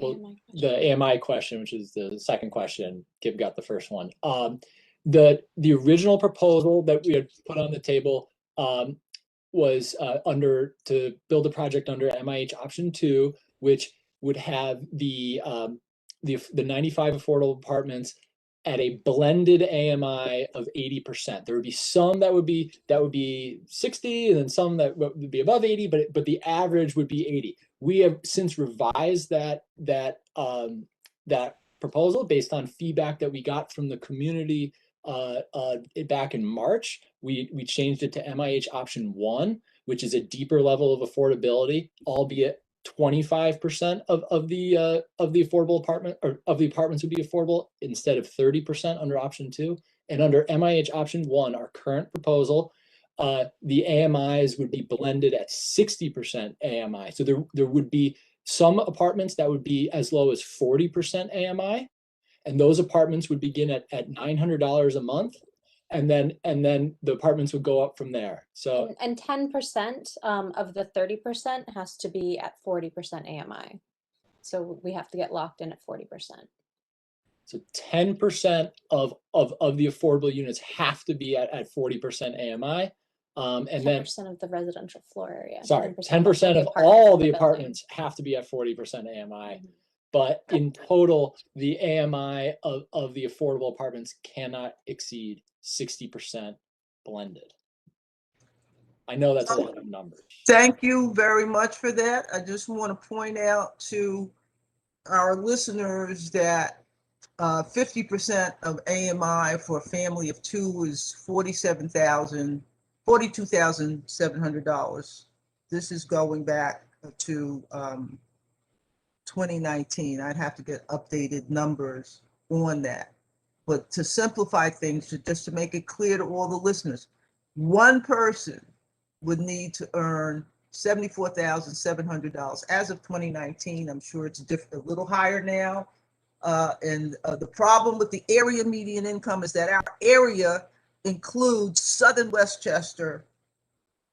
AMI question, which is the second question. Gib got the first one. The original proposal that we had put on the table was to build a project under MIH option 2, which would have the 95 affordable apartments at a blended AMI of 80%. There would be some that would be 60, and then some that would be above 80, but the average would be 80. We have since revised that proposal based on feedback that we got from the community back in March. We changed it to MIH option 1, which is a deeper level of affordability, albeit 25% of the affordable apartment, or of the apartments would be affordable instead of 30% under option 2. And under MIH option 1, our current proposal, the AMIs would be blended at 60% AMI. So there would be some apartments that would be as low as 40% AMI, and those apartments would begin at $900 a month, and then the apartments would go up from there. So And 10% of the 30% has to be at 40% AMI. So we have to get locked in at 40%. So 10% of the affordable units have to be at 40% AMI. And 10% then, of the residential floor area. sorry, 10% 10% of apartments all in the building. apartments have to be at 40% AMI. But in total, the AMI of the affordable apartments cannot exceed 60% blended. I know that's a lot of numbers. Thank you very much for that. I just want to point out to our listeners that 50% of AMI for a family of 2 is $42,700. This is going back to 2019. I'd have to get updated numbers on that. But to simplify things, just to make it clear to all the listeners, one person would need to earn $74,700 as of 2019. I'm sure it's a little higher now. And the problem with the area median income is that our area includes southern Westchester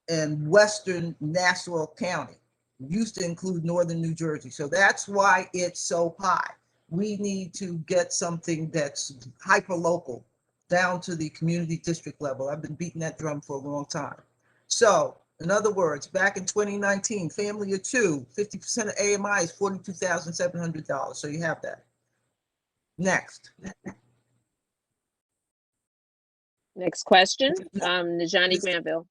and western Nassau County. It used to include northern New Jersey. So that's why it's so high. We need to get something that's hyper-local down to the community district level. I've been beating that drum for a long time. So, in other words, back in 2019, family of 2, 50% of AMI is $42,700. So you have that. Next. Next question, Najani Granville.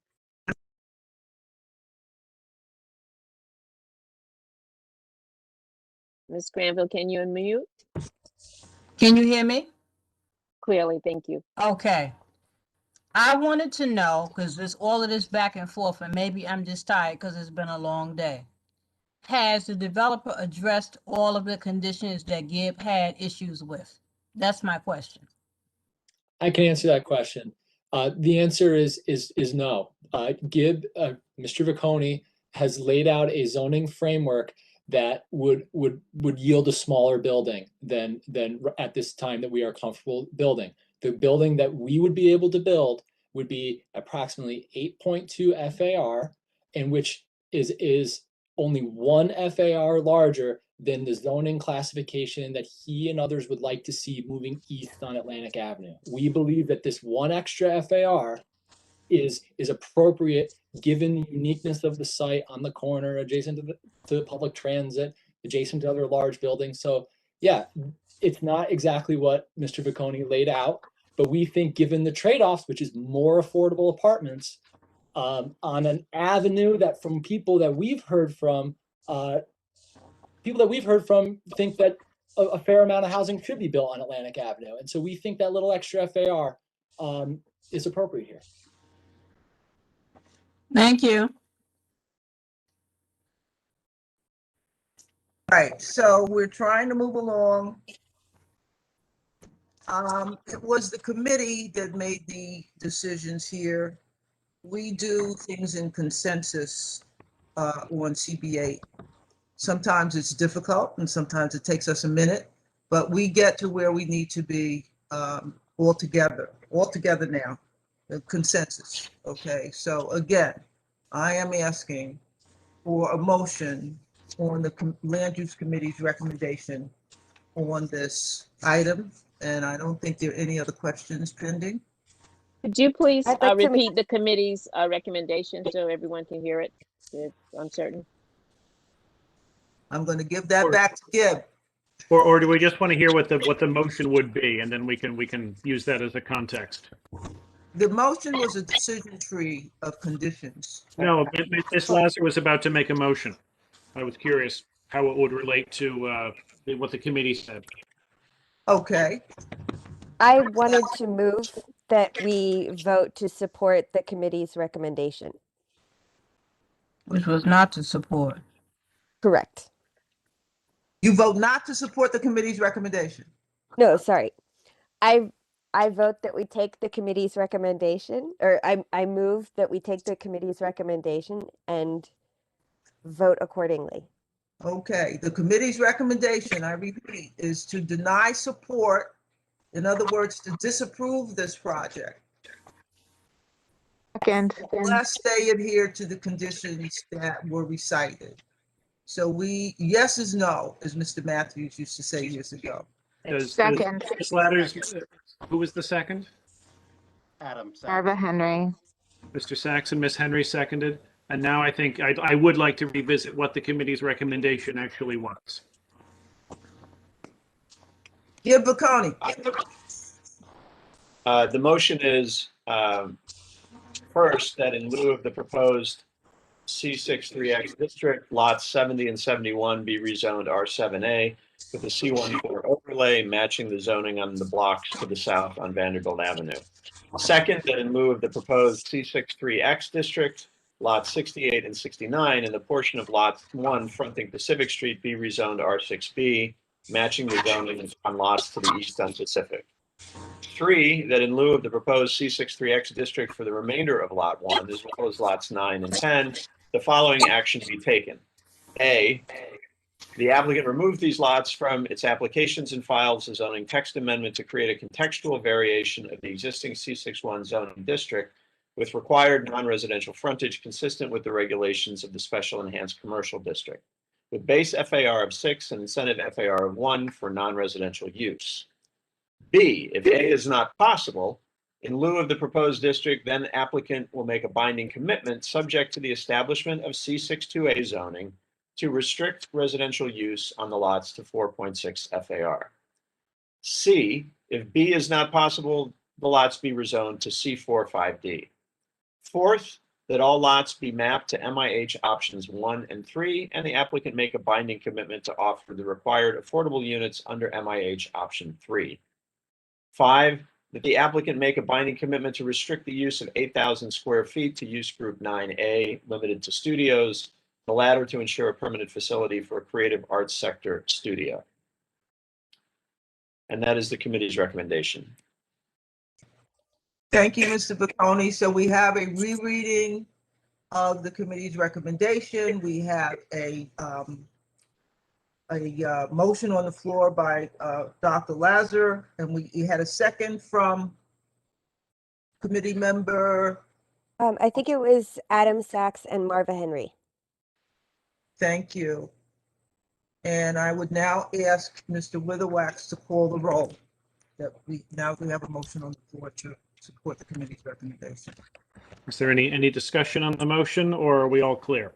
Ms. Granville, can you unmute? Can you hear me? Clearly, thank you. Okay. I wanted to know, because there's all of this back and forth, and maybe I'm just tired because it's been a long day. Has the developer addressed all of the conditions that Gibb had issues with? That's my question. I can answer that question. The answer is no. Gibb, Mr. Vicconi has laid out a zoning framework that would yield a smaller building than at this time that we are comfortable building. The building that we would be able to build would be approximately 8.2 FAR, and which is only 1 FAR larger than the zoning classification that he and others would like to see moving east on Atlantic Avenue. We believe that this 1 extra FAR is appropriate given the uniqueness of the site on the corner, adjacent to the public transit, adjacent to other large buildings. So yeah, it's not exactly what Mr. Vicconi laid out, but we think given the trade-offs, which is more affordable apartments on an avenue that from people that we've heard from think that a fair amount of housing should be built on Atlantic Avenue. And so we think that little extra FAR is appropriate here. Thank you. Right, so we're trying to move along. It was the committee that made the decisions here. We do things in consensus on CBA. Sometimes it's difficult and sometimes it takes us a minute, but we get to where we need to be all together now, the consensus, okay? So again, I am asking for a motion on the Land Use Committee's recommendation on this item, and I don't think there are any other questions pending. Could you please I'd like to repeat the committee's recommendation so everyone can hear it if uncertain? I'm going to give that back to Gibb. Or do we just want to hear what the motion would be, and then we can use that as a context? The motion was a decision tree of conditions. No, Ms. Lazar was about to make a motion. I was curious how it would relate to what the committee said. Okay. I wanted to move that we vote to support the committee's recommendation. Which was not to support. Correct. You vote not to support the committee's recommendation. No, sorry. I vote that we take the committee's recommendation, or I move that we take the committee's recommendation and vote accordingly. Okay, the committee's recommendation, I repeat, is to deny support. In other words, to disapprove this project. Second. Unless they adhere to the conditions that were recited. So yes is no, as Mr. Matthews used to say years ago. Second. Ms. Ladders, who was the second? Adam. Marva Henry. Mr. Saxon, Ms. Henry seconded. And now I think I would like to revisit what the committee's recommendation actually was. Yeah, Bocconi. The motion is, first, that in lieu of the proposed C63X district, lots 70 and 71 be rezoned R7A with a C14 overlay matching the zoning on the blocks to the south on Vanderbilt Avenue. Second, that in lieu of the proposed C63X district, lots 68 and 69 and the portion of lot 1 fronting Pacific Street be rezoned R6B, matching the zoning on lots to the east on Pacific. 3, that in lieu of the proposed C63X district for the remainder of Lot 1, as well as lots 9 and 10, the following action be taken. A, the applicant removed these lots from its applications and files a zoning text amendment to create a contextual variation of the existing C61 zoning district with required non-residential frontage consistent with the regulations of the Special Enhanced Commercial District, with base FAR of 6 and incentive FAR of 1 for non-residential use. B, if A is not possible, in lieu of the proposed district, then the applicant will make a binding commitment subject to the establishment of C62A zoning to restrict residential use on the lots to 4.6 FAR. C, if B is not possible, the lots be rezoned to C45D. Fourth, that all lots be mapped to MIH options 1 and 3, and the applicant make a binding commitment to offer the required affordable units under MIH option 3. 5, that the applicant make a binding commitment to restrict the use of 8,000 square feet to use group 9A, limited to studios, the latter to ensure a permanent facility for a creative arts sector studio. And that is the committee's recommendation. Thank you, Mr. Bocconi. So we have a rereading of the committee's recommendation. We have a motion on the floor by Dr. Lazar, and we had a second from committee member. I think it was Adam Sachs and Marva Henry. Thank you. And I would now ask Mr. Witherwax to call the roll. That we have a motion on the floor to support the committee's recommendation. Is there any discussion on the motion, or are we all clear?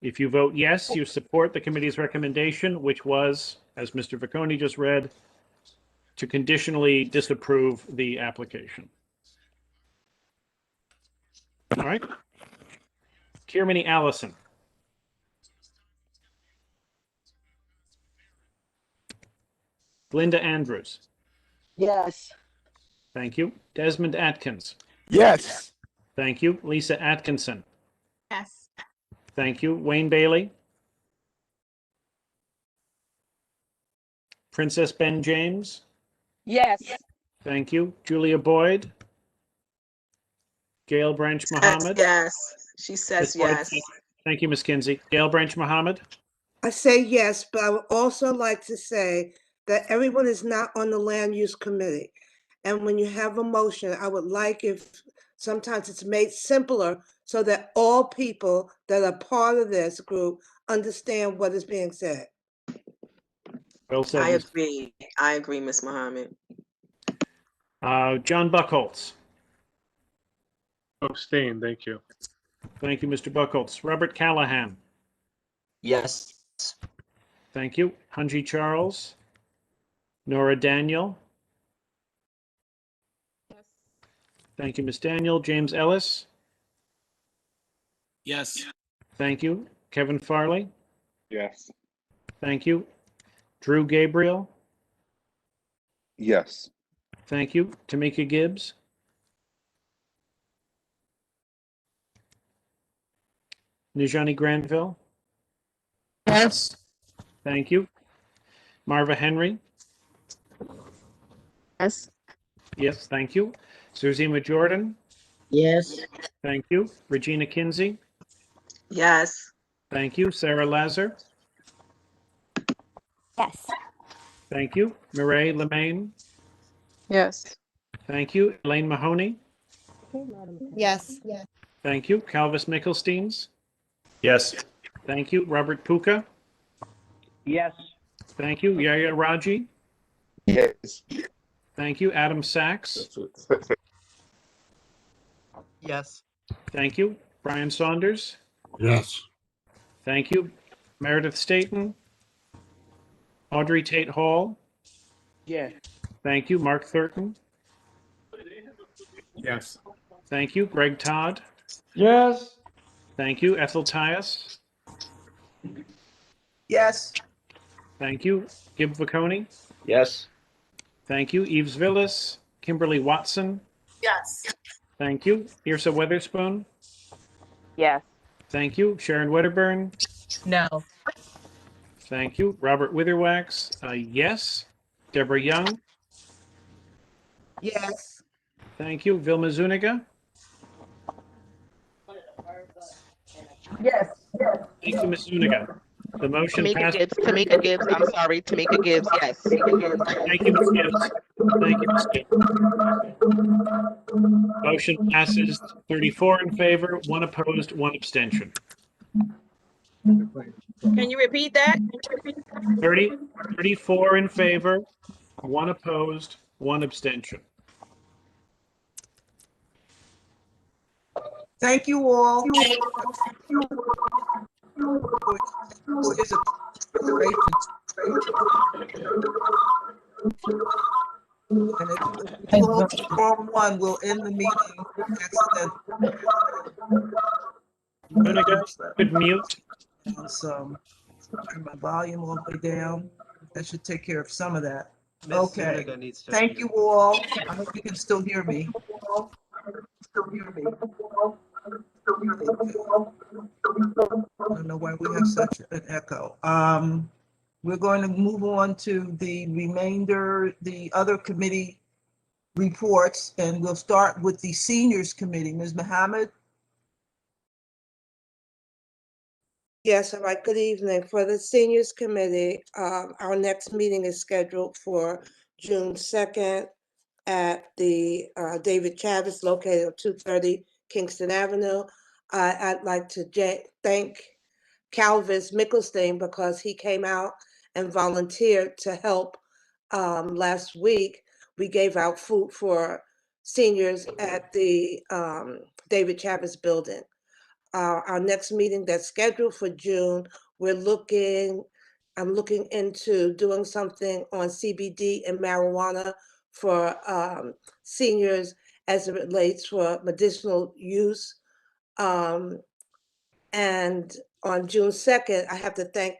If you vote yes, you support the committee's recommendation, which was, as Mr. Bocconi just read, to conditionally disapprove the application. All right. Kiermany Allison. Glinda Andrews. Yes. Thank you. Desmond Atkins. Yes. Thank you. Lisa Atkinson. Yes. Thank you. Wayne Bailey. Princess Ben James. Yes. Thank you. Julia Boyd. Gail Branch Mohammed. Yes, she says yes. Thank you, Ms. Kinsey. Gail Branch Mohammed. I say yes, but I would also like to say that everyone is not on the land use committee. And when you have a motion, I would like if sometimes it's made simpler so that all people that are part of this group understand what is being said. Well said. I agree, Ms. Mohammed. John Buckholz. Abstain, thank you. Thank you, Mr. Buckholz. Robert Callahan. Yes. Thank you. Hunji Charles. Nora Daniel. Yes. Thank you, Ms. Daniel. James Ellis. Yes. Thank you. Kevin Farley. Yes. Thank you. Drew Gabriel. Yes. Thank you. Tamika Gibbs. Nijani Granville. Yes. Thank you. Marva Henry? Yes. Yes, thank you. Suzima Jordan? Yes. Thank you. Regina Kinsey? Yes. Thank you. Sarah Lazar? Yes. Thank you. Mireille Lemaine? Yes. Thank you. Elaine Mahoney? Yes. Thank you. Calvis Mickelsteins? Yes. Thank you. Robert Puka? Yes. Thank you. Yaya Raji? Yes. Thank you. Adam Sachs? Yes. Thank you. Brian Saunders? Yes. Thank you. Meredith Staten? Audrey Tate Hall? Yes. Thank you. Mark Thurton? Yes. Thank you. Greg Todd? Yes. Thank you. Ethel Tias? Yes. Thank you. Gib Vaconi? Yes. Thank you. Eves Villas? Kimberly Watson? Yes. Thank you. Irsa Weatherspoon? Yes. Thank you. Sharon Wedderburn? No. Thank you. Robert Witherwax? Yes. Deborah Young? Yes. Thank you. Vilma Zuniga? Yes. Thank you, Ms. Zuniga. The motion Tamika passed. Gibbs. Tamika Gibbs. I'm sorry. Tamika Gibbs. Yes. Thank you, Ms. Gibbs. Thank you, Ms. Gibbs. Motion passes 34 in favor, 1 opposed, 1 abstention. Can you repeat that? 34 in favor, 1 opposed, 1 abstention. Thank you all. For this consideration. And it's 12:01, we'll end the meeting accidentally. Zuniga, could mute. Turn my volume all the way down. That should take care of some of that. Okay. Thank you all. I hope you can still hear me. I don't know why we have such an echo. We're going to move on to the remainder, the other committee reports, and we'll start with the seniors committee. Ms. Mohammed? Yes, all right, good evening. For the Seniors Committee, our next meeting is scheduled for June 2nd at the David Chavis located at 230 Kingston Avenue. I'd like to thank Calvis Mickelstein because he came out and volunteered to help. Last week, we gave out food for seniors at the David Chavis building. Our next meeting that's scheduled for June, I'm looking into doing something on CBD and marijuana for seniors as it relates for medicinal use. And on June 2nd, I have to thank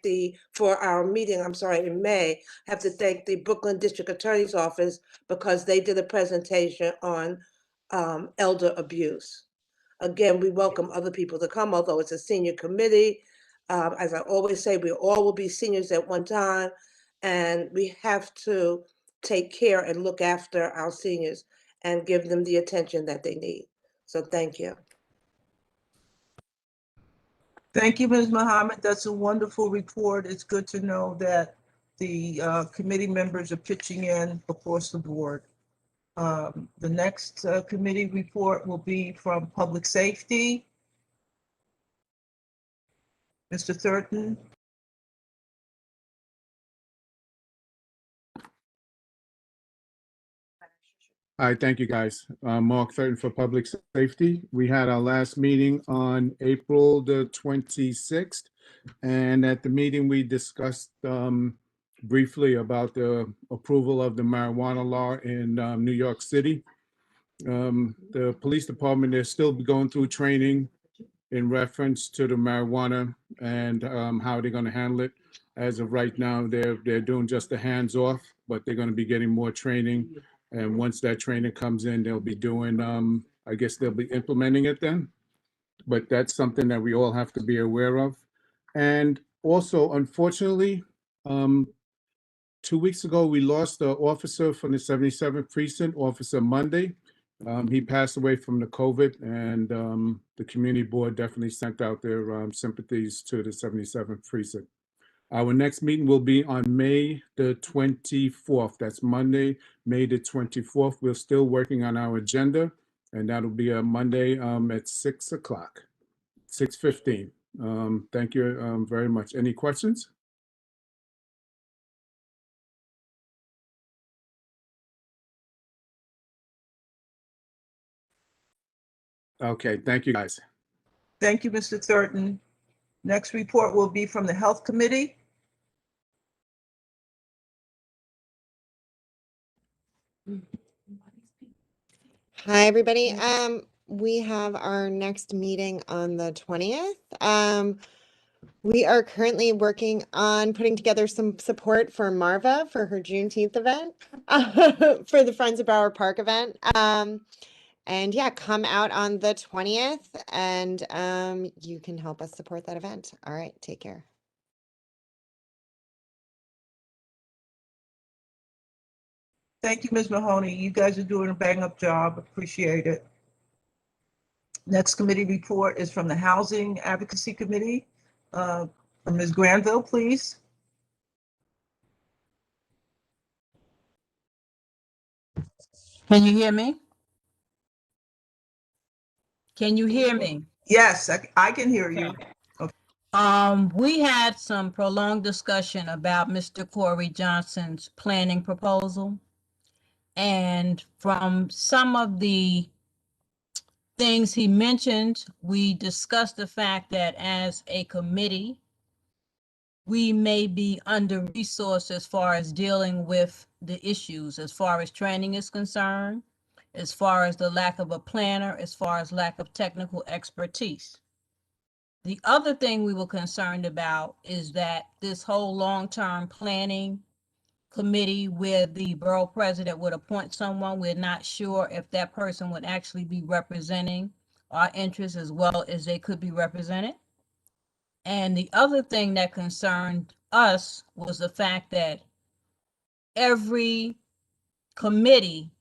for our meeting, in May, I have to thank the Brooklyn District Attorney's Office because they did a presentation on elder abuse. Again, we welcome other people to come, although it's a senior committee. As I always say, we all will be seniors at one time, and we have to take care and look after our seniors and give them the attention that they need. So thank you. Thank you, Ms. Mohammed. That's a wonderful report. It's good to know that the committee members are pitching in across the board. The next committee report will be from Public Safety. Mr. Thurton. Hi, thank you, guys. Mark Thurton for Public Safety. We had our last meeting on April the 26th, and at the meeting we discussed briefly about the approval of the marijuana law in New York City. The police department is still going through training in reference to the marijuana and how they're going to handle it. As of right now, they're doing just the hands-off, but they're going to be getting more training. And once that training comes in, they'll be doing, I guess they'll be implementing it then. But that's something that we all have to be aware of. And Also, unfortunately, 2 weeks ago, we lost an officer from the 77th precinct, Officer Monday. He passed away from the COVID, and the community board definitely sent out their sympathies to the 77th precinct. Our next meeting will be on May the 24th. That's Monday, May the 24th. We're still working on our agenda, and that'll be a Monday at 6 o'clock, 6:15. Thank you very much. Any questions? Okay, thank you, guys. Thank you, Mr. Thurton. Next report will be from the Health Committee. Hi, everybody. We have our next meeting on the 20th. We are currently working on putting together some support for Marva for her Juneteenth event, for the Friends of Bauer Park event. And yeah, come out on the 20th and you can help us support that event. All right, take care. Thank you, Ms. Mahoney. You guys are doing a bang-up job. Appreciate it. Next committee report is from the Housing Advocacy Committee. Ms. Granville, please. Can you hear me? Can you hear me? Yes, I can hear you. Okay. We had some prolonged discussion about Mr. Corey Johnson's planning proposal. And from some of the things he mentioned, we discussed the fact that as a committee, we may be under-resourced as far as dealing with the issues, as far as training is concerned, as far as the lack of a planner, as far as lack of technical expertise. The other thing we were concerned about is that this whole long-term planning committee where the borough president would appoint someone, we're not sure if that person would actually be representing our interests as well as they could be represented. And the other thing that concerned us was the fact that every committee,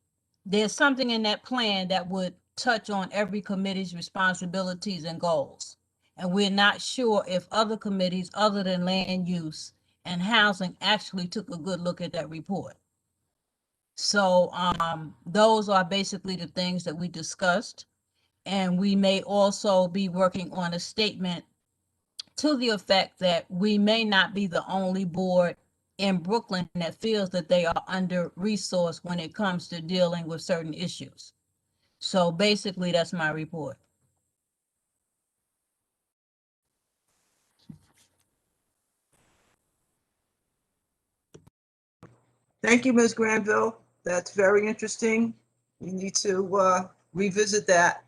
there's something in that plan that would touch on every committee's responsibilities and goals. And we're not sure if other committees other than land use and housing actually took a good look at that report. So those are basically the things that we discussed. And we may also be working on a statement to the effect that we may not be the only board in Brooklyn that feels that they are under-resourced when it comes to dealing with certain issues. So basically, that's my report. Thank you, Ms. Granville. That's very interesting. We need to revisit that.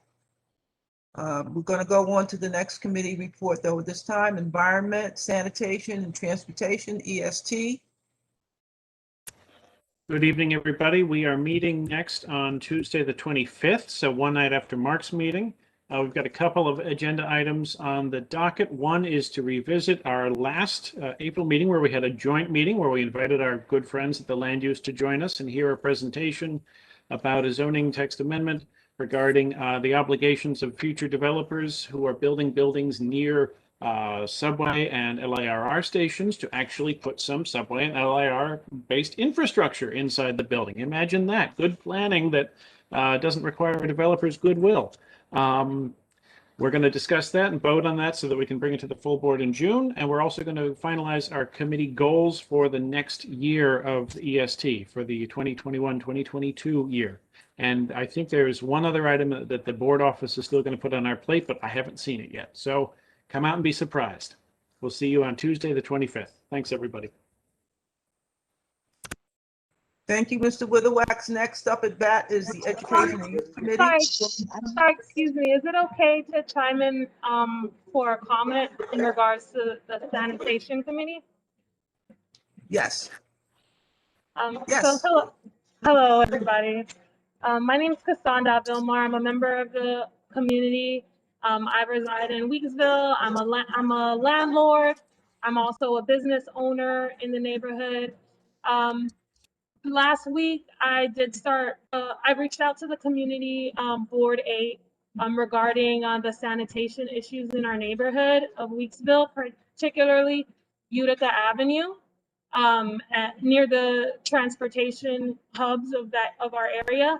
We're going to go on to the next committee report, though, this time, Environment, Sanitation, and Transportation, EST. Good evening, everybody. We are meeting next on Tuesday, the 25th, so one night after Mark's meeting. We've got a couple of agenda items on the docket. One is to revisit our last April meeting where we had a joint meeting where we invited our good friends at the land use to join us and hear a presentation about a zoning text amendment regarding the obligations of future developers who are building buildings near subway and LIRR stations to actually put some subway and LIRR-based infrastructure inside the building. Imagine that. Good planning that doesn't require a developer's goodwill. We're going to discuss that and vote on that so that we can bring it to the full board in June. And we're also going to finalize our committee goals for the next year of the EST for the 2021-2022 year. And I think there's one other item that the board office is still going to put on our plate, but I haven't seen it yet. So come out and be surprised. We'll see you on Tuesday, the 25th. Thanks, everybody. Thank you, Mr. Witherwax. Next up at bat is the Education and Youth Committee. Sorry, excuse me. Is it okay to chime in for a comment in regards to the Sanitation Committee? Yes. So hello, everybody. My name is Cassandra Vilmar. I'm a member of the community. I reside in Weeksville. I'm a landlord. I'm also a business owner in the neighborhood. Last week, I did start, I reached out to the community board 8 regarding the sanitation issues in our neighborhood of Weeksville, particularly Utica Avenue, near the transportation hubs of our area.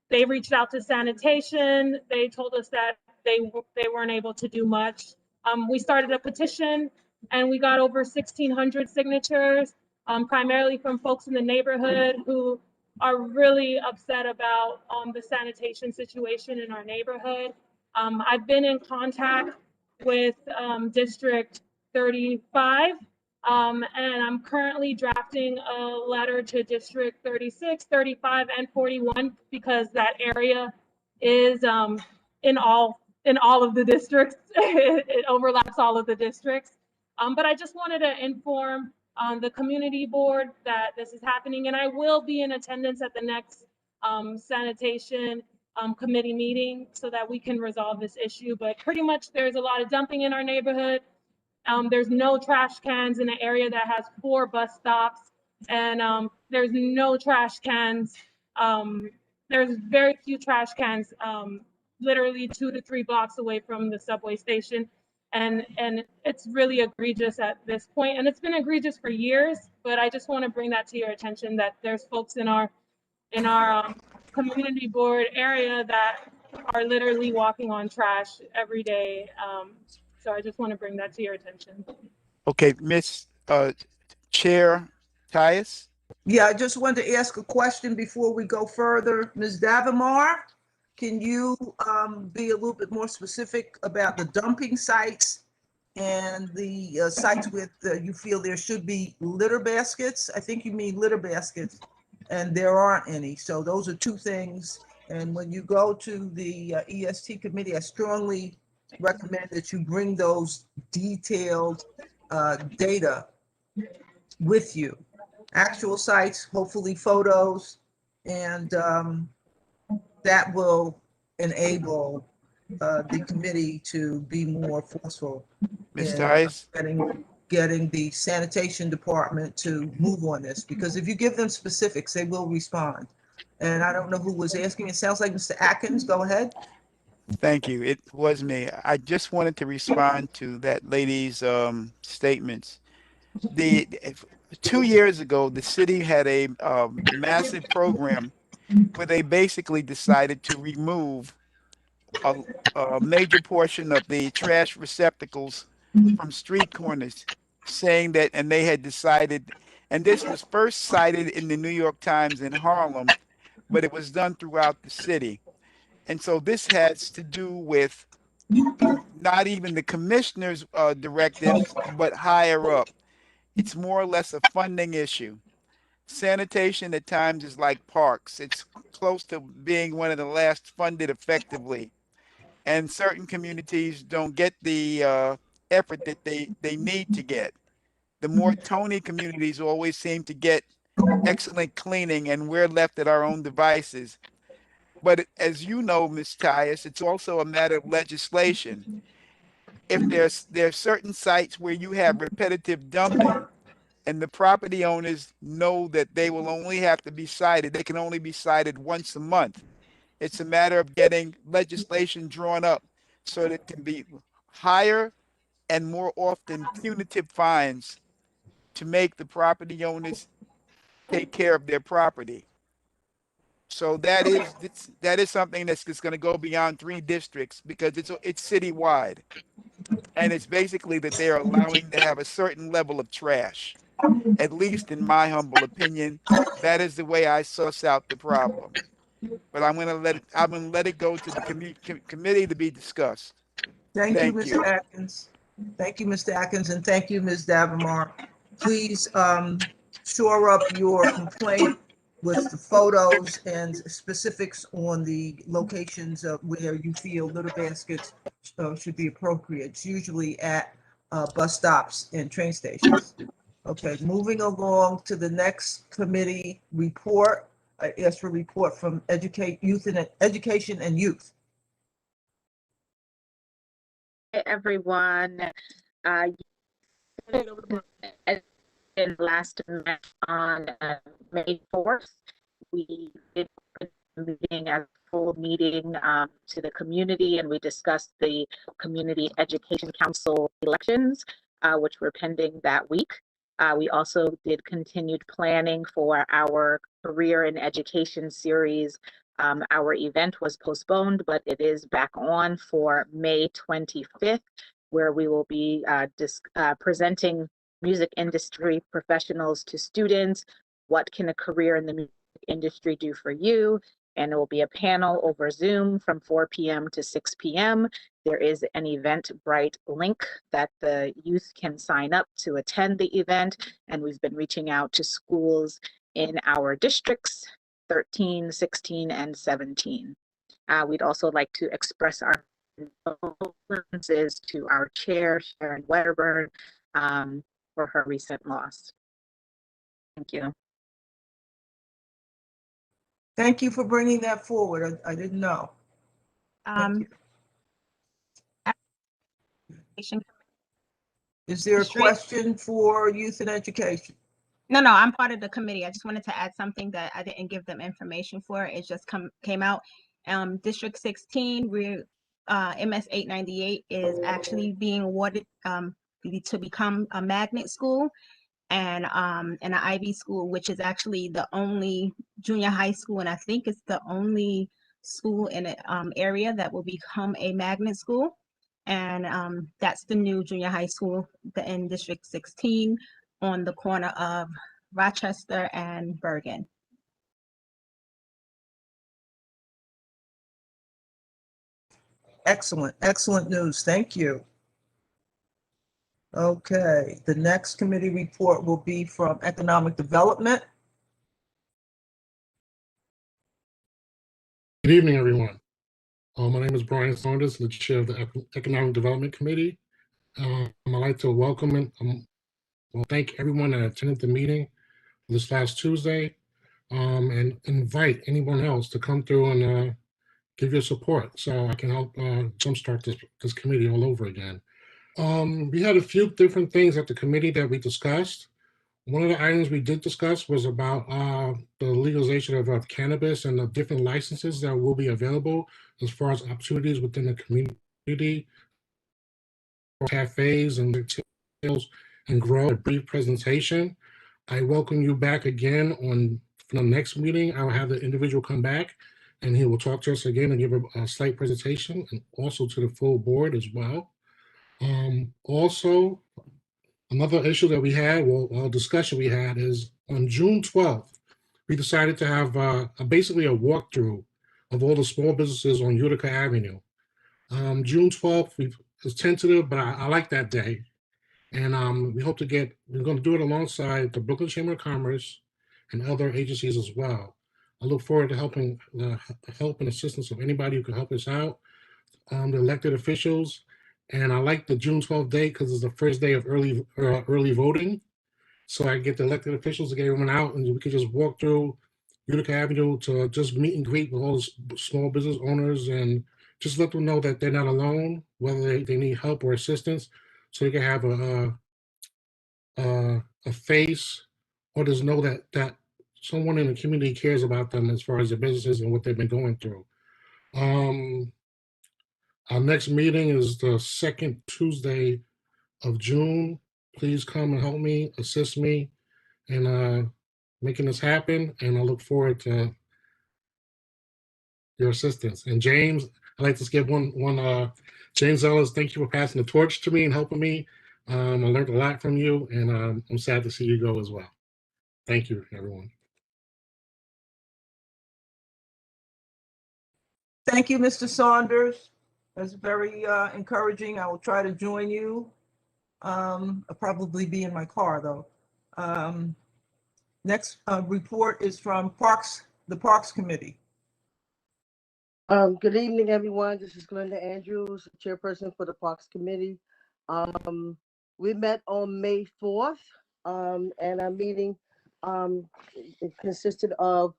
They reached out to sanitation. They told us that they weren't able to do much. We started a petition and we got over 1,600 signatures, primarily from folks in the neighborhood who are really upset about the sanitation situation in our neighborhood. I've been in contact with District 35, and I'm currently drafting a letter to District 36, 35, and 41 because that area is in all of the districts. It overlaps all of the districts. But I just wanted to inform the community board that this is happening, and I will be in attendance at the next sanitation committee meeting so that we can resolve this issue. But pretty much there's a lot of dumping in our neighborhood. There's no trash cans in an area that has 4 bus stops, and there's no trash cans. There's very few trash cans, literally 2 to 3 blocks away from the subway station. And it's really egregious at this point, and it's been egregious for years, but I just want to bring that to your attention that there's folks in our community board area that are literally walking on trash every day. So I just want to bring that to your attention. Okay, Miss Chair Tyus. Yeah, I just wanted to ask a question before we go further. Ms. Davamar, can you be a little bit more specific about the dumping sites and the sites with you feel there should be litter baskets? I think you mean litter baskets, and there aren't any. So those are 2 things. And when you go to the EST committee, I strongly recommend that you bring those detailed data with you. Actual sites, hopefully photos, and that will enable the committee to be more forceful Ms. in Tyus. getting the sanitation department to move on this, because if you give them specifics, they will respond. And I don't know who was asking. It sounds like Mr. Atkins. Go ahead. Thank you. It was me. I just wanted to respond to that lady's statements. The 2 years ago, the city had a massive program where they basically decided to remove a major portion of the trash receptacles from street corners, saying that, and they had decided, and this was first cited in the New York Times in Harlem, but it was done throughout the city. And so this has to do with not even the commissioner's directives, but higher up. It's more or less a funding issue. Sanitation at times is like parks. It's close to being one of the last funded effectively. And certain communities don't get the effort that they need to get. The more Tony communities always seem to get excellent cleaning, and we're left at our own devices. But as you know, Ms. Tyus, it's also a matter of legislation. If there's certain sites where you have repetitive dumping, and the property owners know that they will only have to be cited, they can only be cited once a month. It's a matter of getting legislation drawn up so that it can be higher and more often punitive fines to make the property owners take care of their property. So that is something that's just going to go beyond 3 districts because it's citywide, and it's basically that they are allowing to have a certain level of trash. At least in my humble opinion, that is the way I suss out the problem. But I'm going to let it go to the committee to be discussed. Thank you, Thank you. Mr. Atkins. Thank you, Mr. Atkins, and thank you, Ms. Davamar. Please shore up your complaint with the photos and specifics on the locations of where you feel litter baskets should be appropriate. It's usually at bus stops and train stations. Okay, moving along to the next committee report. I ask for a report from Education and Youth. Hey, everyone. in last met on May 4th. We did a meeting, a full meeting to the community, and we discussed the Community Education Council elections, which were pending that week. We also did continued planning for our Career in Education series. Our event was postponed, but it is back on for May 25th, where we will be presenting music industry professionals to students. What can a career in the music industry do for you? And it will be a panel over Zoom from 4 p.m. to 6 p.m. There is an Eventbrite link that the youth can sign up to attend the event. And we've been reaching out to schools in our districts, 13, 16, and 17. We'd also like to express our condolences to our chair, Sharon Wedderburn, for her recent loss. Thank you. Thank you for bringing that forward. I didn't know. Is there a question for youth and education? No, I'm part of the committee. I just wanted to add something that I didn't give them information for. It just came out. District 16, we're MS 898 is actually being awarded to become a magnet school and an Ivy school, which is actually the only junior high school, and I think it's the only school in an area that will become a magnet school. And that's the new junior high school in District 16 on the corner of Rochester and Bergen. Excellent, excellent news. Thank you. Okay, the next committee report will be from Economic Development. Good evening, everyone. My name is Brian Saunders, the chair of the Economic Development Committee. I'd like to welcome and thank everyone that attended the meeting this last Tuesday, and invite anyone else to come through and give your support so I can help jumpstart this committee all over again. We had a few different things at the committee that we discussed. One of the items we did discuss was about the legalization of cannabis and the different licenses that will be available as far as opportunities within the community, cafes and retails, and grow. A brief presentation. I welcome you back again for the next meeting. I will have the individual come back and he will talk to us again and give a slight presentation, and also to the full board as well. Also, another issue that we had, discussion we had, is on June 12th, we decided to have basically a walkthrough of all the small businesses on Utica Avenue. June 12th is tentative, but I like that day. And we hope to we're going to do it alongside the Brooklyn Chamber of Commerce and other agencies as well. I look forward to helping the help and assistance of anybody who can help us out, the elected officials. And I like the June 12th date because it's the first day of early voting. So I get the elected officials to get everyone out, and we can just walk through Utica Avenue to just meet and greet with all the small business owners and just let them know that they're not alone, whether they need help or assistance, so they can have a face, or just know that someone in the community cares about them as far as their businesses and what they've been going through. Our next meeting is the second Tuesday of June. Please come and help me, assist me in making this happen, and I look forward to your assistance. And James, I'd like to give one James Ellis, thank you for passing the torch to me and helping me. I learned a lot from you, and I'm sad to see you go as well. Thank you, everyone. Thank you, Mr. Saunders. That's very encouraging. I will try to join you. I'll probably be in my car, though. Next report is from the Parks Committee. Good evening, everyone. This is Glenda Andrews, chairperson for the Parks Committee. We met on May 4th, and our meeting it consisted of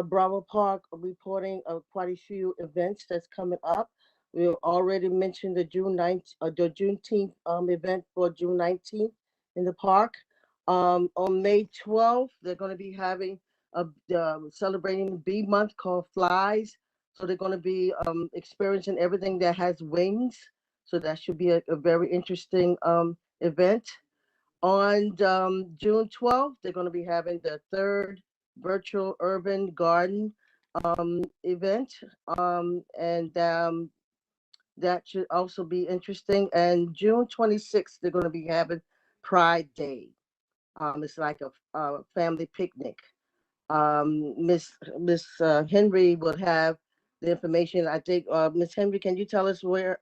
Bravo Park reporting of quite a few events that's coming up. We already mentioned the Juneteenth event for June 19th in the park. On May 12th, they're going to be having a celebrating Bee Month called Flies. So they're going to be experiencing everything that has wings. So that should be a very interesting event. On June 12th, they're going to be having the third virtual urban garden event. And that should also be interesting. And June 26th, they're going to be having Pride Day. It's like a family picnic. Miss Henry will have the information. I think, Miss Henry, can you tell us where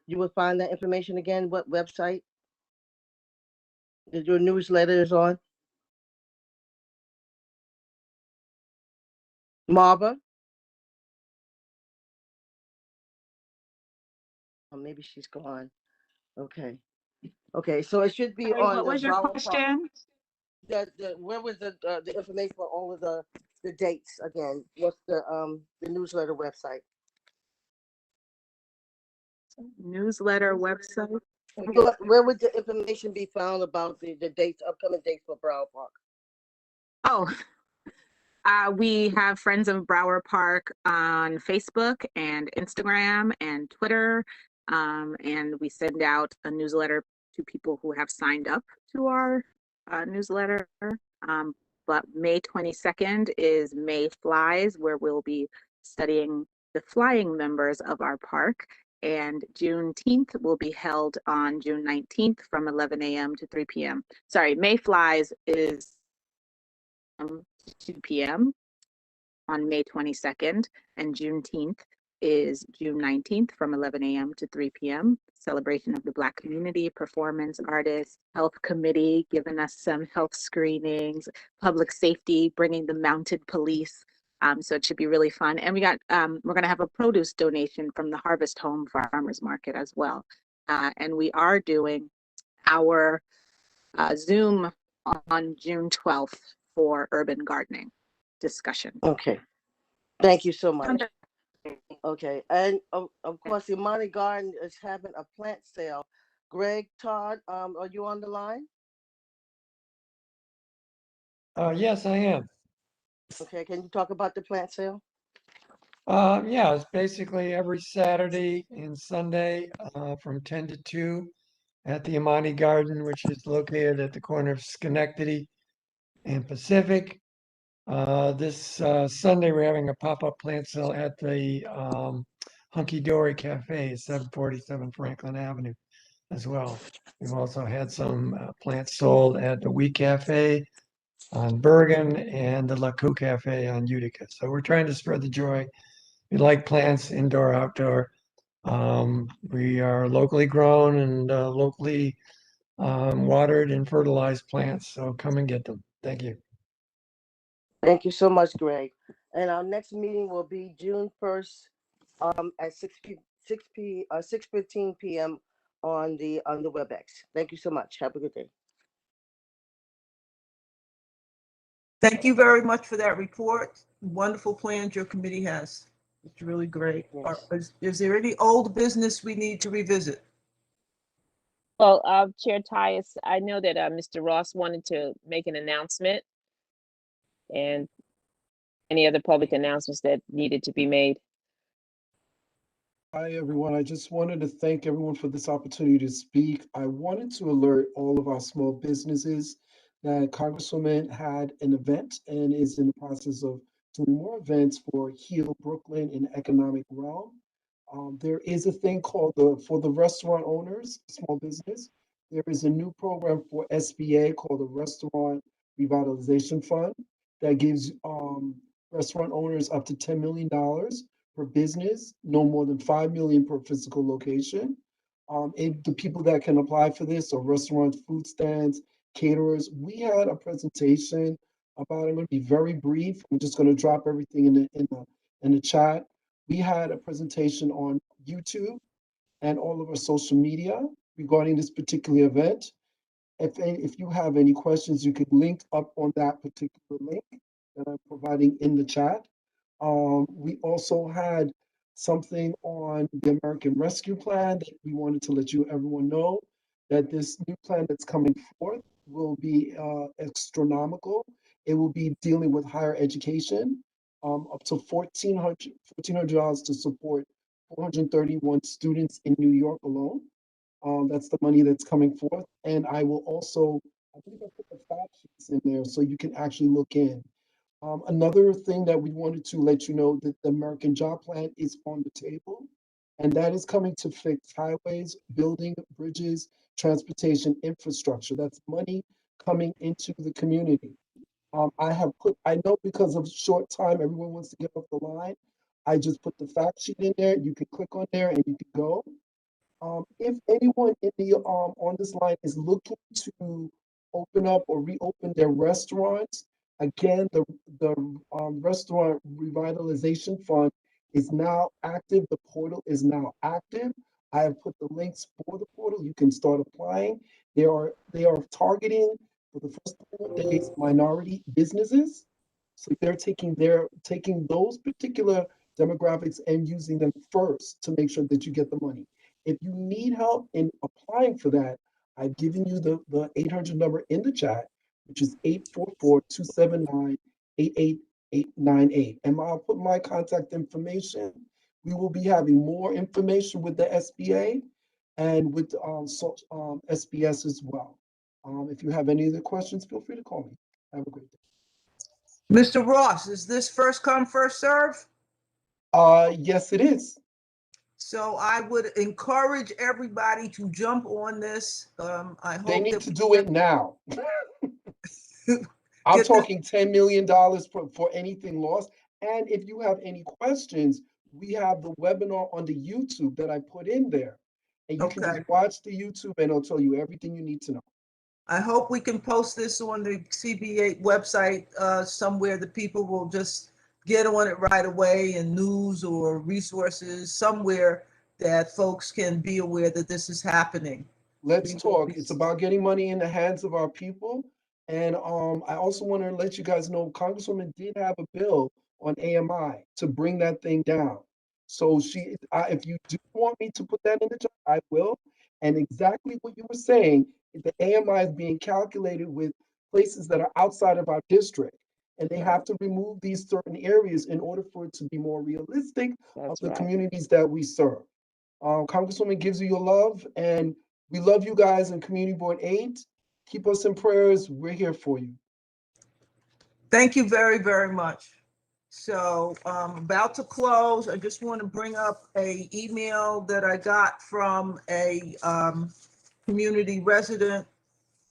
you will find that information again? What website your newsletter is on? Marva? Or maybe she's gone. Okay. Okay, so it should be Sorry, on what the was your Broward question? where was the information for all of the dates again? What's the newsletter website? Newsletter website. Where would the information be found about the dates, upcoming dates for Broward Park? Oh, we have Friends of Brower Park on Facebook and Instagram and Twitter. And we send out a newsletter to people who have signed up to our newsletter. But May 22nd is May Flies, where we'll be studying the flying members of our park. And Juneteenth will be held on June 19th from 11 a.m. to 3 p.m. Sorry, May Flies is 2 p.m. on May 22nd, and Juneteenth is June 19th from 11 a.m. to 3 p.m. Celebration of the Black community, performance artists, health committee giving us some health screenings, public safety, bringing the mounted police. So it should be really fun. And we're going to have a produce donation from the Harvest Home Farmers Market as well. And we are doing our Zoom on June 12th for urban gardening discussion. Okay, thank you so much. Okay, and of course, the Imani Garden is having a plant sale. Greg, Todd, are you on the line? Yes, I am. Okay, can you talk about the plant sale? Yeah, it's basically every Saturday and Sunday from 10 to 2 at the Imani Garden, which is located at the corner of Schenectady and Pacific. This Sunday, we're having a pop-up plant sale at the Hunky Dory Cafe, 747 Franklin Avenue as well. We've also had some plants sold at the Wheat Cafe on Bergen and the La Cou Cafe on Utica. So we're trying to spread the joy. We like plants, indoor, outdoor. We are locally grown and locally watered and fertilized plants. So come and get them. Thank you. Thank you so much, Greg. And our next meeting will be June 1st at 6:15 p.m. on the WebEx. Thank you so much. Have a good day. Thank you very much for that report. Wonderful plans your committee has. It's really great. Yes. Is there any old business we need to revisit? Well, Chair Tyus, I know that Mr. Ross wanted to make an announcement and any other public announcements that needed to be made. Hi, everyone. I just wanted to thank everyone for this opportunity to speak. I wanted to alert all of our small businesses that Congresswoman had an event and is in the process of doing more events for Heal Brooklyn in the economic realm. There is a thing called for the restaurant owners, small business. There is a new program for SBA called the Restaurant Revitalization Fund that gives restaurant owners up to $10 million per business, no more than 5 million per physical location. And the people that can apply for this are restaurants, food stands, caterers. We had a presentation about it. I'm going to be very brief. I'm just going to drop everything in the chat. We had a presentation on YouTube and all of our social media regarding this particular event. If you have any questions, you can link up on that particular link that I'm providing in the chat. We also had something on the American Rescue Plan that we wanted to let everyone know that this new plan that's coming forth will be astronomical. It will be dealing with higher education, up to $1,400 to support 431 students in New York alone. That's the money that's coming forth. And I will also, I believe I put the fact sheets in there so you can actually look in. Another thing that we wanted to let you know that the American Job Plan is on the table, and that is coming to fix highways, building bridges, transportation infrastructure. That's money coming into the community. I know because of short time, everyone wants to get off the line. I just put the fact sheet in there. You can click on there and you can go. If anyone in the on this line is looking to open up or reopen their restaurants, again, the restaurant revitalization fund is now active. The portal is now active. I have put the links for the portal. You can start applying. They are targeting for the first 4 days minority businesses. So they're taking those particular demographics and using them first to make sure that you get the money. If you need help in applying for that, I've given you the 800 number in the chat, which is 844-279-88898. And I'll put my contact information. We will be having more information with the SBA and with SBS as well. If you have any other questions, feel free to call me. Have a great day. Mr. Ross, is this first come, first serve? Yes, it is. So I would encourage everybody to jump on this. I They hope need that to do it now. I'm Get talking $10 million for anything lost. And if you have any questions, we have the webinar on the YouTube that I put in there. And you can Okay. just watch the YouTube and it'll tell you everything you need to know. I hope we can post this on the CBA website somewhere that people will just get on it right away in news or resources somewhere that folks can be aware that this is happening. Let's talk. It's about getting money in the hands of our people. And I also want to let you guys know Congresswoman did have a bill on AMI to bring that thing down. So if you do want me to put that in the chat, I will. And exactly what you were saying, the AMI is being calculated with places that are outside of our district. And they have to remove these certain areas in order for it to be more realistic of the communities that we serve. Congresswoman gives you your love, and we love you guys in Community Board 8. Keep us in prayers. We're here for you. Thank you very, very much. So about to close, I just want to bring up a email that I got from a community resident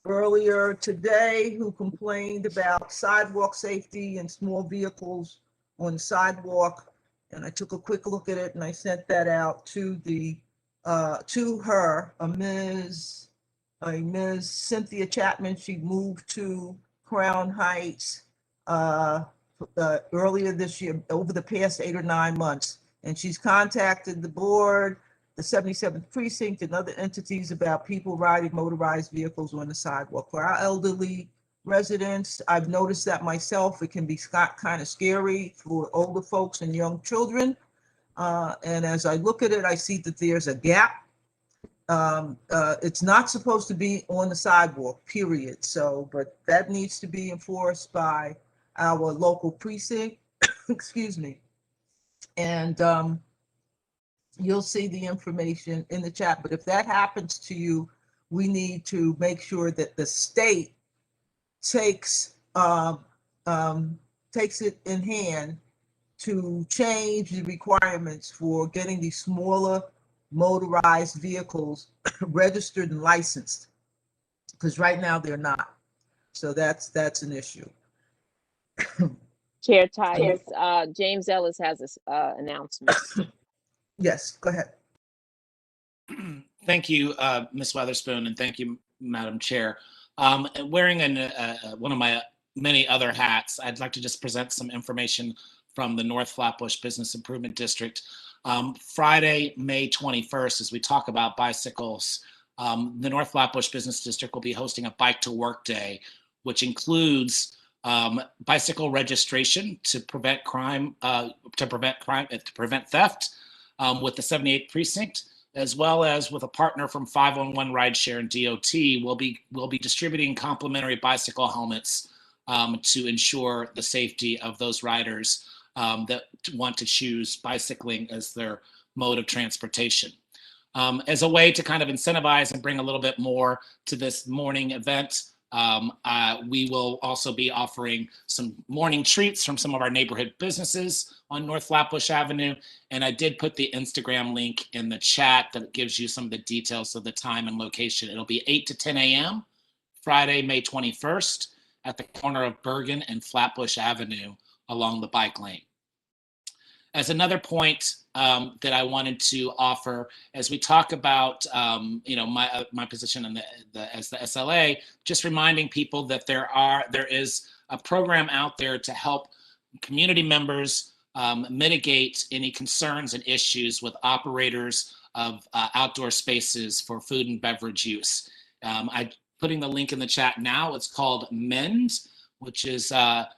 earlier today who complained about sidewalk safety and small vehicles on the sidewalk. And I took a quick look at it and I sent that out to her, a Ms. Cynthia Chapman. She moved to Crown Heights earlier this year, over the past 8 or 9 months. And she's contacted the board, the 77th precinct, and other entities about people riding motorized vehicles on the sidewalk. For our elderly residents, I've noticed that myself. It can be kind of scary for older folks and young children. And as I look at it, I see that there's a gap. It's not supposed to be on the sidewalk, period. So, but that needs to be enforced by our local precinct, excuse me. And you'll see the information in the chat. But if that happens to you, we need to make sure that the state takes it in hand to change the requirements for getting these smaller motorized vehicles registered and licensed, because right now they're not. So that's an issue. Chair Titus, James Ellis has an announcement. Yes, go ahead. Thank you, Ms. Weatherspoon, and thank you, Madam Chair. Wearing one of my many other hats, I'd like to just present some information from the North Flatbush Business Improvement District. Friday, May 21st, as we talk about bicycles, the North Flatbush Business District will be hosting a Bike to Work Day, which includes bicycle registration to prevent crime, to prevent theft with the 78th precinct. as well as with a partner from 511 Rideshare and DOT, we'll be distributing complimentary bicycle helmets to ensure the safety of those riders that want to choose bicycling as their mode of transportation. As a way to kind of incentivize and bring a little bit more to this morning event, we will also be offering some morning treats from some of our neighborhood businesses on North Flatbush Avenue. And I did put the Instagram link in the chat that gives you some of the details of the time and location. It'll be 8 to 10 a.m. Friday, May 21st at the corner of Bergen and Flatbush Avenue along the bike lane. As another point that I wanted to offer, as we talk about, my position in as the SLA, just reminding people that there is a program out there to help community members mitigate any concerns and issues with operators of outdoor spaces for food and beverage use. I'm putting the link in the chat now. It's called MEND, which is a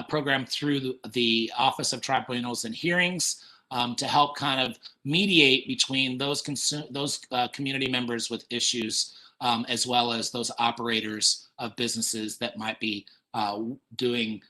program through the Office of Tribunals and Hearings to help kind of mediate between those community members with issues as well as those operators of businesses that might be doing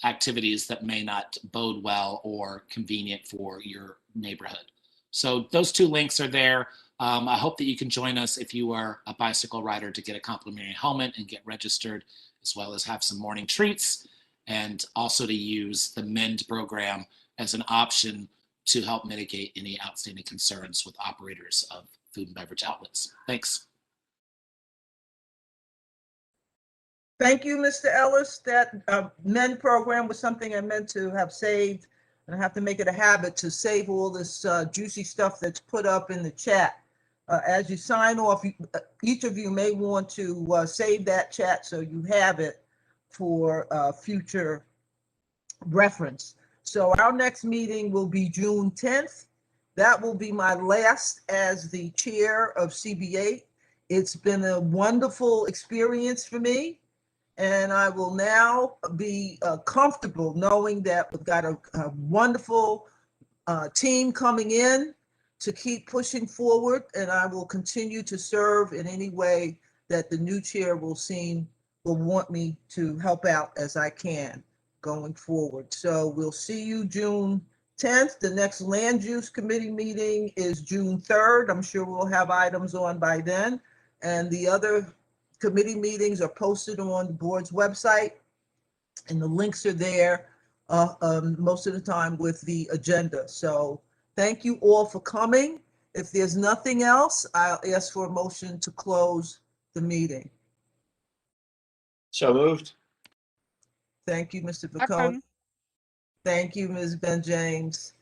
activities that may not bode well or convenient for your neighborhood. So those two links are there. I hope that you can join us if you are a bicycle rider to get a complimentary helmet and get registered, as well as have some morning treats, and also to use the MEND program as an option to help mitigate any outstanding concerns with operators of food and beverage outlets. Thanks. Thank you, Mr. Ellis. That MEND program was something I meant to have saved, and I have to make it a habit to save all this juicy stuff that's put up in the chat. As you sign off, each of you may want to save that chat so you have it for future reference. So our next meeting will be June 10th. That will be my last as the chair of CBA. It's been a wonderful experience for me, and I will now be comfortable knowing that we've got a wonderful team coming in to keep pushing forward, and I will continue to serve in any way that the new chair will want me to help out as I can going forward. So we'll see you June 10th. The next land use committee meeting is June 3rd. I'm sure we'll have items on by then. And the other committee meetings are posted on the board's website, and the links are there most of the time with the agenda. So thank you all for coming. If there's nothing else, I'll ask for a motion to close the meeting. So moved. Thank you, Mr. Picone. Thank you, Ms. Ben James.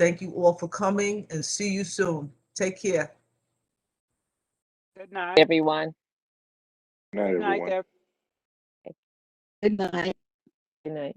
Thank you all for coming, and see you soon. Take care. Good night, everyone. Good night, everyone. Good night. Good night.